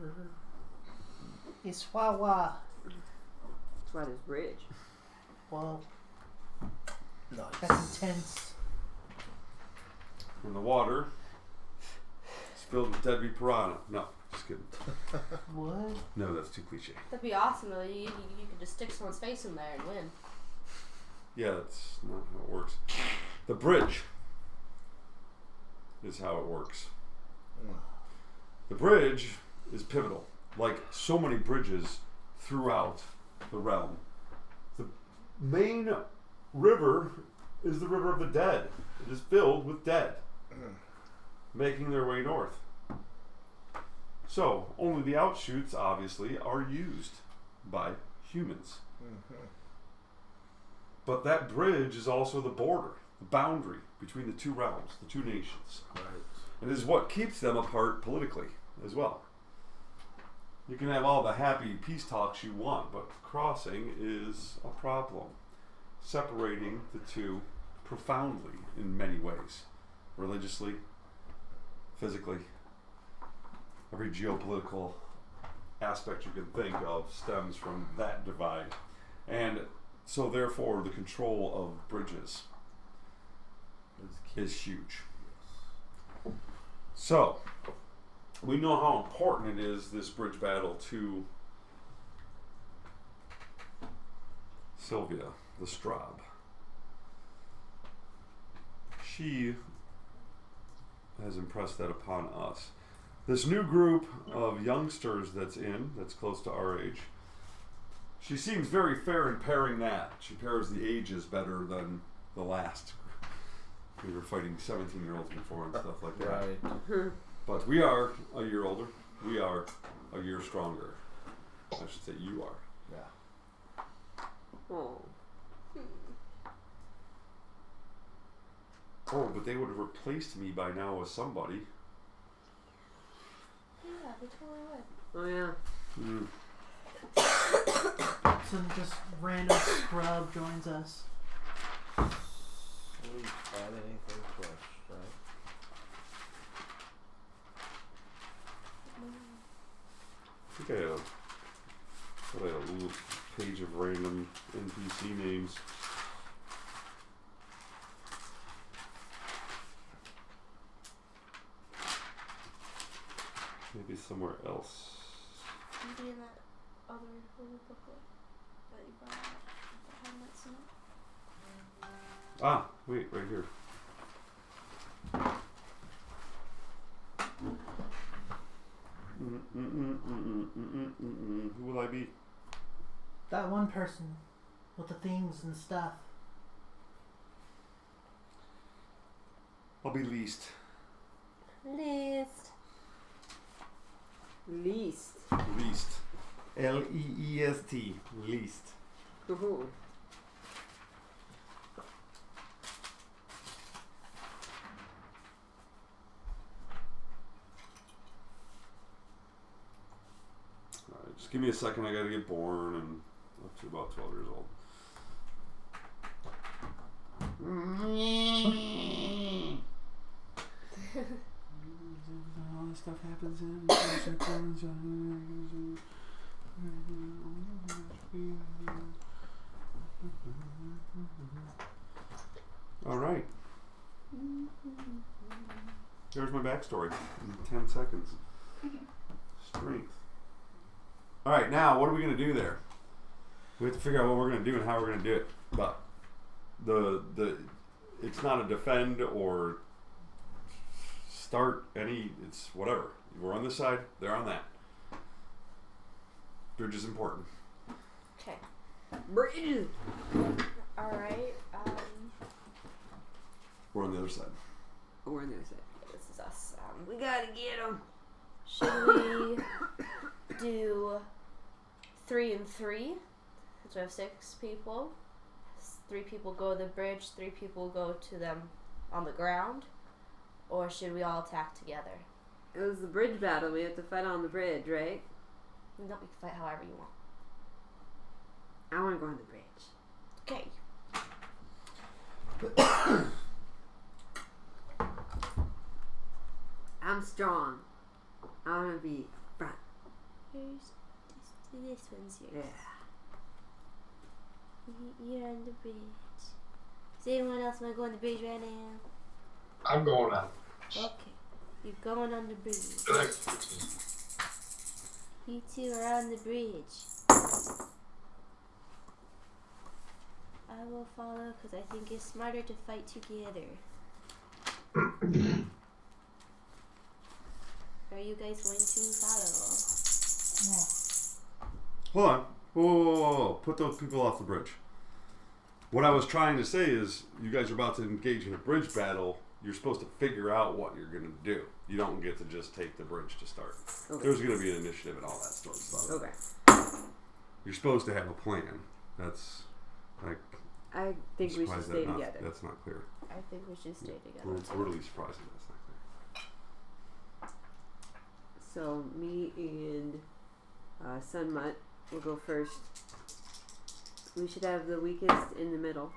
it's Wawa. That's why there's bridge. Well, Nice. that's intense. And the water is filled with deadly piranha. No, just kidding. What? No, that's too cliche. That'd be awesome though. You could just stick someone's face in there and win. Yeah, that's not how it works. The bridge is how it works. The bridge is pivotal, like so many bridges throughout the realm. The main river is the River of the Dead. It is filled with dead, making their way north. So, only the outshoots, obviously, are used by humans. But that bridge is also the border, the boundary between the two realms, the two nations. Right. And is what keeps them apart politically as well. You can have all the happy peace talks you want, but crossing is a problem, separating the two profoundly in many ways, religiously, physically. Every geopolitical aspect you can think of stems from that divide. And so therefore the control of bridges is huge. So, we know how important it is, this bridge battle, to Sylvia, the Straub. She has impressed that upon us. This new group of youngsters that's close to our age, she seems very fair in pairing that. She pairs the ages better than the last. We were fighting 17-year-olds before and stuff like that. Right. But we are a year older. We are a year stronger. I should say you are. Yeah. Oh. Oh, but they would have replaced me by now with somebody. Yeah, they totally would. Oh yeah. Some just random scrub joins us. Sweet. Add anything fresh, right? I think I Put a little page of random NPC names. Maybe somewhere else. Maybe in that other little booklet that you brought out that had that in it. Ah, wait, right here. Who will I be? That one person with the things and stuff. I'll be least. Least. Least. Least. Leest. Least. Ooh. Alright, just give me a second. I gotta get born and up to about 12 years old. All this stuff happens in all right. There's my backstory in 10 seconds. Strength. All right, now what are we going to do there? We have to figure out what we're going to do and how we're going to do it. But it's not a defend or start any, it's whatever. We're on this side, they're on that. Bridge is important. Okay. Bridge. Alright, We're on the other side. We're on the other side. this is us. We gotta get them. Should we do 3 and 3? Since we have 6 people. 3 people go to the bridge, 3 people go to them on the ground. Or should we all attack together? It was the bridge battle. We have to fight on the bridge, right? No, we can fight however you want. I want to go on the bridge. Okay. I'm strong. I want to be front. Here's this one's yours. Yeah. You're on the bridge. Does anyone else want to go on the bridge right now? I'm going on. Okay. You're going on the bridge. Thanks. You two are on the bridge. I will follow because I think it's smarter to fight together. Are you guys going to follow? Hold on. Whoa. Put those people off the bridge. What I was trying to say is you guys are about to engage in a bridge battle. You're supposed to figure out what you're going to do. You don't get to just take the bridge to start. Okay. There's going to be an initiative and all that sort of stuff. Okay. You're supposed to have a plan. That's like... I think we should stay together. That's not clear. I think we should stay together. We're really surprised that that's not clear. So me and Sunmutt will go first. We should have the weakest in the middle,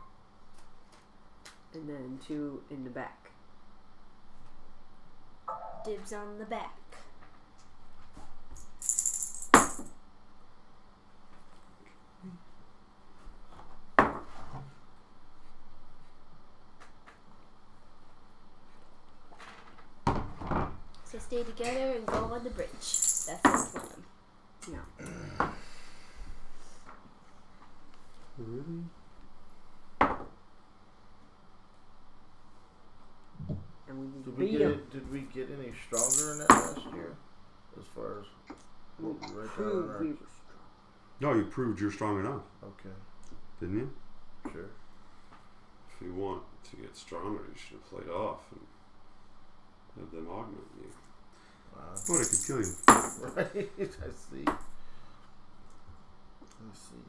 and then 2 in the back. Dibs on the back. So stay together and go on the bridge. That's the plan. Yeah. Really? And we just Did beat we them. get did we get any stronger in that last year? As far as what we write down on Prove our... we were strong. No, you proved you're strong enough, Okay, didn't you? sure. If you want to get stronger, you should have played off and had them augment you. But it could kill you. Right, I see. Let's see.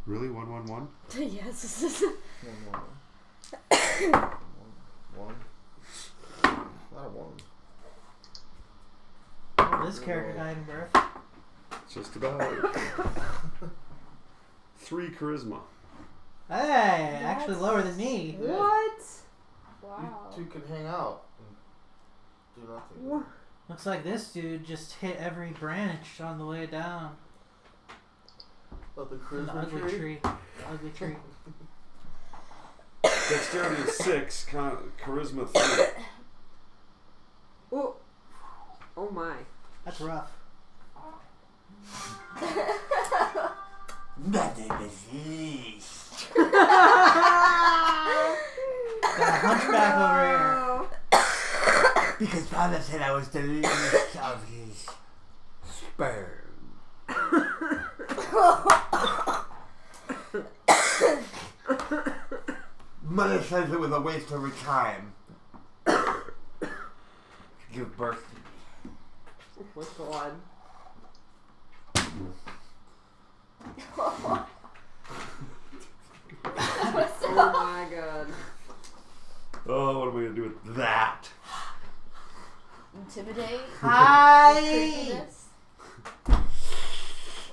Really? 111? Yes. One. A lot of ones. Oh, this character died in birth. Just about. 3 charisma. Hey, actually lower than me. What? Wow. You two can hang out and do nothing. What? Looks like this dude just hit every branch on the way down. Of the The charisma ugly tree. tree. Ugly tree. Dexterity is 6, charisma 3. Oh. Oh my. That's rough. My name is Least. Got a hunchback over here. Because Father said I was the least of his sperm. Mother says it was a waste of her time to give birth to me. Oh my god. Oh my god. Oh, what am I going to do with that? Intimidate. Hi. Creepiness.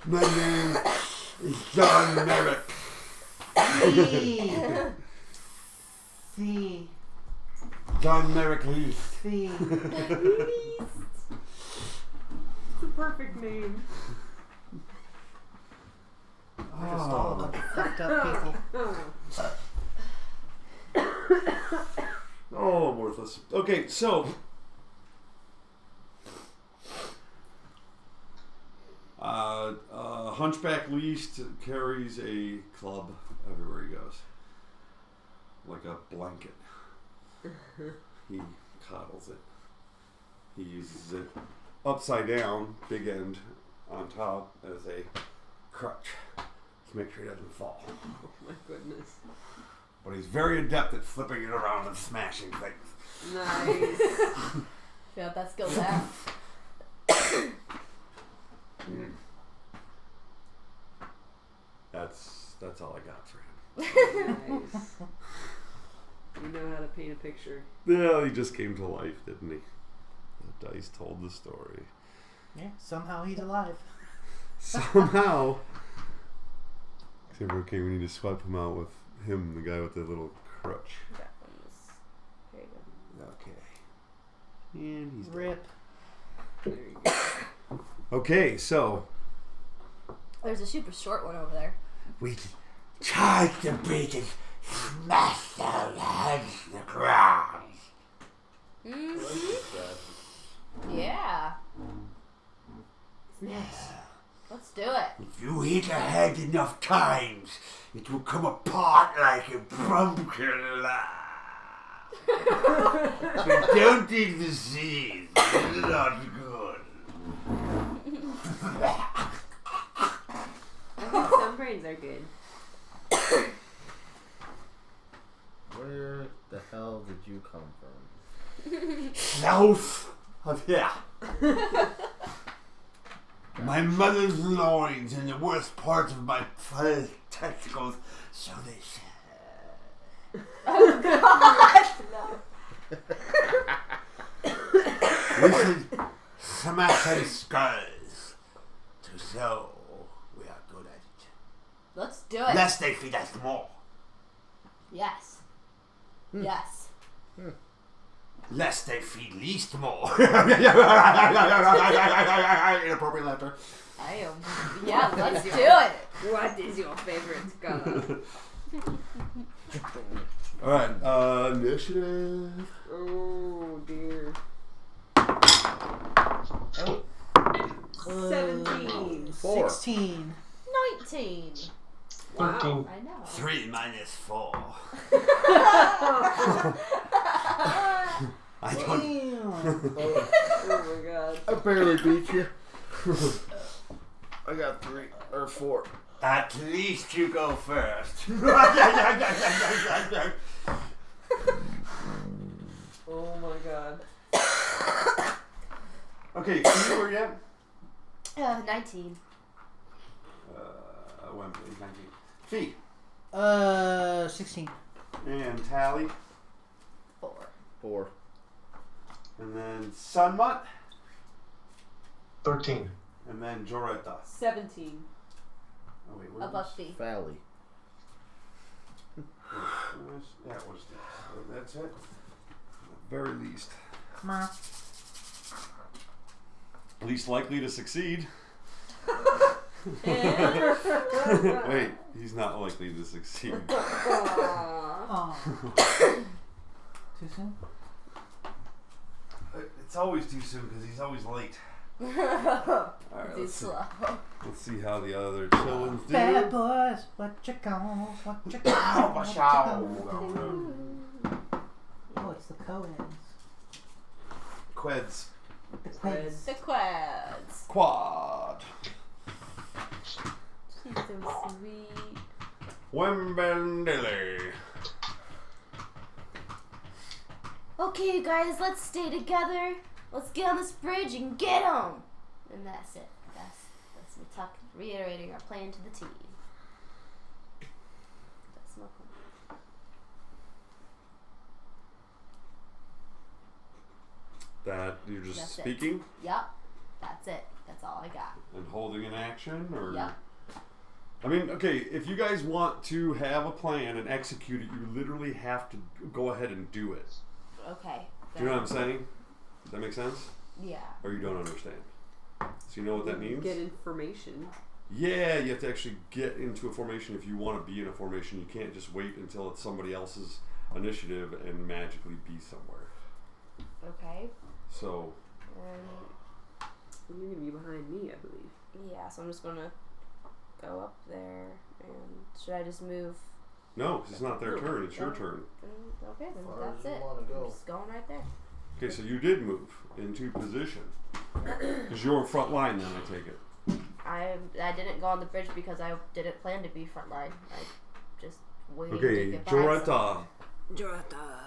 My name is John Merrick. See. John Merrick Least. See. It's a perfect name. Just all of them fucked up people. Oh, I'm worthless. Okay, so Hunchback Least carries a club everywhere he goes, like a blanket. He coddles it. He uses it upside down, big end on top, as a crutch to make sure he doesn't fall. Oh my goodness. But he's very adept at flipping it around and smashing things. Nice. Yeah, that skill there. That's all I got for him. Nice. You know how to paint a picture. Yeah, he just came to life, didn't he? The dice told the story. Yeah, somehow he's alive. Somehow. Except for, okay, we need to swap him out with him, the guy with the little crutch. That one's. Here you go. Okay. And he's dead. Rip. There you go. Okay, so There's a super short one over there. We charge the beat and smash their heads to the ground. Yeah. Yes. Let's do it. If you hit a head enough times, it will come apart like a pumpkin. But don't eat the seeds. It's not good. I think some brains are good. Where the hell did you come from? South of here. My mother's loins and the worst parts of my father's testicles, so they say. Oh God! No. This is smash and skulls. To so we are good at it. Let's do it. Lest they feed us more. Yes. Yes. Lest they feed least more. Inappropriate laughter. I am. Yeah, let's do it. What is your favorite color? alright, initiative. Oh dear. 17. 16. 19. Wow. 13. I know. 3 minus 4. I don't. Oh my god. I barely beat you. I got 3 or 4. At least you go first. Oh my god. Okay, Fee, where you at? 19. Wembley, 19. Fee. 16. And Tally. 4. 4. And then Sunmut. 13. And then Joretta. 17. Oh wait, where Above was fee. Valley. that was this. So that's it. At the very least. Mer. Least likely to succeed. Wait, he's not likely to succeed. Aw. Too soon? It's always too soon because he's always late. Alright, Too let's see. slow. Let's see how the other chillins do. Bad boys, what you gonna, what you gonna, what you gonna do? Oh, it's the co-eds. Queds. The quiz. The quads. Quad. She's so sweet. Wembendilly. Okay, you guys, let's stay together. Let's get on this bridge and get him. And that's it. That's me talking, reiterating our plan to the team. That's my plan. That you're just That's it. speaking Yup. That's it. That's all I got. and holding an action, or Yup. I mean, okay, if you guys want to have a plan and execute it, you literally have to go ahead and do it. Okay. Do you know what I'm saying? Does that make sense? Yeah. Or you don't understand? So you know what that means? Get information. Yeah, you have to actually get into a formation if you want to be in a formation. You can't just wait until it's somebody else's initiative and magically be somewhere. Okay. So, You're gonna be behind me, I believe. Yeah, so I'm just gonna go up there and should I just move? no, 'cause it's not their turn, it's your No. turn. Okay, then Far as that's you it. wanna go. I'm just going right there. Okay, so you did move into position. Because you're front line then, I take it. I didn't go on the bridge because I didn't plan to be frontline. I just waited to Okay, get by. Joretta. Jorata.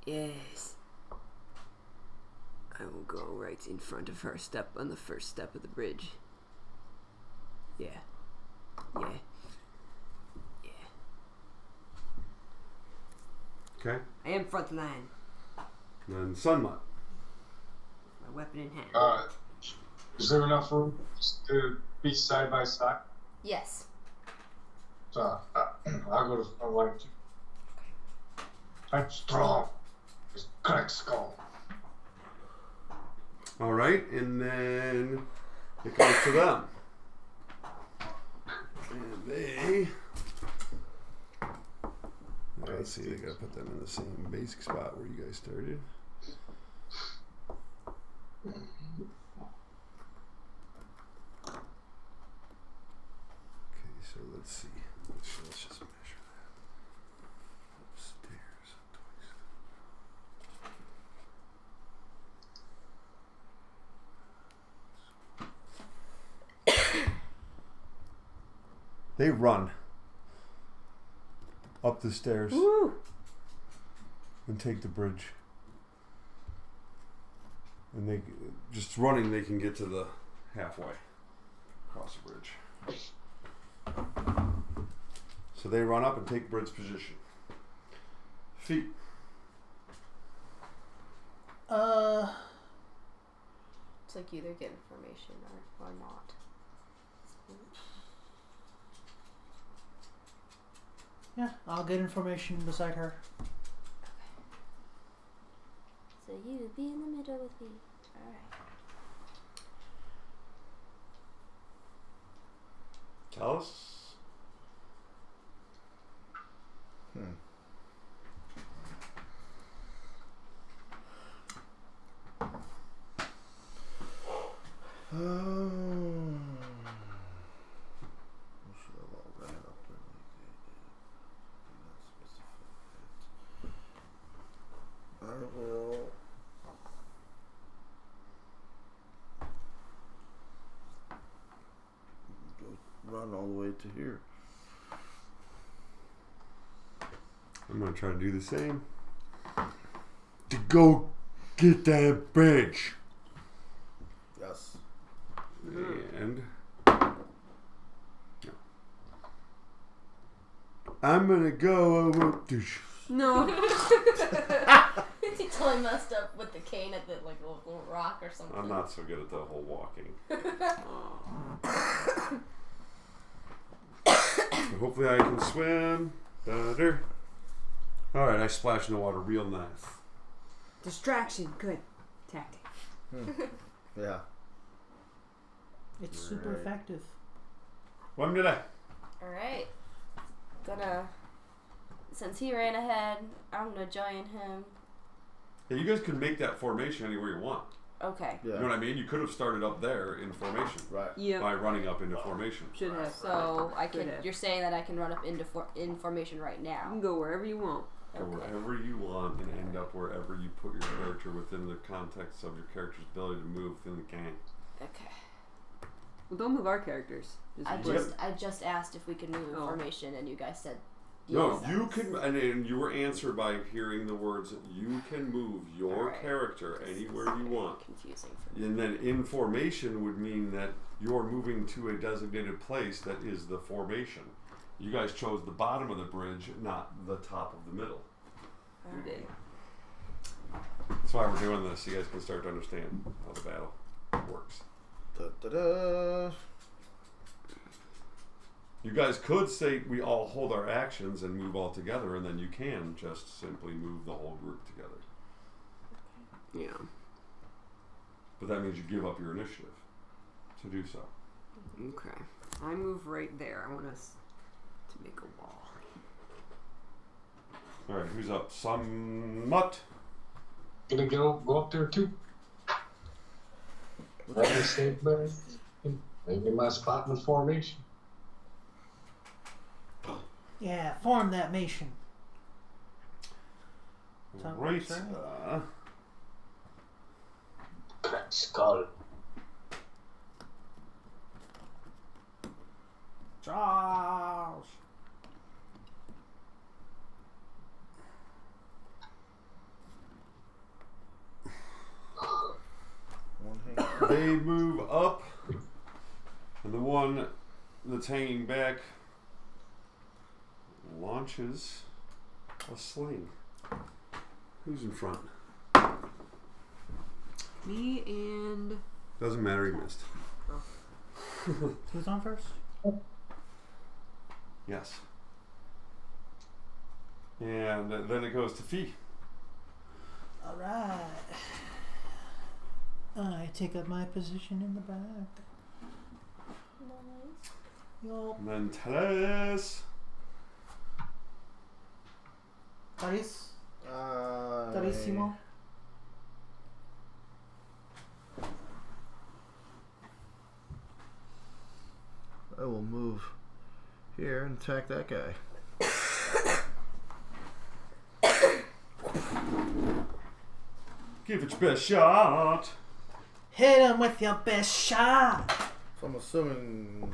Yes. I will go right in front of her, step on the first step of the bridge. Yeah. Yeah. Yeah. Okay, I am frontline. and then Sunmut. My weapon in hand. Is there enough room to be side by side? Yes. So I'll go to front line too. I'm strong. It's crack skull. Alright, and then it comes to them. And they... Let's see, they gotta put them in the same basic spot where you guys started. Okay, so let's see. Let's just measure that. Upstairs. They run up the stairs Woo! and take the bridge. And they just running, they can get to the halfway across the bridge. So they run up and take bridge position. Feet. It's like you either get information or not. Yeah, I'll get information beside her. So you be in the middle with me. Alright. Callus. I will go run all the way to here. I'm gonna try to do the same. To go get that bridge. Yes. And I'm gonna go over. No. He totally messed up with the cane at the like little rock or something. I'm not so good at the whole walking. So hopefully I can swim better. Alright, I splash in the water real nice. Distraction. Good. Tactic. Yeah. It's super Right. effective. One minute. Alright. Since he ran ahead, I'm gonna join him. Yeah, you guys could make that formation anywhere you want. Okay. Yeah. You know what I mean? You could have started up there in formation. Right. Yeah. By running up into formation. Should have. So I can. Could have. You're saying that I can run up into in formation right You now. can go wherever you want. Go wherever you want and end up wherever you put your character within the context of your character's ability to move within the game. Okay. Well, don't move our characters. I just asked if we could move in formation, and you guys said yes. No, you can, and you were answered by hearing the words, you can move your character anywhere you want. Confusing for me. And then in formation would mean that you're moving to a designated place that is the formation. You guys chose the bottom of the bridge, not the top of the middle. You did. That's why we're doing this, so you guys can start to understand how the battle works. Da-da-da. You guys could say we all hold our actions and move all together, and then you can just simply move the whole group together. Yeah. But that means you give up your initiative to do so. Okay. I move right there. I want us to make a wall. Alright, who's up? Somewhat? Gonna go up there too. Let me stay back. Maybe my spot in the formation. Yeah, form that nation. Right. Crack skull. Charles. One hand. They move up, and the one that's hanging back launches a sling. Who's in front? Me and... Doesn't matter, he missed. Who's on first? Yes. And then it goes to Fee. Alright. I take up my position in the back. Nice. Yup. And then Teles. Taris? Tarissimo? I will move here and attack that guy. Give it your best shot. Hit him with your best shot! So I'm assuming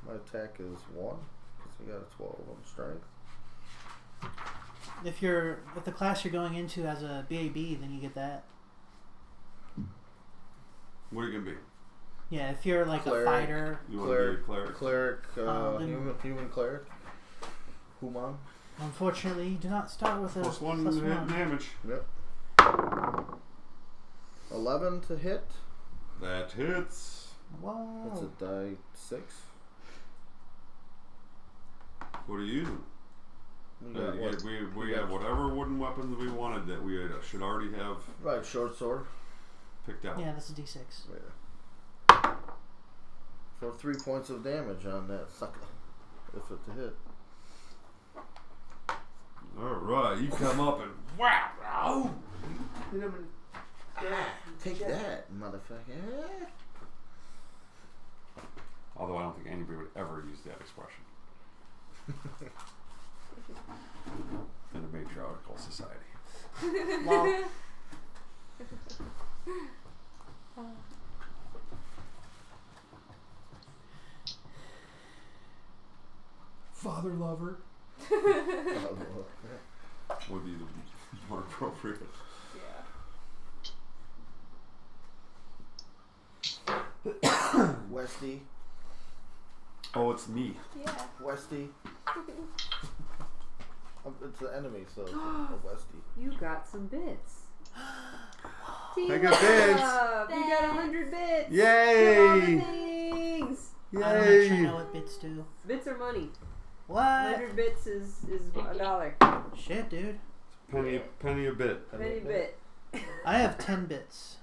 my attack is 1 because I got a 12 on strength. If the class you're going into has a BAB, then you get that. What are you gonna be? Yeah, if you're like Cleric. a fighter, You want to be a cleric? Cleric, then- human cleric. Human. unfortunately, you do not start with a Plus one plus hit one. damage. Yep. 11 to hit. That hits. Wow. That's a die 6. What are you using? We got what? We have whatever wooden weapons we wanted that we should already have Right, short sword. picked out. Yeah, this is D6. Yeah. For 3 points of damage on that sucker. If it's a hit. Alright, you come up and wow! Oh! Hit him and take that, motherfucker. Although I don't think anybody would ever use that expression in a matriarchal society. Well, Father lover would be the more appropriate. Westy. Oh, it's me. Yeah. Westy. It's the enemy, so it's a Westy. You got some bits. I got bits. You got 100 bits. Yay! Do all the things. I don't actually Yay! know what bits do. Bits are money. What? 100 bits is $1. Shit, dude. Penny a bit. Penny bit. I have 10 bits.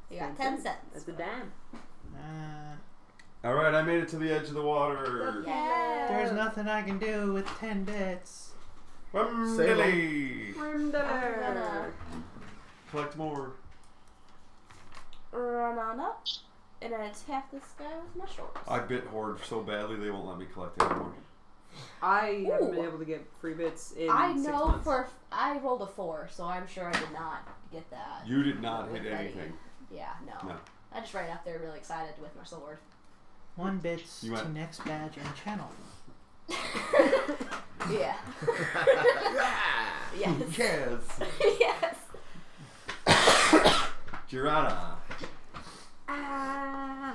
You got 10 cents. That's a dime. Alright, I made it to the edge of the water. Yeah. There's nothing I can do with 10 bits. Rumdilly. Rumdiller. Collect more. Run on up and I attack this guy with my shoulders. I bit Horde so badly they won't let me collect anymore. I haven't been Ooh. able to get free bits in I 6 know months. I rolled a 4, so I'm sure I did not get that. You did not hit with any- anything. Yeah, no. No. I just ran up there really excited with my sword. 1 bits You to went- next badge and channel. Yeah. Yes. Yes. Yes. Girata. Ah.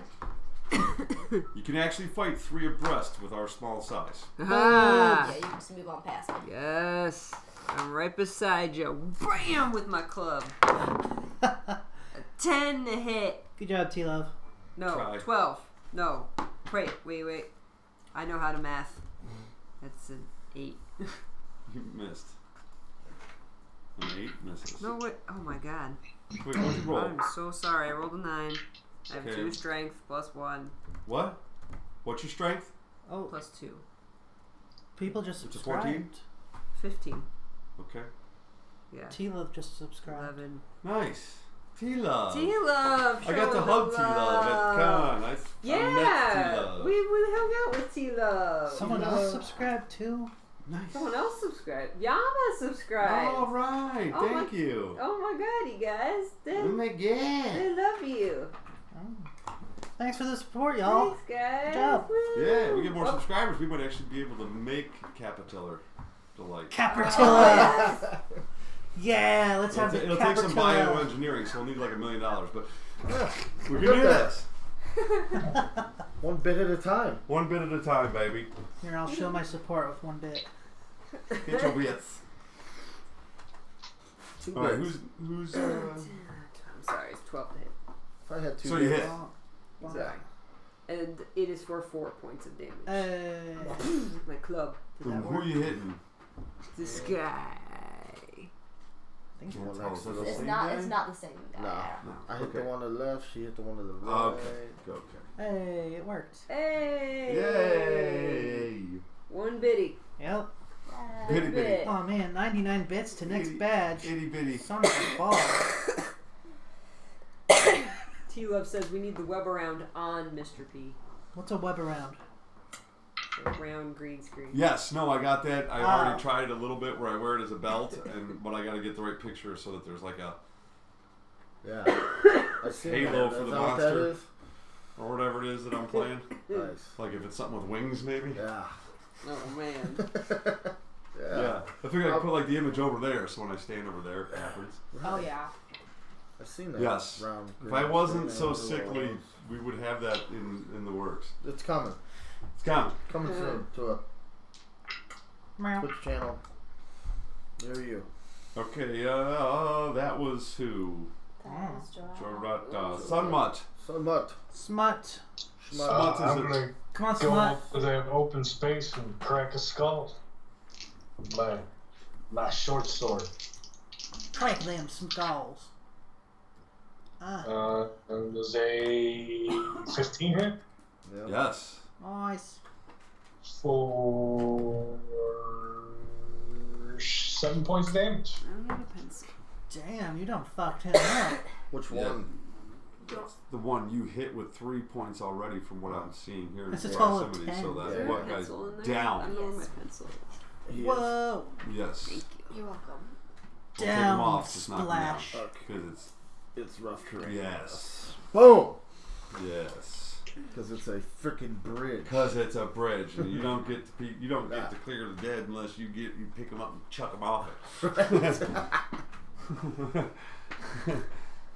You can actually fight 3 abreast with our small size. Ah. Yeah, you can just move on past me. Yes. I'm right beside you. Bam! With my club. A 10 to hit. Good job, T-Love. No, Try. 12. No. Wait. I know how to math. That's an 8. You missed. An 8 misses. No, wait. Oh my god. Wait, what'd you roll? I'm so sorry. I rolled a 9. I have Okay. 2 strength plus 1 What? What's your strength? Oh, plus 2. people just It's a 14? subscribed. 15. Okay. Yeah. T-Love just subscribed. 11. Nice. T-Love. T-Love! I got to showing hug the T-Love at Con. I met Yeah! T-Love. We hung out with T-Love. Someone else subscribed too? Nice. Someone else subscribed. Yama subscribed. All right. Oh Thank you. Oh my god, you guys. Oh my god. They love you. Oh. Thanks for the support, y'all. Thanks, guys. Good job. Woo. Yeah, we get more Oh, subscribers. We might actually be able to make Capitiller delight. Capertilla. Yeah, let's have the It'll take some Capertilla. bioengineering, so we'll need like $1 million. But Yeah, we can got do that. this 1 bit at a time. 1 bit at a time, baby. Here, I'll show my support with 1 bit. Get your bits. 2 All right, bits. who's I'm sorry, it's 12 to hit. If I had 2 So you bits. hit. Exactly. And it is for 4 points of damage. Uh, With my club. Did that who work? are you hitting? This guy. I think The one tell next us to the the It's same not. guy? It's not the same guy. No. I hit the Okay. one on the left, she hit the one to the right. Okay. hey, it worked. Hey! Yay! 1 bitty. Yep. Bitty bitty. Oh man, 99 bits to next Itty- badge. Itty bitty. Son of a ball. T-Love says we need the web around on Mr. P. What's a web around? The round green screen. Yes, no, I got that. I Oh. already tried it a little bit where I wear it as a belt, but I got to get the right picture so that there's like a Yeah. I see Halo that. for Is the that what that monster. is? or whatever it is that I'm playing. Nice. Like if it's something with wings, maybe. Yeah. Oh man. Yeah. I figured I could put like the image over there, so when I stand over there, it happens. Oh yeah. I've seen that. Yes. Round If I wasn't green so screen and sickly, little- we would have that in the works. It's coming. It's coming. Coming soon to a Meow. Twitch channel near you. Okay, that was who? That was Jorata. Sunmut. Somewhat. Smut. Schmuck. Smut is I'm it? gonna Come on, go Smut. up to the open space and crack a skull. My short sword. Crack them skulls. Ah, And there's a 15 hit Yeah. Yes. nice. for 7 points of damage. I don't have a pencil. Damn, you done fucked him up. Which Yeah. one? The one you hit with 3 points already from what I'm seeing here in That's a the total of proximity, 10. so Is that there a what guy's pencil in there? I down. don't know where Yes. my pencil is. He is. Whoa. Yes. You're welcome. We'll take him Down. off, just knock him down. Splash. Because It's rough terrain. Yes. Boom. yes. Because it's a freaking bridge. Because it's a bridge, and you don't get to clear the dead unless you pick them up and chuck them off it.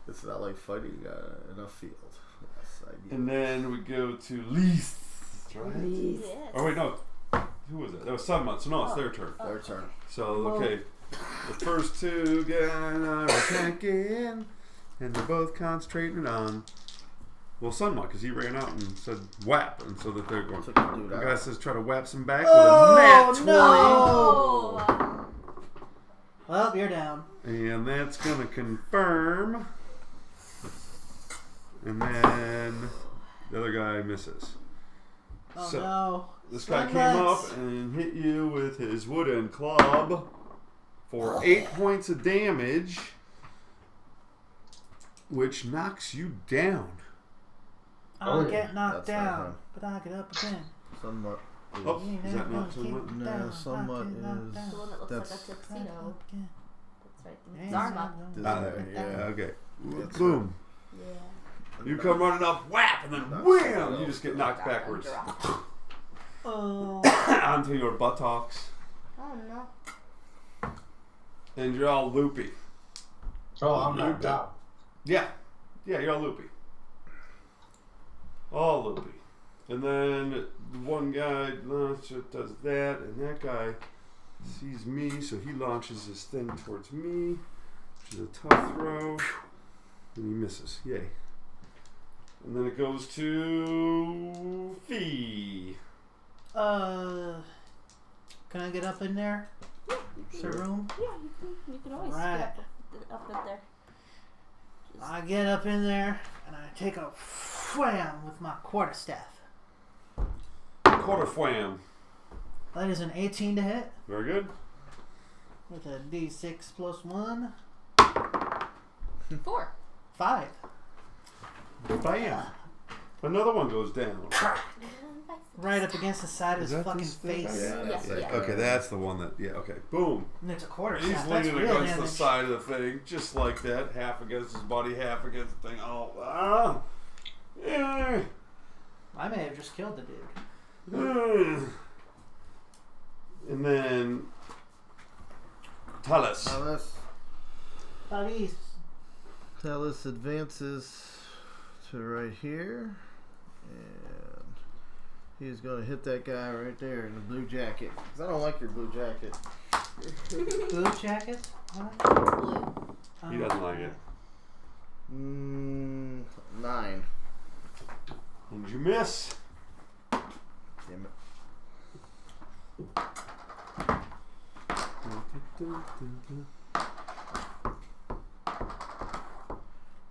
It's not like fighting in a field. Yes, I get And then we go to Least. Right? Yes. Oh wait, no. Who was it? That was Sunmut. So no, it's their turn. their turn. So okay, the first 2 guys are attacking, and they're both concentrating on. Well, Sunmut, because he ran out and said whap, and so that they're going. Took the dude The out. guy says try to whap some back Oh, with a nat 20. Oh. Well, you're down. And that's going to confirm. And then the other guy misses. Oh So, no. this guy Slug came nuts. up and hit you with his wooden club for 8 points of damage, which knocks you down. I'll yeah. get knocked That's not down, him. but I'll get up again. Somewhat. Oh, You is never that not gonna keep somewhat? me No, down. somewhat I'll get knocked is- down. The one that looks That's- like a Back tuxedo. up again. That's right. Ain't His arm no up. going This Ah, guy, back yeah, down. okay. That's Boom. Yeah. You come running up, whap, and then Knock wham! yourself. You just get knocked backwards Oh. onto your buttocks, Oh no. and you're all loopy. Oh, I'm knocked out. Yeah, you're all loopy. All loopy. And then the one guy does that, and that guy sees me, so he launches his thing towards me, which is a tough throw, and he misses. Yay. And then it goes to Fee. Can I get up in there? Is there room? Yeah, you can always Right. get up in there. I get up in there and I take a wham with my quarterstaff. Quarter wham. That is an 18 to hit Very good. with a d6 plus 1. 4. 5. Bam. Another one goes down. Right up against the side of Is his that fucking this thing? face. Yeah, Yes, that's yeah. Okay, that's the one that. Yeah. Okay. Boom. And it's a quarterstaff. He's That's leaning real against damage. the side of the thing, just like that. Half against his body, half against the thing. Oh, ah. Yeah. I may have just killed the dude. And then Talus. Paris. Talus advances to right here, and he's going to hit that guy right there in the blue jacket. 'Cause I don't like your blue jacket. Blue jacket? What? Blue. He doesn't like it. 9. And you miss. Damn it.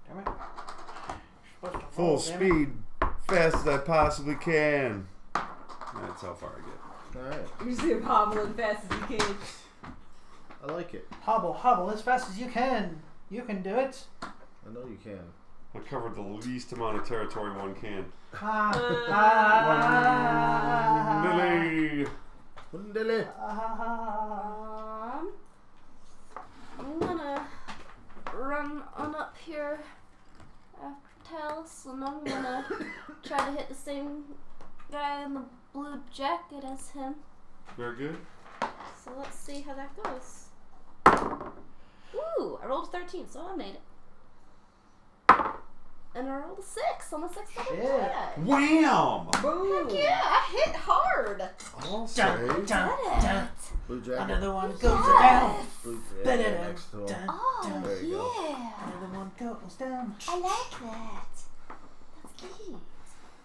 Damn it. You're supposed to Full roll, damn it. speed, fast as I possibly can. That's how far I get. Alright, You see him hobbling fast as you can. I like it. Hobble, hobble as fast as you can. You can do it. I know you can. I covered the least amount of territory one can. Lily. Wundele. I'm gonna run on up here after Talus, and I'm gonna try to hit the same guy in the blue jacket as him. Very good. So let's see how that goes. Ooh, I rolled a 13, so I made it. And I rolled a 6 on the 6th Shit. die. Wham! Boom! Heck yeah, I hit hard. I'll Dun, say. dun, dun. Blue jacket. Another one goes down. Blue Dun, jacket dun, next to him. dun, Oh, dun. There you go. yeah. Another one goes down. I like that. That's cute.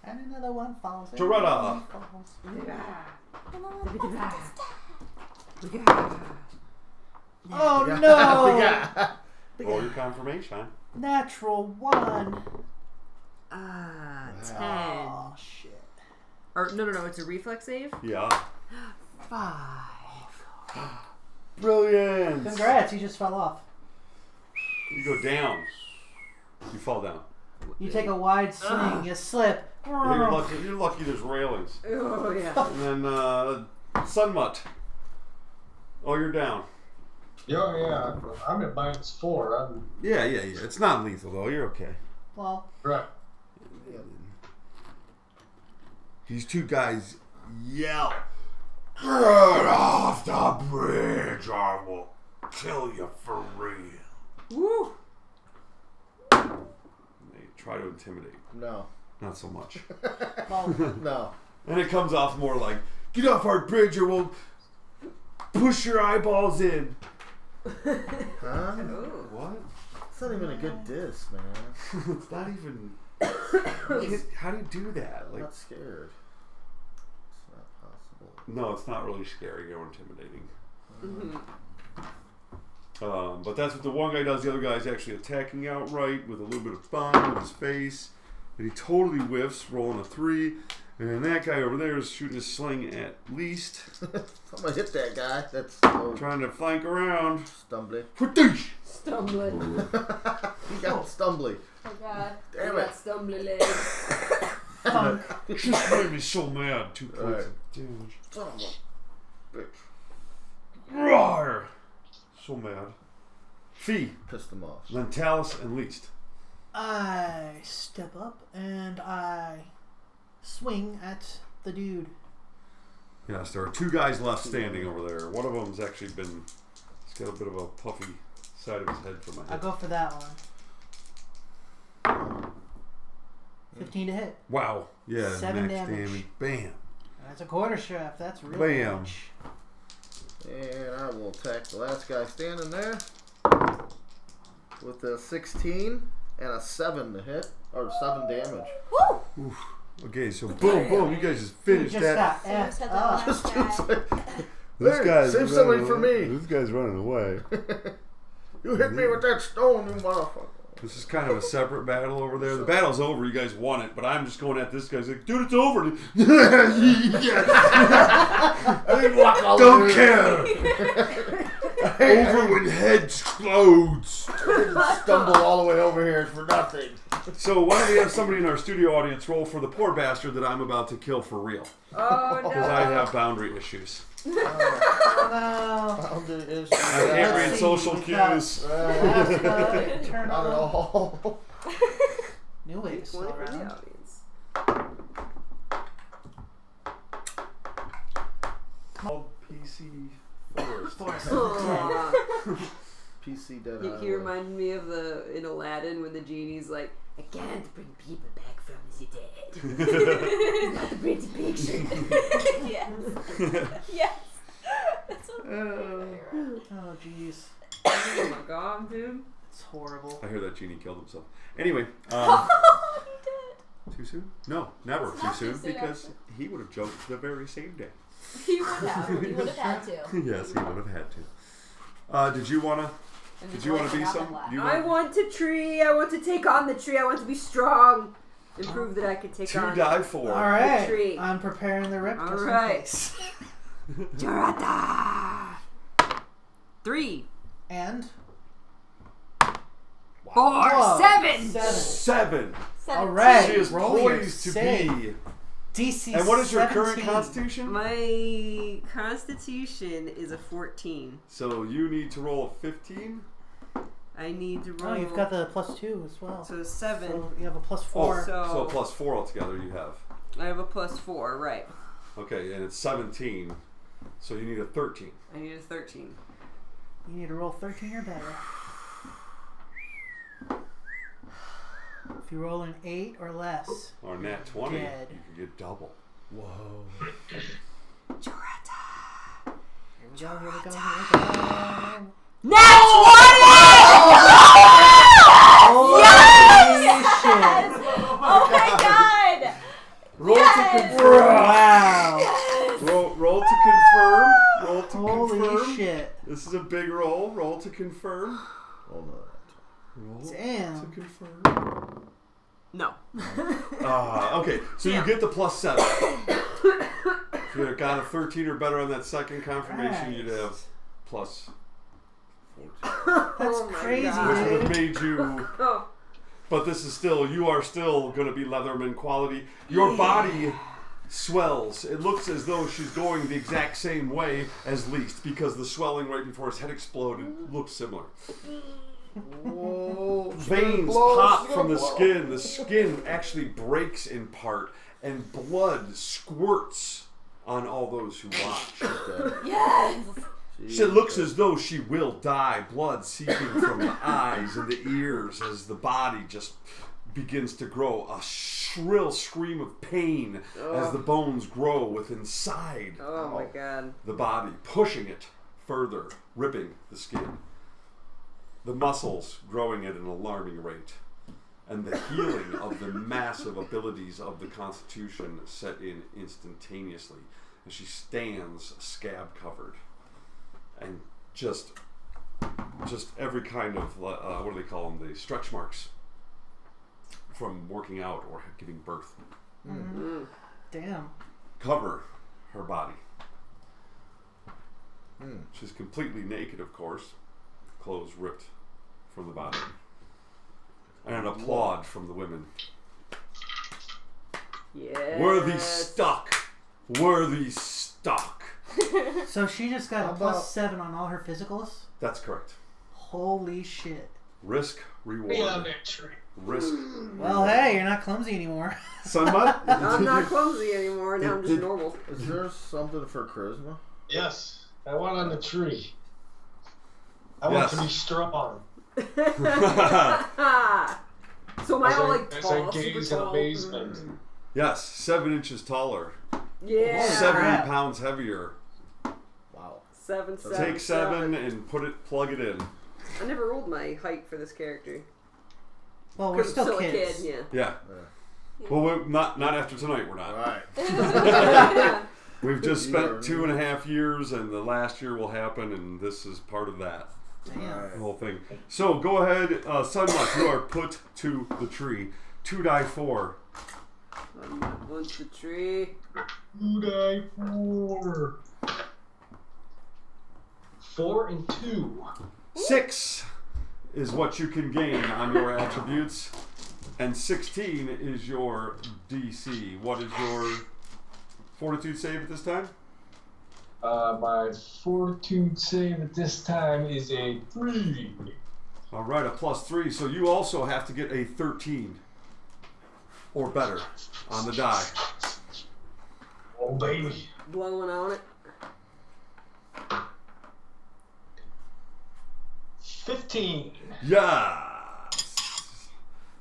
And another one falls. and Toretta. another one falls. Oh The no! guy. Roll your confirmation. Natural 1. 10. Oh shit. Or no, it's a reflex save. Yeah. 5. Brilliant. Congrats, you just fell off. You go down. You fall down. You take a wide swing, you slip. Yeah, you're lucky there's railings. Oh yeah. And then Sunmutt. Oh, you're down. Yeah, I'm at -4. Yeah. It's not lethal though. You're okay. Well, Right. These two guys yell, "Get off the bridge or we'll kill you for real." Woo! They try to intimidate. No. Not so much. well, No. And it comes off more like, "Get off our bridge or we'll push your eyeballs in." Huh? What? It's not even a good diss, man. It's not even. How do you do that? I'm Like, not scared. It's not possible. no, it's not really scary or intimidating. Mm-hmm. But that's what the one guy does. The other guy's actually attacking outright with a little bit of fun with his face. And he totally whiffs, rolling a 3. And that guy over there is shooting his sling at least. I'm gonna hit that guy. That's Trying to flank around. stumbly. Stumbling. He got stumbly. Oh god. Damn I it. got stumbly legs. It just made me so mad. 2 points Alright. of damage. Son of a bitch. Roar! So mad. Fee, Pissed him off. Lentalis, and Least. I step up and I swing at the dude. Yes, there are 2 guys left standing over there. One of them's actually been. He's got a bit of a puffy side of his head from my I head. go for that one. 15 to hit. Wow. Yeah, 7 max damage. Bam. That's a quarter shaft. That's real Bam. damage. And I will attack the last guy standing there with a 16 and a 7 to hit, or 7 damage. Woo! Oof. Okay, so boom, boom. You guys just You finished just that. got So let's F'd have that up. last guy. This Hey, guy's save somebody running for away. me. This guy's running away. You hit me with that stone, you motherfucker. This is kind of a separate battle over there. The battle's over. You guys won it, but I'm just going at this guy. He's like, dude, it's over. I didn't walk all Don't the way. care. Over when head explodes. Stumble all the way over here for nothing. So why don't we have somebody in our studio audience roll for the poor bastard that I'm about to kill for real? Oh no. Because I have boundary issues. Oh, Boundary issues. I can't read see. social We got- cues. Turn Not at on. all. New way to One slow for the around. audience. Called PC Forest. Aw. PC dead. He reminded me of in Aladdin when the genie's like, I can't bring people back from the dead. Not the pretty picture. Yes. Yes. That's what Oh, jeez. Oh my god, dude. It's horrible. I hear that genie killed himself. Anyway, he did. too soon? No, never It's too not soon too soon, because actually. he would have joked the very same day. He would have. He would have had to. Yes, he would have had to. Did you wanna? And Did the you want joy to be would some? happen last. You I want to tree. I want to take on the tree. I want to be strong. And prove that I can take 2 on die 4. All right. tree. I'm preparing the rip. All just in right. case. Jarata. 3, And 4, Whoa, 7. 7. All right. She is Roll your poised to save. be. DC. And what is your current 17. constitution? My constitution is a 14. So you need to roll a 15. I need to roll. Oh, you've got the +2 as well. So 7. So you have a +4. Oh, So- so plus 4 altogether you have. I have a +4, right. Okay, and it's 17. So you need a 13. I need a 13. You need to roll 13 or better. If you roll an 8 or less, Or nat 20, Dead. you can get double. Whoa. Jarata. here we go, here we go, here we go. Nat 20! Holy shit! Oh my god! Roll to confirm. Wow! Roll to confirm. Roll to Holy confirm. shit! This is a big roll. Roll to confirm. Hold on. Roll to Damn. confirm. No. Okay, so you Damn. get the +7. If you got a 13 or better on that second confirmation, you'd have +14. That's Oh my crazy, Which God. would have dude. made you. Oh. But this is still, you are still going to be Leatherman quality. Your body swells. It looks as though she's going the exact same way as Least because the swelling right before his head exploded looks similar. Whoa. Veins pop from the skin. The skin actually breaks in part, and blood squirts on all those who watch. Yes! She looks as though she will die, blood seeping from the eyes and the ears as the body just begins to grow. A shrill scream of pain as the bones grow within inside Oh my god. the body, pushing it further, ripping the skin. The muscles growing at an alarming rate, and the healing of the massive abilities of the Constitution set in instantaneously as she stands scab covered. And just every kind of, what do they call them? The stretch marks from working out or giving birth. Mm. Damn. cover her body. She's completely naked, of course. Clothes ripped from the body. And an applaud from the women. Yeah. Worthy stuck. Worthy stuck. So she just got How a about- +7 on all her physicals? That's correct. Holy shit. Risk, reward. Be on that tree. Risk. Well, hey, you're not clumsy anymore. Sunmud? I'm not clumsy anymore. Now I'm just Did- normal. Is there something for charisma? Yes, I want on the tree. I want to Yes. be strong. So am I all like As tall, I super gaze in tall? amazement. Yes, 7 inches taller. Yeah. 70 crap. pounds heavier. Wow. 7, 7, Take 7 and plug it in. I never rolled my height for this character. Well, we're 'Cause still I'm kids. a kid, Yeah. Well, not after tonight, we're not. Alright. yeah. We've just You spent are- 2.5 years, and the last year will happen, and this is part of that. Damn. The whole thing. So go ahead, Sunmuch, you are put to the tree. 2 die 4. Once the tree. 2 die 4. 4 and 2. 6 is what you can gain on your attributes, and 16 is your DC. What is your fortitude save at this time? My fortitude save at this time is a 3. All right, a +3. So you also have to get a 13 or better on the die. Oh, baby. Blowing on it. 15. Yes.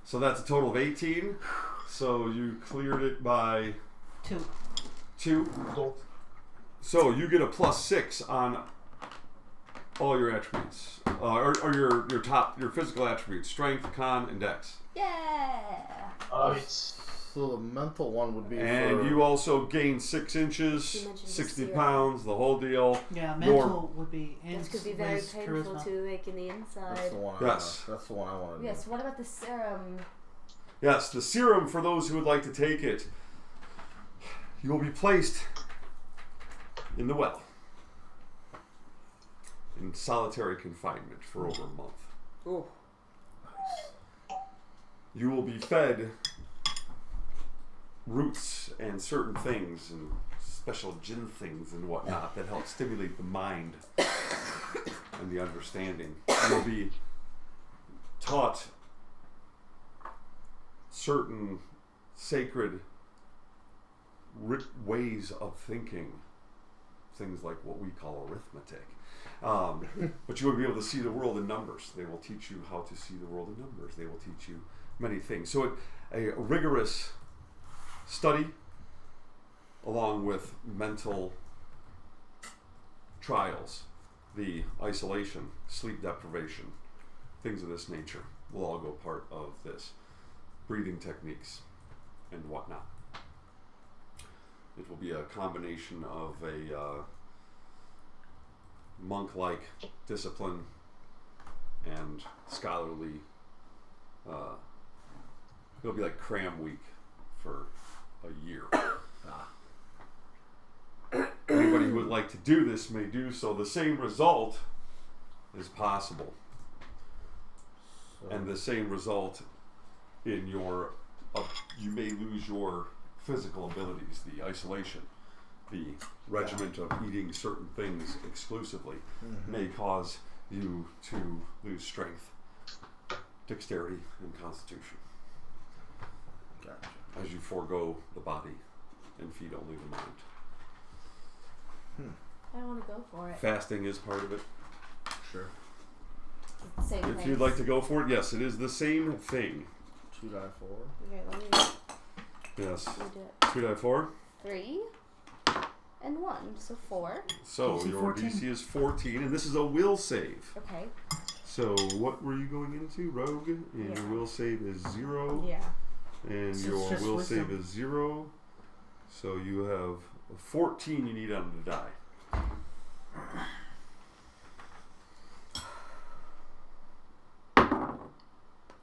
So that's a total of 18. So you cleared it by 2. 2. So you get a +6 on all your attributes, or your physical attributes: strength, con, and dex. Yeah. Nice. So the mental one would be And for... you also gain 6 You inches, mentioned the 60 serum. pounds, the whole deal. Yeah, Your- mental would be This ins could be very with painful charisma. to make in the That's inside. the one. Yes. That's the one I want to Yes, what about the serum? Yes, the serum, for those who would like to take it, you will be placed in the well in solitary confinement for over a month. Oh. You will be fed roots and certain things and special gin things and whatnot that help stimulate the mind and the understanding. You'll be taught certain sacred ways of thinking, things like what we call arithmetic. But you will be able to see the world in numbers. They will teach you how to see the world in numbers. They will teach you many things. So a rigorous study along with mental trials, the isolation, sleep deprivation, things of this nature will all go part of this. Breathing techniques and whatnot. It will be a combination of a monk-like discipline and scholarly. It'll be like cram week for a year. Anybody who would like to do this may do so. The same result is possible, and the same result in your you may lose your physical abilities, the isolation, the regiment of eating certain things exclusively may cause you to lose strength, dexterity, and constitution Gotcha. as you forego the body and feed only the mind. I want to go for it. Fasting is part of it. Sure. It's the same If place. you'd like to go for it, yes, it is the same thing. 2 die 4. Okay, let me Yes. do it. 2 die 4. 3 and 1, so 4. So DC your 14. DC is 14, and this is a will save. Okay. So what were you going into? Rogue, and Yeah. your will save is 0, Yeah. and So it's your just will wisdom. save is 0. So you have 14 you need on the die.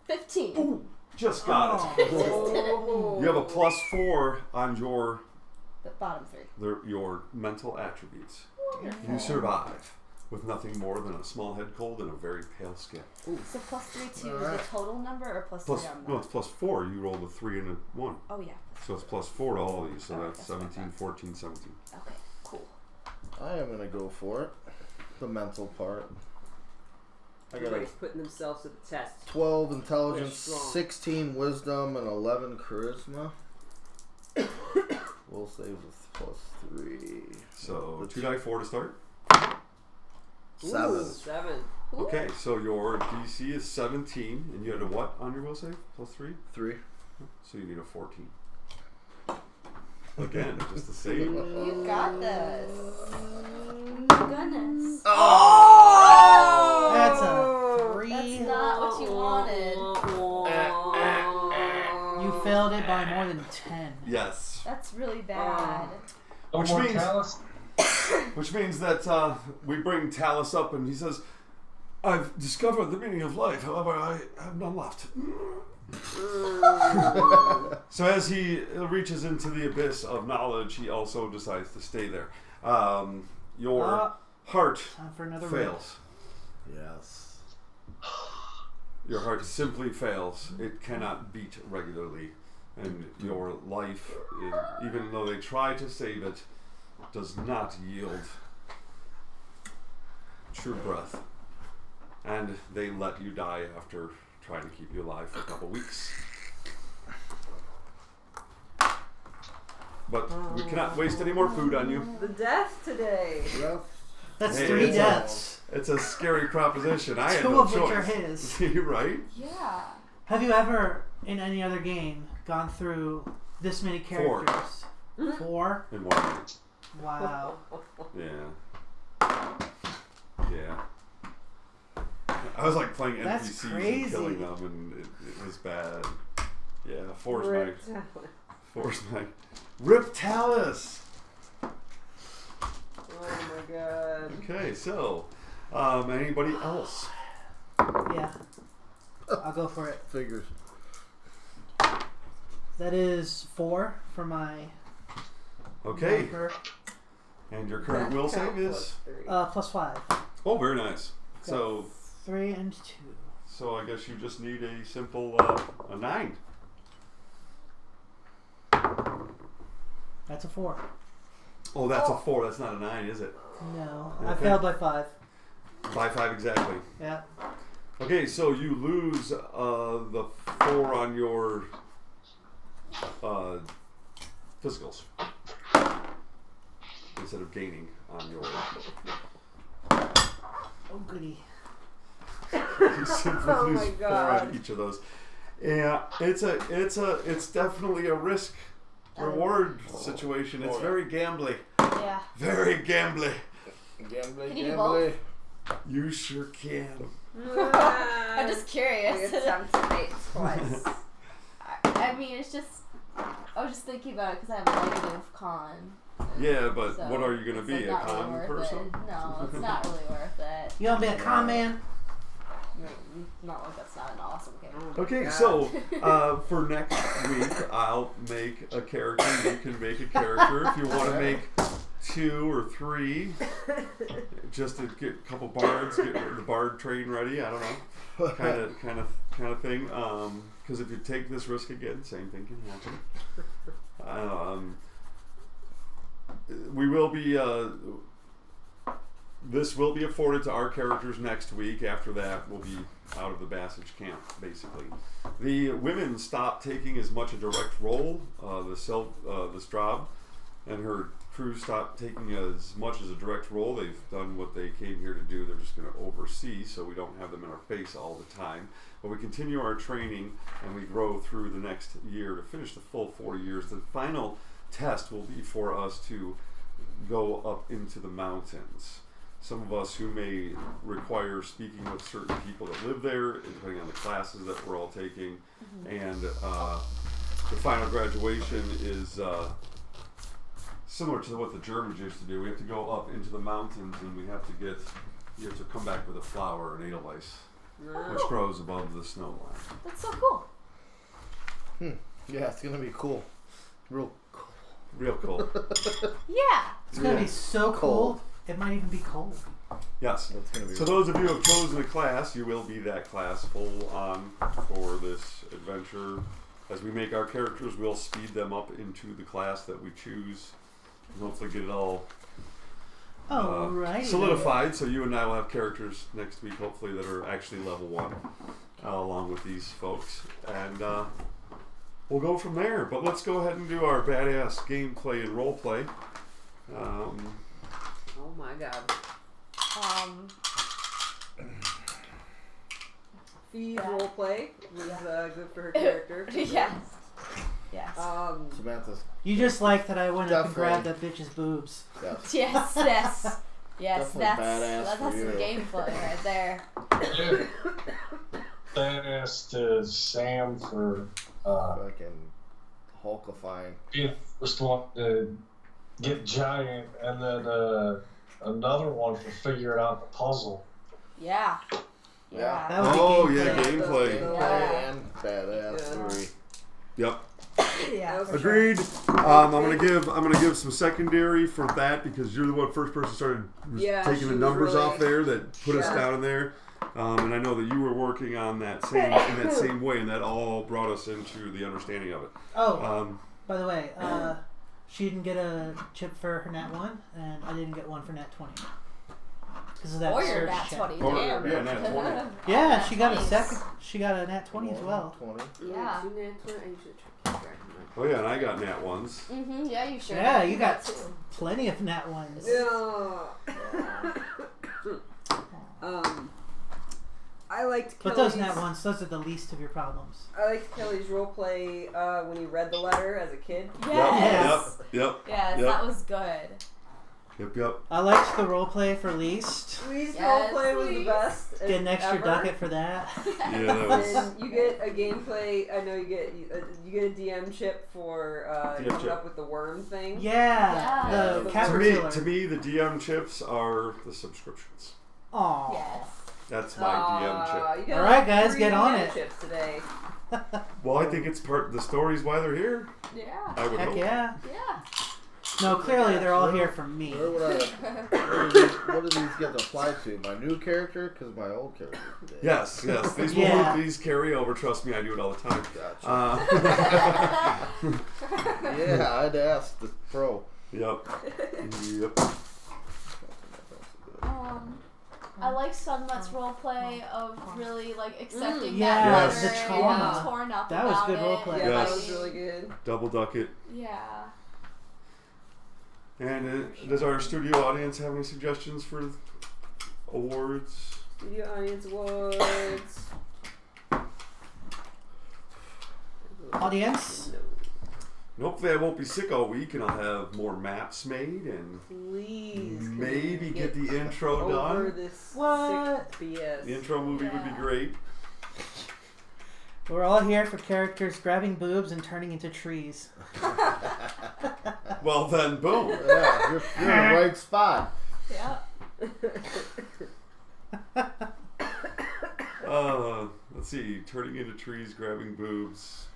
$15. Ooh, just got it. Oh. You have a +4 on your The bottom 3. They're your mental attributes. Wonderful. You survive with nothing more than a small head cold and a very pale skin. So plus 3 to Alright. the total number or plus Plus, 3 on no, that? it's plus 4. You rolled a 3 and a 1. Oh, yeah. So it's plus 4 to all of you. So Alright, that's that's what I 17, thought. 14, 17. Okay, cool. I am gonna go for it. The mental part. I got a Everybody's putting themselves to the test. 12 intelligence, They're strong. 16 wisdom, and 11 charisma. Will save with plus 3. So 2 die 4 to start. 7. Ooh, 7. Okay, so your DC is 17, and you had a what on your will save? Plus 3? 3. So you need a 14. Again, just the same. You got this. Goodness. That's a 3. That's not what you wanted. You failed it by more than 10. Yes. That's really bad. No Which more means- callus. Which means that we bring Talus up, and he says, I've discovered the meaning of life, however, I have none left. So as he reaches into the abyss of knowledge, he also decides to stay there. Your heart Time for another round. fails. Yes. Your heart simply fails. It cannot beat regularly. And your life, even though they try to save it, does not yield true breath. And they let you die after trying to keep you alive for a couple weeks. But we cannot waste any more food on you. The death today. That's Hey, 3 it's a- deaths. It's a scary proposition. I had 2 no of which choice. are his. Right? Yeah. Have you ever, in any other game, gone through this many 4. characters? 4? In 1 minute. Wow. Yeah. Yeah. I was like playing That's NPCs crazy. and killing them, and it was bad. Yeah, Four's my Rip Talus. Oh my god. Okay, so anybody else? Yeah. I'll go for it. Figures. That is 4 for my Okay, marker. and your current will save is Plus 5. oh, very nice. So 3 and 2. I guess you just need a simple a 9. That's a 4. Oh, that's a 4. That's not a 9, is it? No. Okay. I failed by 5. By 5 exactly. Yeah. Okay, so you lose the 4 on your physicals instead of gaining on your. Oh, goody. You simply Oh lose my 4 on God. each of those. Yeah, it's definitely a risk reward situation. It's very gambly. Yeah. Very gambly. Gambly, Can you do gambly. You sure can. I'm just curious. We attempt to mate twice. I mean, it's just. I was just thinking about it because I have a negative con. Yeah, but So, what are you gonna it's, be, like, a not really con worth person? It. No, it's not really worth it. You want to be a con man? Not like that's not an awesome game. Okay, so for next week, I'll make a character. You can make a character if you want to make 2 or 3, just to get a couple bards, get the bard train ready. I don't know, kind of thing. Because if you take this risk again, same thing can happen. We will be. This will be afforded to our characters next week. After that, we'll be out of the Bassage camp, basically. The women stopped taking as much a direct role. The Straub and her crew stopped taking as much as a direct role. They've done what they came here to do. They're just going to oversee, so we don't have them in our face all the time. But we continue our training, and we grow through the next year to finish the full 40 years. The final test will be for us to go up into the mountains. Some of us who may require speaking with certain people that live there, depending on the classes that we're all taking. And the final graduation is similar to what the Germans used to do. We have to go up into the mountains, and you have to come back with a flower, an edelweiss, which grows above the snow line. That's so cool. Yeah, it's gonna be cool. Real cool. Real cool. Yeah. It's gonna be so cold. It might even be cold. Yes. That's gonna be So those of you who have chosen a class, you will be that class full on for this adventure. As we make our characters, we'll speed them up into the class that we choose, and hopefully get it all solidified. So you and I will have characters next week, hopefully that are actually level 1, along with these folks, and we'll go from there. But let's go ahead and do our badass gameplay and roleplay. Oh my god. Fee's roleplay was good for her character. Yes. Yes. Samantha's. You just like that I went up and Definitely. grabbed that bitch's boobs. Yes. Yes. Yes. Yes. Definitely That's badass that's for some you. gameplay right there. Badass to Sam for Fucking hulkifying. being the first one to get giant, and then another one for figuring out the puzzle. Yeah. Yeah. That was the Oh gameplay. yeah, gameplay. Yeah. And badassery. Yep. Yeah. Agreed. I'm gonna give some secondary for that because you're the first person started Yeah, taking she the was numbers really- off there that put us Yeah. down in there. And I know that you were working on that same way, and that all brought us into the understanding of it. Oh, by the way, she didn't get a chip for her nat 1, and I didn't get one for nat 20. Because of that Or your surge nat check. 20. Or- Damn. yeah, nat 20. Yeah, Nat she got a 20s. second. She got a nat 20 as well. 20. Yeah. Oh yeah, and I got nat 1s. Mhm. Yeah, you sure. Yeah, did. you got too. plenty of nat 1s. Yeah. I liked But Kelly's, those nat 1s, those are the least of your problems. I liked Kelly's roleplay when he read the letter as a kid. Yes. Yep. Yes, Yep. that was good. Yep. I liked the roleplay for least. Lee's Yes, roleplay was the Lee's. best. Get an extra ever. ducat for that. Yeah, that was. And you get a gameplay. I know you get a DM chip for DM coming chip. up with the worm thing. Yeah, Yeah. the To caterpillar. To me, the DM chips are the subscriptions. Aw. Yes. That's my DM chip. You got All right, like guys, 3 get on DM it. Chips today. Well, I think it's part of the story's why they're here. Yeah. I would Heck hope. yeah. Yeah. No, clearly they're all here for me. Where would I? What do these get applied to? My new character? Because my old character. Did. Yes. These Yeah. these carry over. Trust me, I do it all the time. Gotcha. Yeah, I'd ask the pro. Yep. I like Sunlet's roleplay of really like accepting Yeah, that Yes. letter the and trauma. being torn up That was about good it. roleplay. Yeah, Yes. that was really good. Double duck it. Yeah. And does our studio audience have any suggestions for awards? Studio audience awards. Audience? And hopefully I won't be sick all week, and I'll have more maps made, and Please. can maybe we get the intro over done. this What? sick BS. The intro movie would be Yeah. great. We're all here for characters grabbing boobs and turning into trees. Well then, boom. Yeah, you're in the right spot. Yeah. Let's see. Turning into trees, grabbing boobs.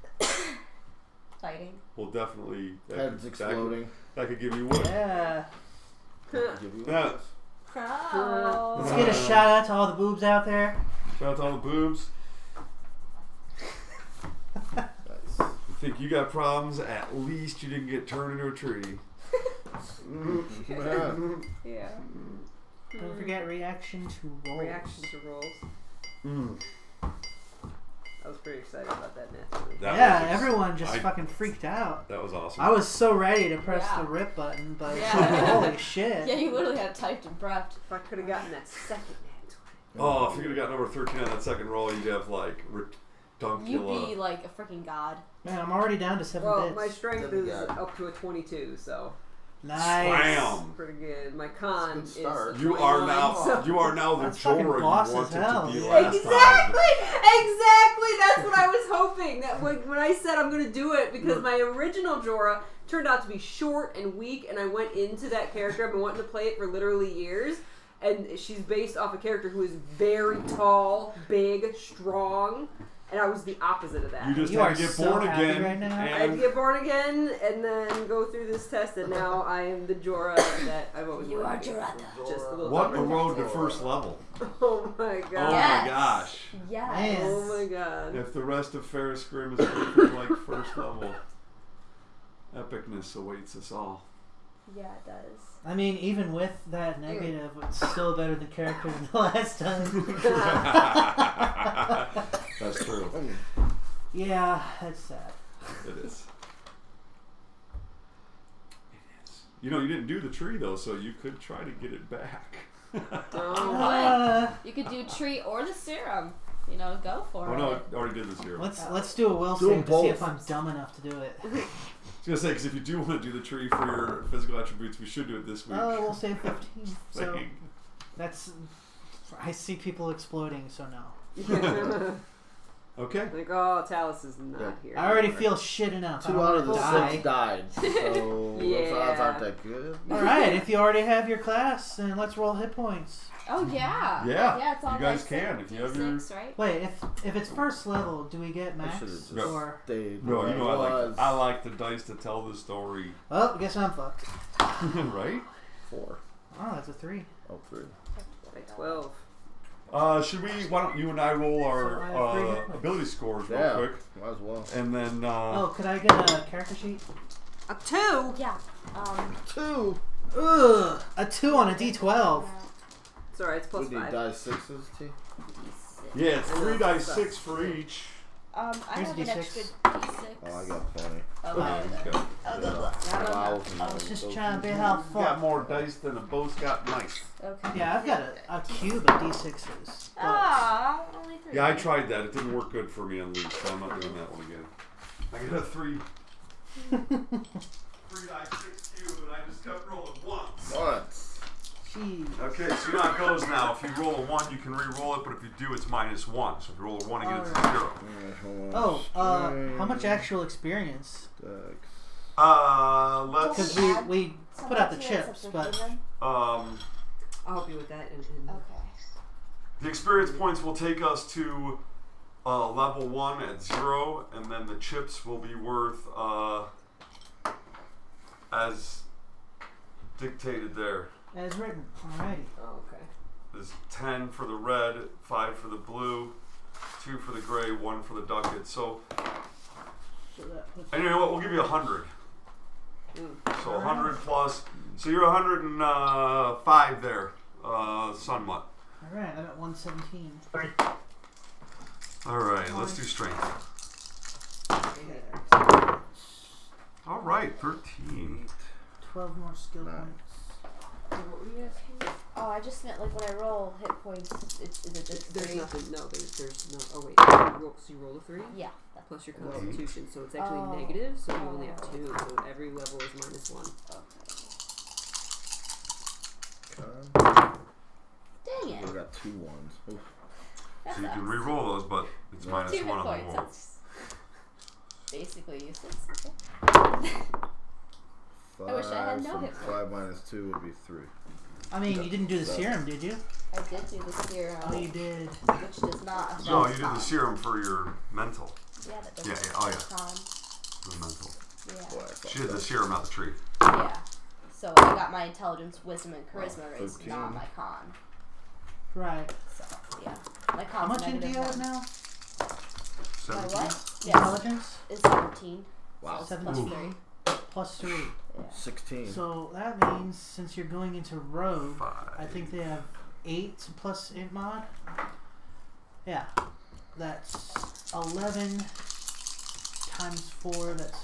Fighting. Well, definitely. Heads exploding. That could give you one. Yeah. Give you Yeah. Oh. Let's get a shout out to all the boobs out there. Shout out to all the boobs. Nice. You think you got problems? At least you didn't get turned into a tree. Yeah. Yeah. Don't forget reaction to rolls. Reaction to rolls. Mm. I was pretty excited about that naturally. That Yeah, was everyone just I- fucking freaked out. That was awesome. I was so ready to press Yeah. the rip button, but Yeah. holy shit. Yeah, you literally had typed and prepped. If I could have gotten that second nat 20. Oh, if you could have got number 13 on that second roll, you'd have like You'd reduncula. be like a freaking god. Man, I'm already down to 7 Well, bits. my strength That'd is be good. up to a 22, so Nice. Bam! pretty good. My con That's a good start. is You are 29, now. so- You are now the That's fucking Jorah you boss as wanted hell. to be last Exactly! Exactly! That's what I was hoping. That when I said I'm going to do it, because my original Jorah turned out to be short and weak, and I went into that character. I've been wanting to play it for literally years. And she's based off a character who is very tall, big, strong. and I was the opposite of that. You just You had are to get so born happy again. right now. I had to And get born again and then go through this test, and now I am the Jorah that I've always You are wanted to be. Jorah. Just a little what the bit. road to first level? Oh my god. Oh Yes. my gosh. Yes. Man. Oh my god. If the rest of Farusgrim is anything like first level, epicness awaits us all. Yeah, it does. I mean, even with that negative, it's still better than character than the last time. That's true. Yeah, that's sad. It is. It is. You know, you didn't do the tree though, so you could try to get it back. Oh, You could do tree or the serum. You know, go for Oh it. no, I already did this here. Let's do a will Do 'em save to see if both. I'm dumb enough to do it. I was gonna say, because if you do want to do the tree for your physical attributes, we should do it this week. Oh, we'll save 15. So Like, that's. I see people exploding, so no. okay. like, oh, Talus is not Yeah. here. I already feel shit enough. I 2 don't out of the wanna 6 die. died. So those odds aren't that good. Alright, if you already have your class, then let's roll hit points. Oh yeah. Yeah, Yeah, it's all you guys dice can, six, if you have your- D6, right? Wait, if it's first level, do we get I max? should've just Or. stayed No, where you know I I was. like the dice to tell the story, Well, guess I'm fucked. right? 4. Oh, that's a 3. Oh, 3. Like 12. Should we? Why don't you and I roll So I have 3 our hit points. ability scores real Yeah, quick, might as well. and then Oh, could I get a character sheet? A 2? Yeah. 2. Ugh! A 2 on a d12. Sorry, it's plus We need 5. die 6s, T. yeah, it's 3 dice 6 for each. I Here's have a an D6. extra D6. Oh, I got plenty. Oh, Okay. okay. Vowels and I was just those trying to be things. helpful. Got more dice than a boat's got mice. Okay. Yeah, I've got a cube of d6s. but- Ah, only 3. Yeah, I tried that. It didn't work good for me on Leaf, so I'm not doing that one again. I got a 3 dice 6 cube, and I just kept rolling once. Once. Jeez. Okay, so you know how it goes now. If you roll a 1, you can re-roll it, but if you do, it's -1. So if you roll a 1 again, it's a 0. Alright, hold Oh, on. how much actual experience? Dex. Let's. Because we put out the chips, but I'll help you with that. Okay. The experience points will take us to level 1 at 0, and then the chips will be worth as dictated there. as written. Alrighty. Oh, okay. There's 10 for the red, 5 for the blue, 2 for the gray, 1 for the ducat. So, So that puts and you know what? We'll give you 100. So 100 plus. So you're 105 there, somewhat. Alright, I got 117. All right, let's do strength. All right, 13. 12 more skill Nice. points. What were you asking? Oh, I just meant like when I roll hit points, is it just There's 3? nothing. No, there's no. Oh wait. So you roll a 3 Yeah. plus your Constitution, so it's actually negative. So you only have 2. So every level is -1. Dang We it. got 2 1s. Oof. That So you can sucks. re-roll those, but it's Yeah. minus 2 hit 1 on the points. roll. That's basically useless. Okay. 5, I wish I had no so hit 5 minus 2 would be 3. I mean, you didn't do the So- serum, did you? I did do the serum, Oh, you did. which does not affect No, you did con. the serum for your mental. Yeah, that Yeah, doesn't yeah, oh, affect con. The mental. Yeah. Boy, I fucked She did the up. serum, not the tree. Yeah. So I got my intelligence, wisdom, and charisma raised, 13. not my con. Right. So yeah, my con's How much do you have -1. now? My 17. what? Yes, Intelligence? is 17. Wow. So it's 17. plus 3. Plus 3. Yeah. 16. So that means since you're going into rogue, 5. I think they have 8 plus int mod. Yeah. That's 11 times 4, that's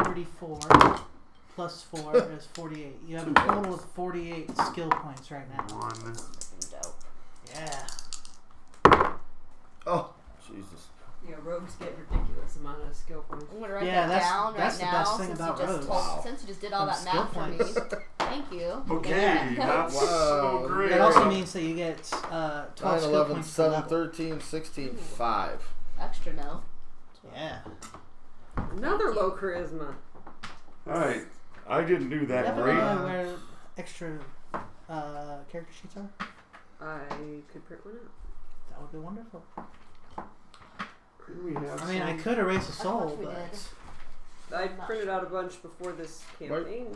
44. Plus 4 is 48. You have a total of 48 skill points right now. 1. Dope. Yeah. Oh, Jesus. Yeah, rogues get ridiculous amount of skill points. I'm gonna write Yeah, that down that's right the now best thing since about you just rogues. told, since you just did all Them that skill math for me. points. Thank you. Okay, that's Wow. so great. That also means that you get 12 9, skill 11, points per 7, level. 13, 16, 5. Extra no. Yeah. Another low charisma. All right, I didn't do that Never great. know where extra character sheets are. I could print one out. That would be wonderful. We have I mean, I some- could erase a That's soul, what we but did. I I'm not printed out a bunch before this campaign.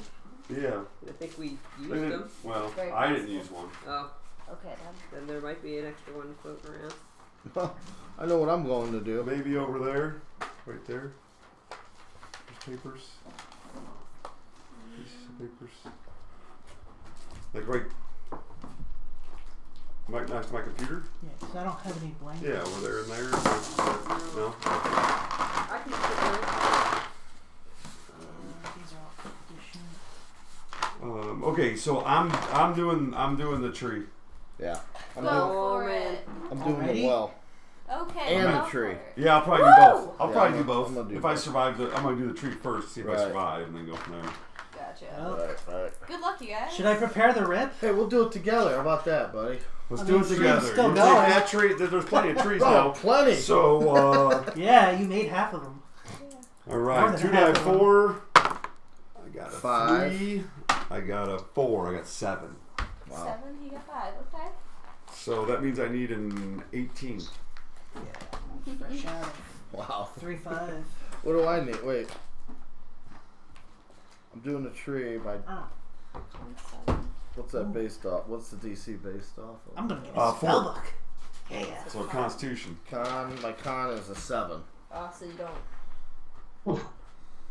Yeah. I think we They used didn't- them. Well, Very I didn't possible. use one. Oh, Okay then. then there might be an extra one floating around. I know what I'm going to do. Maybe over there. Right there. There's papers. Pieces of papers. Like right next to my computer? yeah, because I don't have any blank. Yeah, over there and there. No? I can put These are all conditioned. Okay, so I'm doing the tree. Yeah. I'm, Go doing, for man. it. I'm doing Already? the well. Okay. And go the for tree. it. Yeah, I'll probably do both. I'll Yeah, probably I'm do gonna- both. I'm gonna do If I both. survive I'm gonna do the tree first, see if I Right. survive, and then go from there. Gotcha. Well, Right. Good luck, you guys. should I prepare the rip? Hey, we'll do it together. How about that, buddy? Let's I do mean, it trees together. still You take going. that tree. There's plenty of trees Oh, now. plenty. So, Yeah, you made half of them. all More right, than 2 half die of them. 4. I got a 5. 3. I got a 4. I got 7. Wow. 7, you got 5. Okay. So that means I need an 18. Yeah, fresh out of Wow. 3-5. What do I need? Wait. I'm doing the tree by. Oh, 27. What's that based off? What's the DC based off of? I'm gonna get a 4. spell book. Yeah. So Constitution. My con is a 7. Oh, so you don't.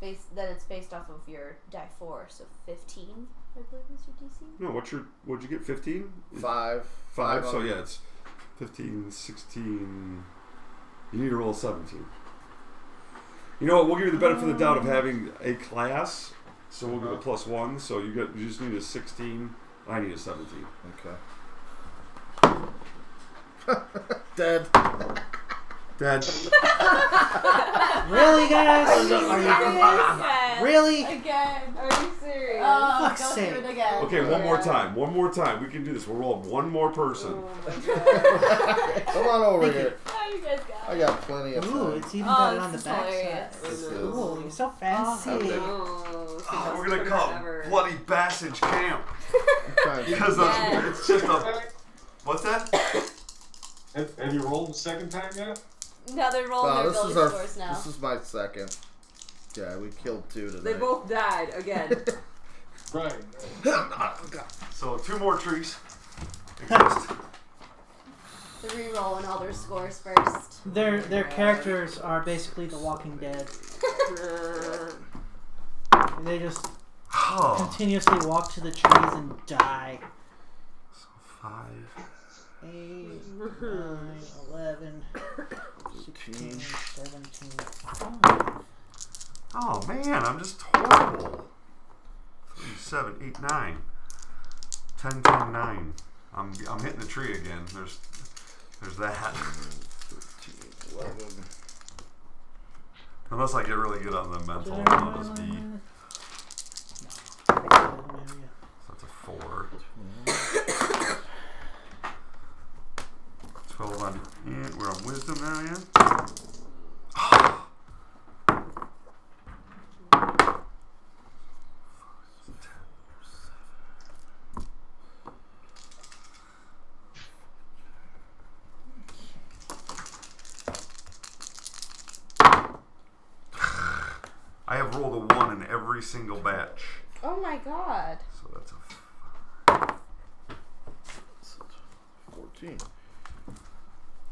Then it's based off of your die 4, so 15, I believe is your DC. No, what'd you get? 15? 5. 5. So on- yeah, it's 15, 16. You need to roll 17. You know what? We'll give you the benefit of the doubt of having a class. So we'll give a +1. So you just need a 16. I need a 17. Okay. Dead. Dad. Really, guys? Are you Again. really? Again. Are you serious? Oh, Fuck's don't sake. do it again. Okay, one more time. One more time. We can do this. We'll roll one more person. Oh my god. Come on over Thank you. here. Oh, you guys got I it. got plenty of Ooh, time. it's even Oh, got it on the this is back hilarious. side. This is- Ooh, you're so fancy. Okay. Oh, Oh, we're gonna call it Bloody Bassage Camp I'm trying to- because Yeah. it's just a. What's that? Have you rolled the second time yet? Now they're rolling their this ability is our. scores now. This is my second. Yeah, we killed 2 tonight. They both died again. Right. So 2 more trees exist. They're re-rolling all their scores first. Their characters are basically the Walking Dead. They just Oh. continuously walk to the trees and die. So 5. 8, 9, 11, 16, 17. Oh man, I'm just horrible. 3, 7, 8, 9. 10, 10, 9. I'm hitting the tree again. There's that. 13, 11. Unless I get really good on the mental, Did then I I'll roll just be. mine? So that's a 4. 12 on. And we're on wisdom now, yeah? I have rolled a 1 in every single batch. Oh my god. So that's a 14.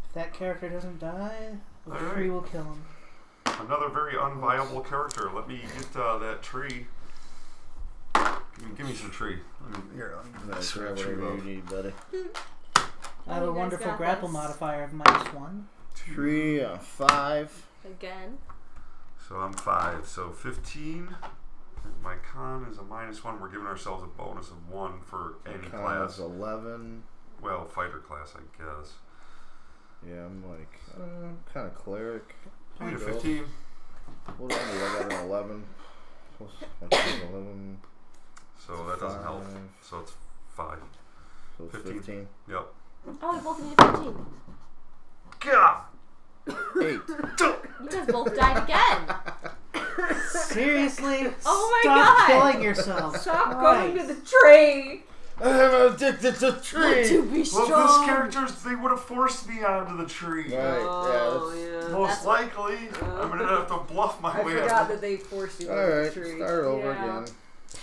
If that character doesn't die, the Alright. tree will kill him. another very unviable character. Let me get that tree. Give me some tree. Here, let me Nice, scratch whatever you you up. need, buddy. I have a you guys wonderful got grapple this. modifier of -1. 3, 5. Again. So I'm 5. So 15. My con is a -1. We're giving ourselves a bonus of 1 for any Con class. is 11. Well, fighter class, I guess. Yeah, I'm like, kind of cleric. I need a Go. 15. What do I need? I got an 11. Plus my con's 11. So that doesn't help. 5. So it's 5. So it's 15. 15. Yep. Oh, we both need 15. God! 8. You guys both died again. Seriously? Oh my Stop God. killing yourself. Stop Christ. going to the tree. I'm addicted to trees. To be strong. Well, this characters, they would have forced me onto the tree. Right, Oh, yeah. yeah. Most likely, I'm gonna have to bluff my I way forgot up. that they forced you on Alright, the tree. start over Yeah. again.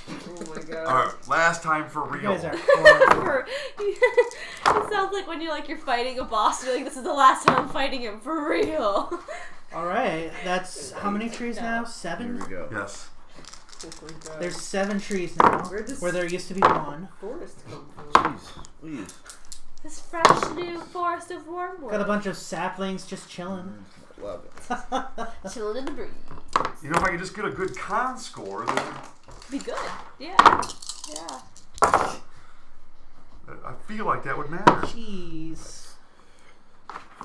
Oh my god. Alright, last time for You real. guys are horrible. It sounds like when you're fighting a boss, you're like, this is the last time I'm fighting him for real. Alright, that's how many trees now? Here 7? we go. Yes. Oh my god. There's 7 trees now, Where'd this where there used to be 1. forest come from? Jeez, please. This fresh new forest of wormwood. Got a bunch of saplings just chilling. Love it. Chilling in the breeze. You know, if I could just get a good con score, then Be good. Yeah. Yeah. I feel like that would matter. Jeez.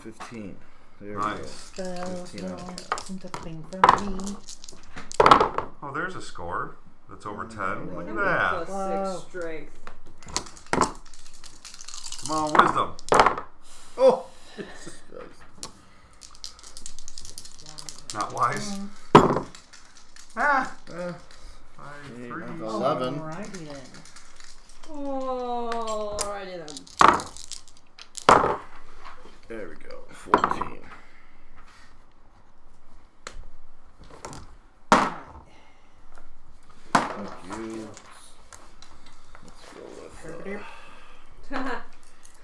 15. There Nice. we go. Spells 15 on don't the isn't a thing for me. Oh, there's a score. That's over 10. Look at Plus that. Wow. 6 strength. Come on, wisdom. Oh! Not wise. Ah! 5, 3. 11. Alrighty then. Oh, alrighty then. There we go. 14. Thank you. Let's go with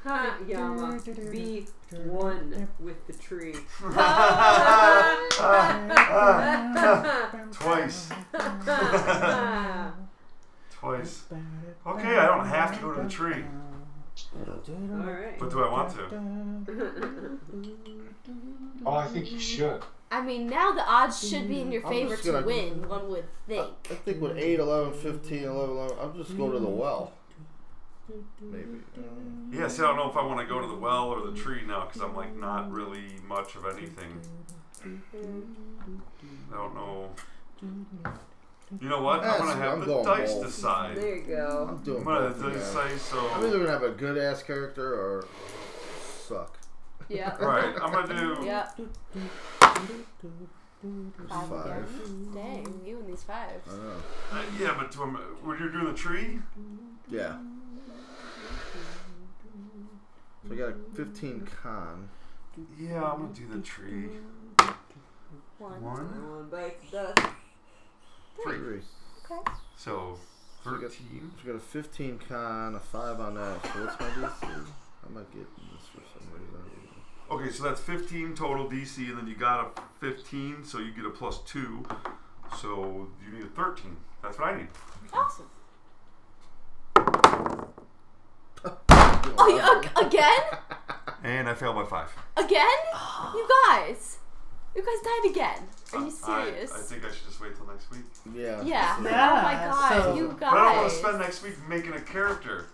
Ha, Yama. Be one with the tree. Twice. Twice. Okay, I don't have to go to the tree. Alright. But do I want to? Oh, I think you should. I mean, now the odds should be in your I'm favor just to gonna- win, one would think. I think with 8, 11, 15, 11, 11, I'll just go to the well. Maybe. Yeah, see, I don't know if I want to go to the well or the tree now because I'm like not really much of anything. I don't know. You know what? I'm going to have I'm the going dice bold. decide. There you go. I'm doing I'm going both to again. decide, I'm so. either going to have a good ass character or suck. Yeah. Right, I'm going to do. Yeah. There's 5 5. again. Dang, you and these 5s. I know. Yeah, but would you do the tree? Yeah. So I got a 15 con. Yeah, I'm going to do the tree. 1. 1, Back to dust. 3. 3. Okay. So, So I got- 13. So I got a 15 con, a 5 on that. So what's my DC? I might get this for some reason. Okay, so that's 15 total DC, and then you got a 15, so you get a plus 2. So you need a 13. That's what I need. Awesome. Oh, again? And I failed by 5. Again? You guys died again. Are you serious? I think I should just wait till next week. Yeah. Yeah. Yeah, Oh my god, so- you But I don't want guys. to spend next week making a character.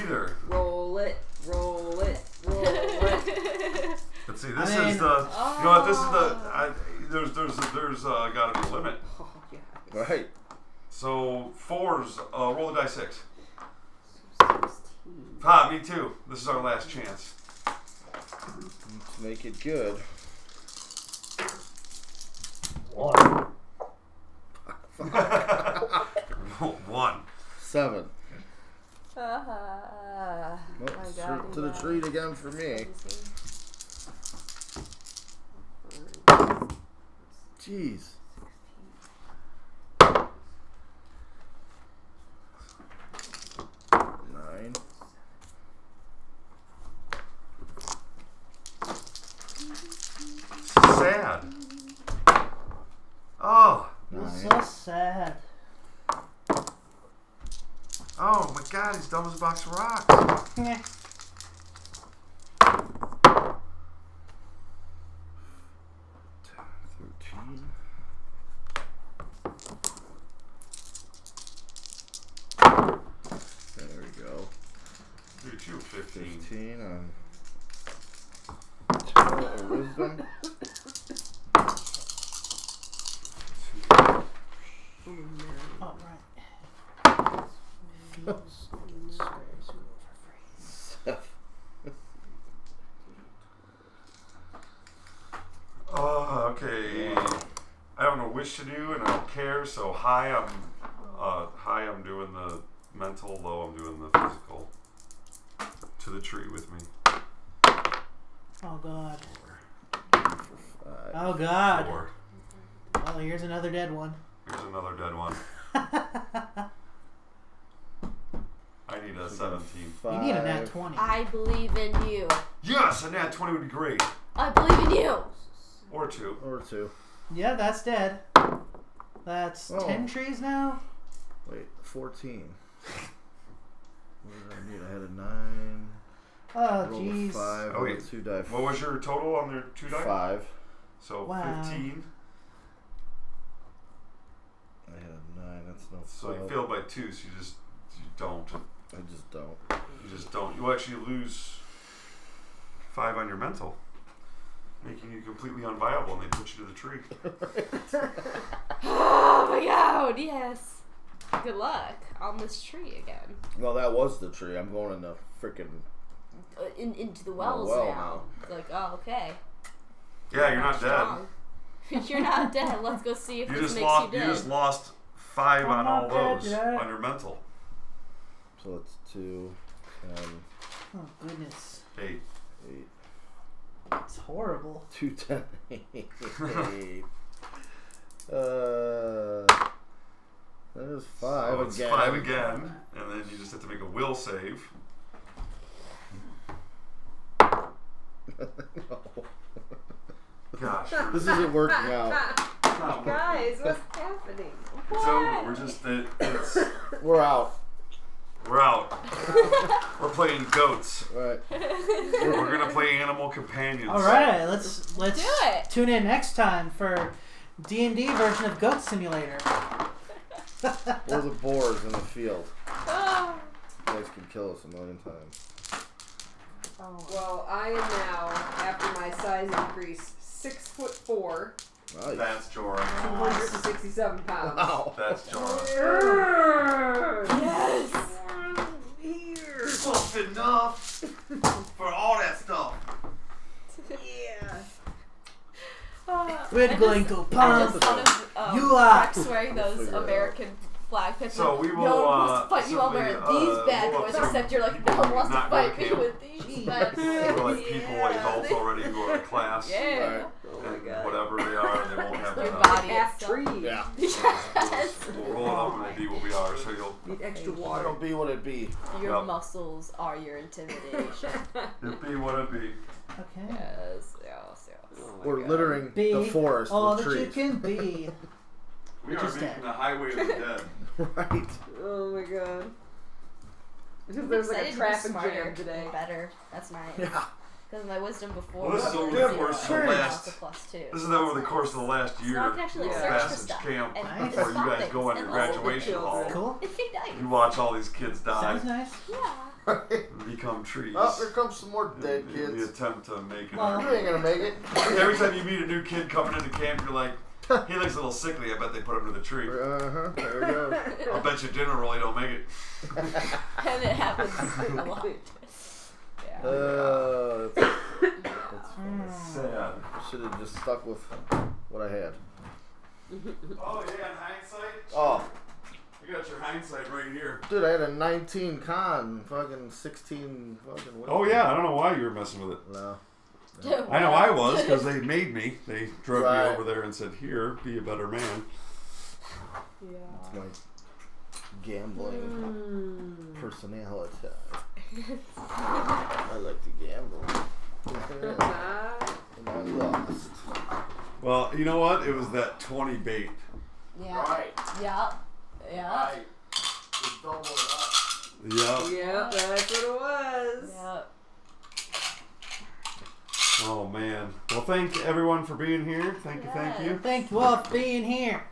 Either. Roll it, roll it, roll it. Let's see. This I mean- is the. You know what? This is the. There's got to be a limit. Oh, yeah. Right. So 4s. Roll the die 6. 16. Ah, me too. This is our last chance. Let's make it good. 1. 1. 7. Oh Nope, my straight god. to the treat again for me. Jeez. Nine. Sad. Oh. It's 9. so sad. Oh my god, he's dumb as a box of rocks. Heh. 13. There we go. Look at you, 15. 15 on 12 wisdom. Alright. Okay. I don't know which to do, and I don't care. So high, I'm doing the mental, though I'm doing the physical. To the tree with me. Oh god. 5. Oh god. 4. Well, here's another dead one. Here's another dead one. I need a 17. You need a nat 20. I believe in you. Yes, a nat 20 would be great. I believe in you. Or 2. Or 2. Yeah, that's dead. That's 10 trees now? Wait, 14. What did I need? I had a 9. Oh, Rolled a jeez. 5. Oh, wait. 2 die. What was your total on their 2 die? 5. So Wow. 15. I had a 9. That's no. So you failed by 2, so you don't. I just don't. You just don't. You actually lose 5 on your mental, making you completely unviable, and they put you to the tree. Oh my god, yes. Good luck on this tree again. No, that was the tree. I'm going in the freaking. Into the wells well now. now. It's like, oh, okay. Yeah, you're not dead. Strong. You're not dead. Let's go see if You this just makes lost. you You dead. just lost 5 I'm on not all dead those yet. on your mental. So it's 2, 10, Oh, goodness. 8. 8. It's horrible. 2, 10, 8. That is 5 So it's again. 5 again, and then you just have to make a will save. No. Gosh, This isn't working out. Guys, what's happening? it's over. We're just We're out. we're out. We're playing goats. Right. We're gonna play animal companions. All right, let's Do it. tune in next time for D&D version of Goat Simulator. Or the boars in the field. Oh. You guys can kill us a million times. Well, I am now, after my size increase, 6'4", Nice. That's Jorah. 267 pounds. Wow. That's Jorah. Yes. Here. Soft enough for all that stuff. Yeah. We're going to I pump. just thought of You are. Rex wearing those Figure it out. American flag pictures. So we will, No one wants to fight you. I'll simply, wear these bad we'll boys, have except some you're like, no people one wants to not go fight to me camp. with these bad We're boys. like people adults already who are in class. Yeah. Right. Oh my And god. whatever they are, they won't have Your enough. body Half itself. tree. Yeah. Yes. We'll roll it up and they be what we are. So you'll Need extra water. It'll be what it be. Your Yep. muscles are your intimidation. it be what it be. Okay. Yes, yes, yes. Oh my We're God. littering Be the forest all with that you trees. can be. We are Just making dead. the highway of the dead. Right. Oh my god. Because I'm there's like a excited to be traffic smarter jam and today. better. That's nice. Yeah. Because my wisdom before Well, this was is over zero, the course of the and now last- it's a +2. This is over the course of the last So year. now I can actually like, Yeah. search for Bassage stuff camp and Nice. before you spot guys things go on your and graduation children. hall. Cool. It'd be nice. You watch all these kids die Sounds nice. Yeah. and become trees. Oh, here comes some more dead in the kids. attempt to make it. Well- You ain't gonna make it. Every time you meet a new kid coming into camp, you're like, he looks a little sickly. I bet they put him to the tree. Uh-huh. There we go. I'll bet you dinner roll he don't make it. And it happens a lot. Yeah. That's funny. Sad. Should have just stuck with what I had. Oh yeah, in hindsight. Oh, You got your hindsight right here. dude, I had a 19 con, fucking 16 fucking. Oh yeah, I don't know why you were messing with it. No. I know I was because they made me. They drove Right. me over there and said, "Here, be a better man." Yeah. It's my gambling personality. I like to gamble. And I lost. Well, you know what? It was that 20 bait. Yeah. Right. Yeah. Yeah. Just double it up. Yep. Yeah, that's what it was. Yeah. Oh man. Well, thank everyone for being here. Thank you. Thank you all for being here.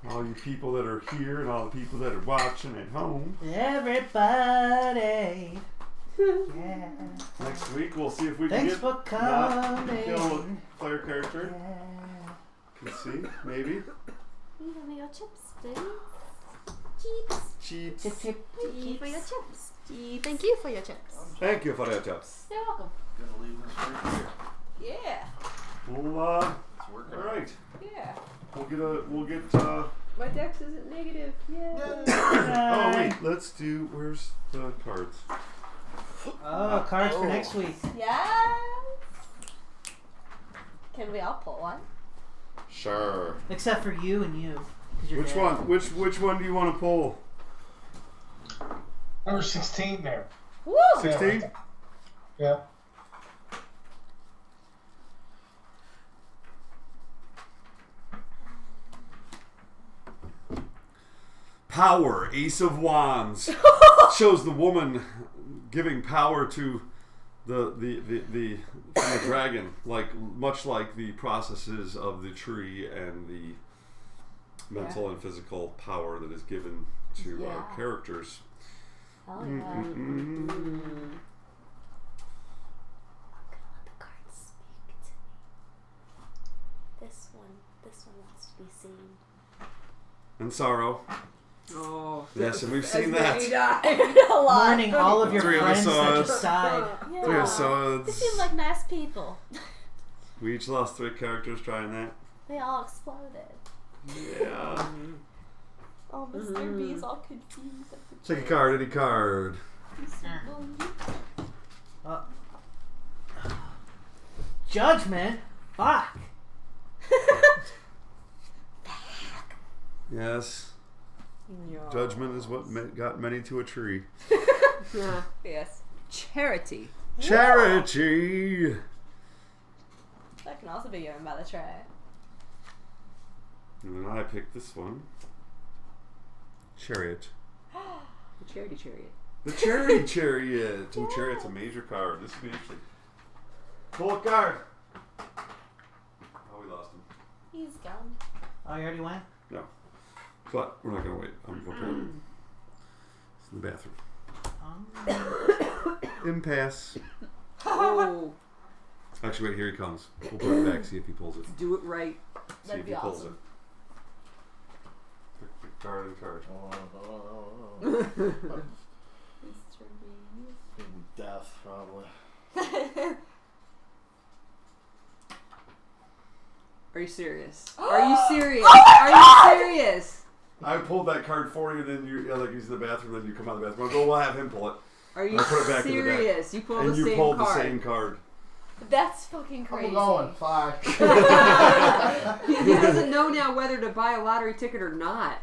All you people that are here and all the people that are watching at home. Everybody. Yeah. Next week we'll see if we Thanks can for get not kill a coming. player character. Yeah. Can see, maybe. You give me your chips, please. Chips. Cheats. Chip, chip. Thank you for your chips. Thank you for your chips. Thank you for that, chaps. You're welcome. Gonna leave this right here. Yeah. Well, It's working. all right. Yeah. We'll get My dex isn't negative. Yeah. Oh wait, let's do. Where's the cards? Oh, cards for next week. Yes. Can we all pull one? Sure. Except for you and you. 'Cause you're Which dead. one? Which one do you want to pull? Number 16 there. Woo! 16? Yeah. Power, Ace of Wands. Shows the woman giving power to the dragon, much like the processes of the tree and the mental and physical power that is given to our Yeah. characters. Hell yeah. Mm-mm-mm. Let the cards speak to me. This one wants to be seen. And sorrow. Oh. Yes, and we've seen Esmeralda that. died. A lot. Mourning all of your Three of friends that swords. just died. Yeah. 3 of They Swords. seem like nice people. We each lost 3 characters trying that. They all exploded. Yeah. Oh, Mr. B's all confused. Take a card, any card. Judgment? Fuck. Yes. No. Judgment is what got many to a tree. Yes. Charity. Charity. That can also be given by the tray. And then I picked this one. Chariot. The charity chariot. The Charity Chariot. Ooh, Chariot's a major card. This would be interesting. Pull a card. Oh, we lost him. He's gone. Oh, you already went? No. But we're not going to wait. I'm going to It's in the bathroom. Impasse. Oh. Actually, wait, here he comes. We'll put it back, see if he pulls it. Do it right. See That'd if be he pulls awesome. it. Pick card and card. Mr. B. Death, probably. Are you serious? Are you serious? Are you serious? I pulled that card for you, then you like he's in the bathroom, then you come out of the bathroom. I go, we'll have him pull it. Are you I put it back in the deck. serious? You pulled And the you same pulled card. the same card. That's fucking crazy. I'm going. Bye. He doesn't know now whether to buy a lottery ticket or not.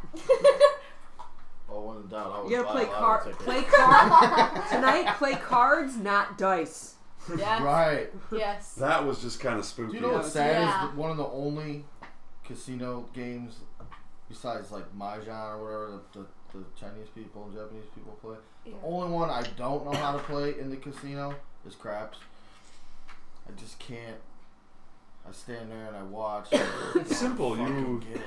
Oh, when in doubt, I would You gotta buy play a lottery card. ticket. Play card tonight. Play cards, not dice. Yes. Right. Yes. That was just kind of spooky. Do you know what's sad Yeah. is one of the only casino games besides like Mahjong or whatever the Chinese people and Japanese people play. Yeah. The only one I don't know how to play in the casino is craps. I just can't. I stand there and I watch. And It's simple. fucking get it.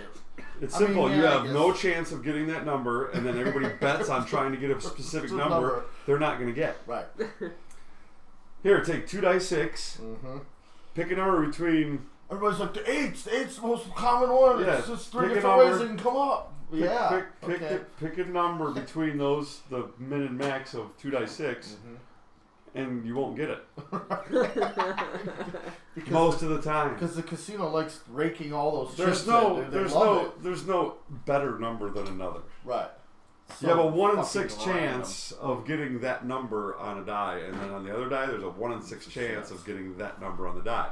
It's I mean, simple. yeah, You I have guess. no chance of getting that number, and then everybody bets on trying to get a specific number they're not going to get. Right. Here, take 2 dice 6. Mm-hmm. Pick a number between. Everybody's like, the eight's the most common one. Yeah, It's just 3 pick a different ways number. it can come up. Pick, Yeah. pick a number between those, the min and max of 2 dice 6, and you won't get it. Most of the time. Because the casino likes raking all those There's chips no, in. They there's love no, it. there's no better number than another. Right. You have a So 1 in fucking 6 random. chance of getting that number on a die, and then on the other die, there's a 1 in 6 chance of getting that number on the die.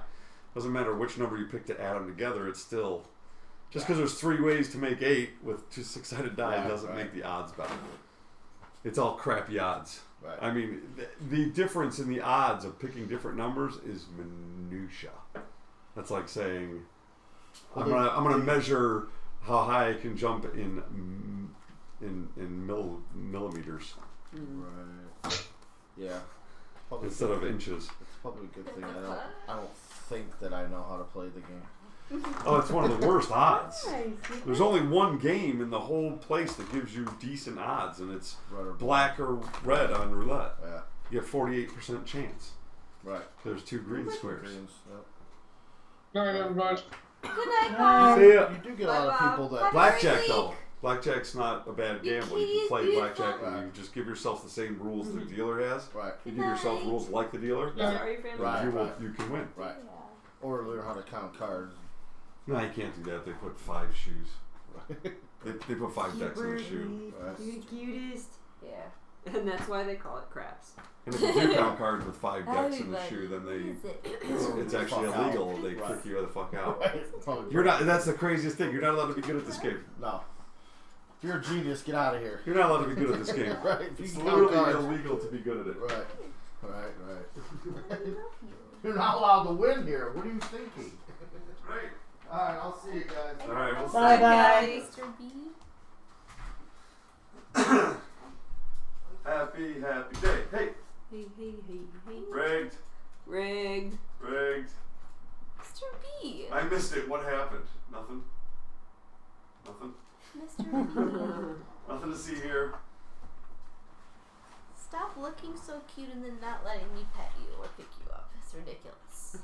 Doesn't matter which number you pick to add them together. It's still just because there's 3 ways to make 8 with 2 6-sided die Right, doesn't right. make the odds better. It's all crappy odds. Right. I mean, the difference in the odds of picking different numbers is minutia. That's like saying, Well, I'm gonna measure how high I can jump in millimeters Right. Yeah. Probably instead of inches. It's probably a good thing. I don't think that I know how to play the game. Oh, it's one of the worst odds. There's only one game in the whole place that gives you decent odds, and it's Right or black or red on roulette. Yeah. You get 48% chance. Right. There's 2 green squares. Greens, yep. All right, everybody. Good night, Bob. See ya. You do get a lot of people that. Blackjack though. Blackjack's not a bad You gamble. You can keys, play you blackjack fun. and you just give yourself the same rules the dealer has. Right. You give yourself Night. rules like the dealer. Sorry, family. Right. You can win. Right. Or learn how to count cards. No, you can't do that. They put 5 shoes. They put 5 decks in the shoe. Right. You're the cutest. Yeah. And that's why they call it craps. And if you do count cards with 5 decks in the Everybody shoe, then uses it. it's actually Fuck out. illegal. They Right. kick you the fuck out. Right. You're not. That's the craziest thing. You're not allowed to be good at this game. No. If you're a genius, get out of here. You're not allowed to be good at this game. Right. If you It's can count literally cards. illegal to be good at it. Right. You're not allowed to win here. What are you thinking? Right. Alright, I'll see you guys. All right. We'll see. Bye bye. Mr. B. Happy day. Hey, Hey, hey, hey, hey. rigged. Rigged. Mr. B. I missed it. What happened? Nothing. Mr. B. Nothing to see here. Stop looking so cute and then not letting me pet you or pick you up. It's ridiculous.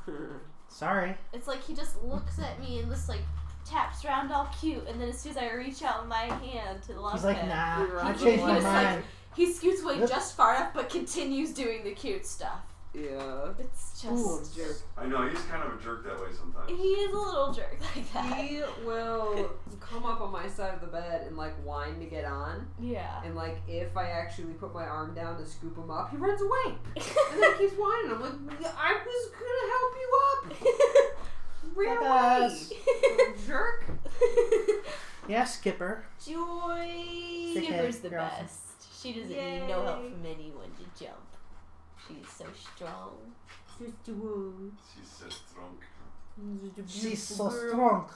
Sorry. It's like he just looks at me and just like taps around all cute, and then as soon as I reach out my hand to love He's like, him, nah, You're I right. changed my He's like- mind. he scoots away Yep. just far enough, but continues doing the cute stuff. Yeah. It's just Ooh. Jerk. I know he's kind of a jerk that way sometimes. he is a little jerk like that. He will come up on my side of the bed and like whine to get on. Yeah. And like if I actually put my arm down to scoop him up, he runs away. And then he keeps whining. I'm like, I was gonna help you up. Ran Bye, away. guys. Little jerk. Yeah, Skipper. Joy. Dickhead, Skipper's the you're awesome. best. She doesn't need no help Yay. from anyone to jump. She's so strong. Sister Wound. She's so strong. She's so strong.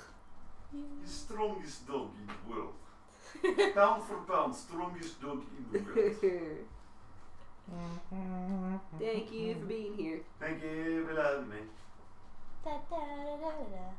The strongest dog in the world. Pound for pound, strongest dog in the world. Thank you for being here. Thank you for loving me. Da, da, da, da, da.